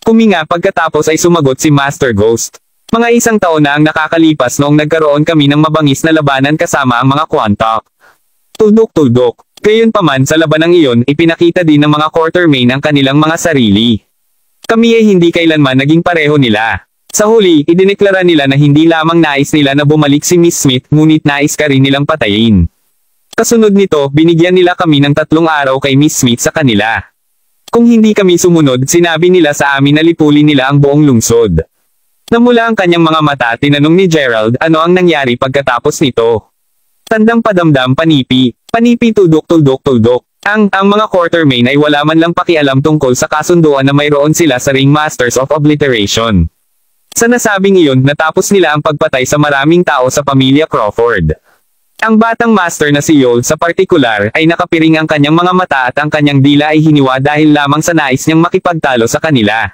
Kuminga pagkatapos ay sumagot si Master Ghost. Mga 1 taon na ang nakakalipas noong nagkaroon kami ng mabangis na labanan kasama ang mga Quantok. Tuldok-tuldok. Gayunpaman sa labanang iyon, ipinakita din ng mga Quartermain ang kanilang mga sarili. Kami ay hindi kailanman naging pareho nila. Sa huli, idineklara nila na hindi lamang nais nila na bumalik si Miss Smith, ngunit nais ka rin nilang patayin. Kasunod nito, binigyan nila kami ng 3 araw kay Miss Smith sa kanila. Kung hindi kami sumunod, sinabi nila sa amin na lipulin nila ang buong lungsod. Namula ang kanyang mga mata, tinanong ni Gerald, ano ang nangyari pagkatapos nito? Tandang padamdam panipi. Panipi tuldok-tuldok-tuldok. Ang mga Quartermain ay wala man lang pakialam tungkol sa kasunduan na mayroon sila sa Ringmasters of Obliteration. Sa nasabing iyon, natapos nila ang pagpatay sa maraming tao sa pamilya Crawford. Ang batang master na si Yol sa partikular ay nakapiring ang kanyang mga mata at ang kanyang dila ay hiniwa dahil lamang sa nais niyang makipagtalo sa kanila.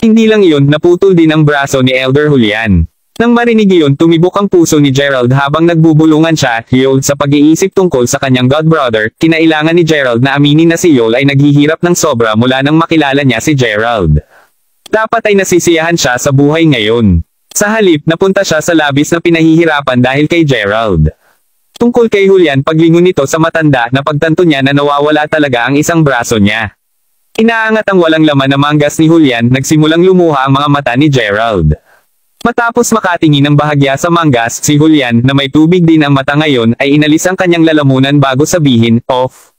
Hindi lang iyon, naputol din ang braso ni Elder Julian. Nang marinig iyon, tumibok ang puso ni Gerald habang nagbubulungan siya, Yol, sa pag-iisip tungkol sa kanyang godbrother. Kinailangan ni Gerald na aminin na si Yol ay naghihirap ng sobra mula nang makilala niya si Gerald. Dapat ay nasisiyahan siya sa buhay ngayon. Sa halip, napunta siya sa labis na pinahihirapan dahil kay Gerald. Tungkol kay Julian, paglingon nito sa matanda na pagtanto niya na nawawala talaga ang isang braso niya. Inaangat ang walang laman na manggas ni Julian, nagsimulang lumuha ang mga mata ni Gerald. Matapos makatingin ng bahagya sa manggas, si Julian, na may tubig din ang mata ngayon, ay inalis ang kanyang lalamunan bago sabihin, off.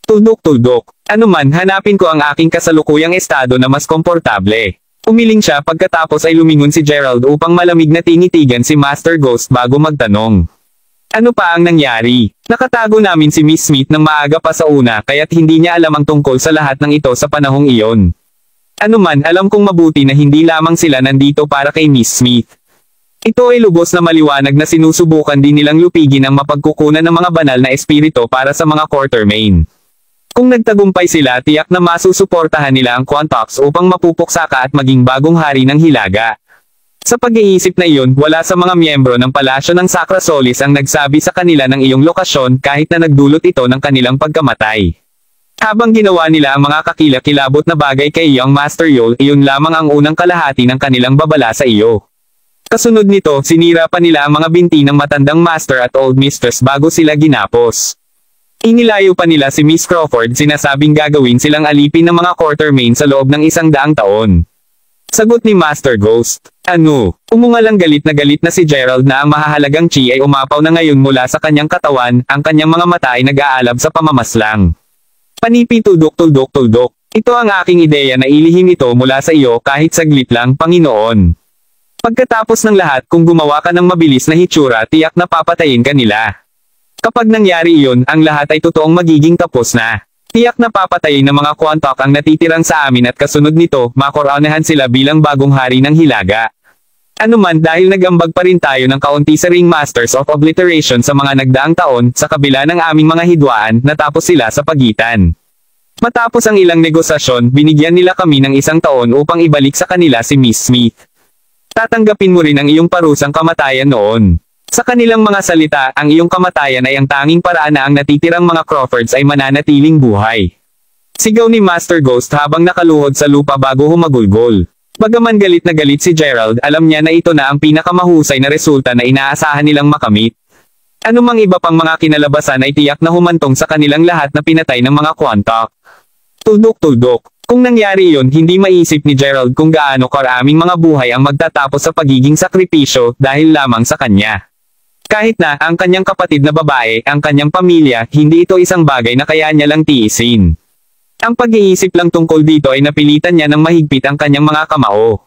Tuldok-tuldok. Ano man, hanapin ko ang aking kasalukuyang estado na mas komportable. Umiling siya pagkatapos ay lumingon si Gerald upang malamig na tinitigan si Master Ghost bago magtanong. Ano pa ang nangyari? Nakatago namin si Miss Smith ng maaga pa sa una kaya't hindi niya alam ang tungkol sa lahat ng ito sa panahong iyon. Ano man, alam kong mabuti na hindi lamang sila nandito para kay Miss Smith. Ito ay lubos na maliwanag na sinusubukan din nilang lupigin ang mapagkukunan ng mga banal na espiritu para sa mga Quartermain. Kung nagtagumpay sila, tiyak na masusuportahan nila ang Quantox upang mapupuksaka at maging bagong hari ng Hilaga. Sa pag-iisip na iyon, wala sa mga miyembro ng palasyo ng Sacra Solis ang nagsabi sa kanila ng iyong lokasyon kahit na nagdulot ito ng kanilang pagkamatay. Habang ginawa nila ang mga kakilakilabot na bagay kay Young Master Yol, iyon lamang ang unang kalahati ng kanilang babala sa iyo. Kasunod nito, sinira pa nila ang mga binti ng matandang Master at Old Mistress bago sila ginapos. Inilayo pa nila si Miss Crawford, sinasabing gagawin silang alipin ng mga Quartermain sa loob ng 100 taon. Sagot ni Master Ghost, ano? Umungalang galit na si Gerald na ang mahahalagang chi ay umapaw na ngayon mula sa kanyang katawan, ang kanyang mga mata ay nag-aalab sa pamamaslang. Panipi tuldok-tuldok-tuldok. Ito ang aking ideya na ilihim ito mula sa iyo kahit saglit lang, Panginoon. Pagkatapos ng lahat, kung gumawa ka ng mabilis na hitsura, tiyak na papatayin ka nila. Kapag nangyari iyon, ang lahat ay totoong magiging tapos na. Tiyak na papatayin ng mga Quantok ang natitirang sa amin at kasunod nito, makoronahan sila bilang bagong hari ng Hilaga. Ano man, dahil nagambag pa rin tayo ng kaunti sa Ringmasters of Obliteration sa mga nagdaang taon, sa kabila ng aming mga hidwaan, natapos sila sa pagitan. Matapos ang ilang negosasyon, binigyan nila kami ng 1 taon upang ibalik sa kanila si Miss Smith. Tatanggapin mo rin ang iyong parusang kamatayan noon. Sa kanilang mga salita, ang iyong kamatayan ay ang tanging paraan na ang natitirang mga Crawfords ay mananatiling buhay. Sigaw ni Master Ghost habang nakaluhod sa lupa bago humagulgol. Bagaman galit na galit si Gerald, alam niya na ito na ang pinakamahusay na resulta na inaasahan nilang makamit. Anumang iba pang mga kinalabasan ay tiyak na humantong sa kanilang lahat na pinatay ng mga Quantok. Tuldok-tuldok. Kung nangyari iyon, hindi maisip ni Gerald kung gaano karaming mga buhay ang magtatapos sa pagiging sakripisyo dahil lamang sa kanya. Kahit na, ang kanyang kapatid na babae, ang kanyang pamilya, hindi ito isang bagay na kaya niya lang tiisin. Ang pag-iisip lang tungkol dito ay napilitan niya ng mahigpit ang kanyang mga kamao.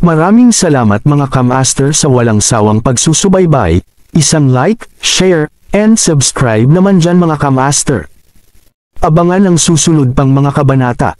Maraming salamat mga kamaster sa walang sawang pagsusubaybay, isang like, share, and subscribe naman dyan mga kamaster. Abangan ang susunod pang mga kabanata.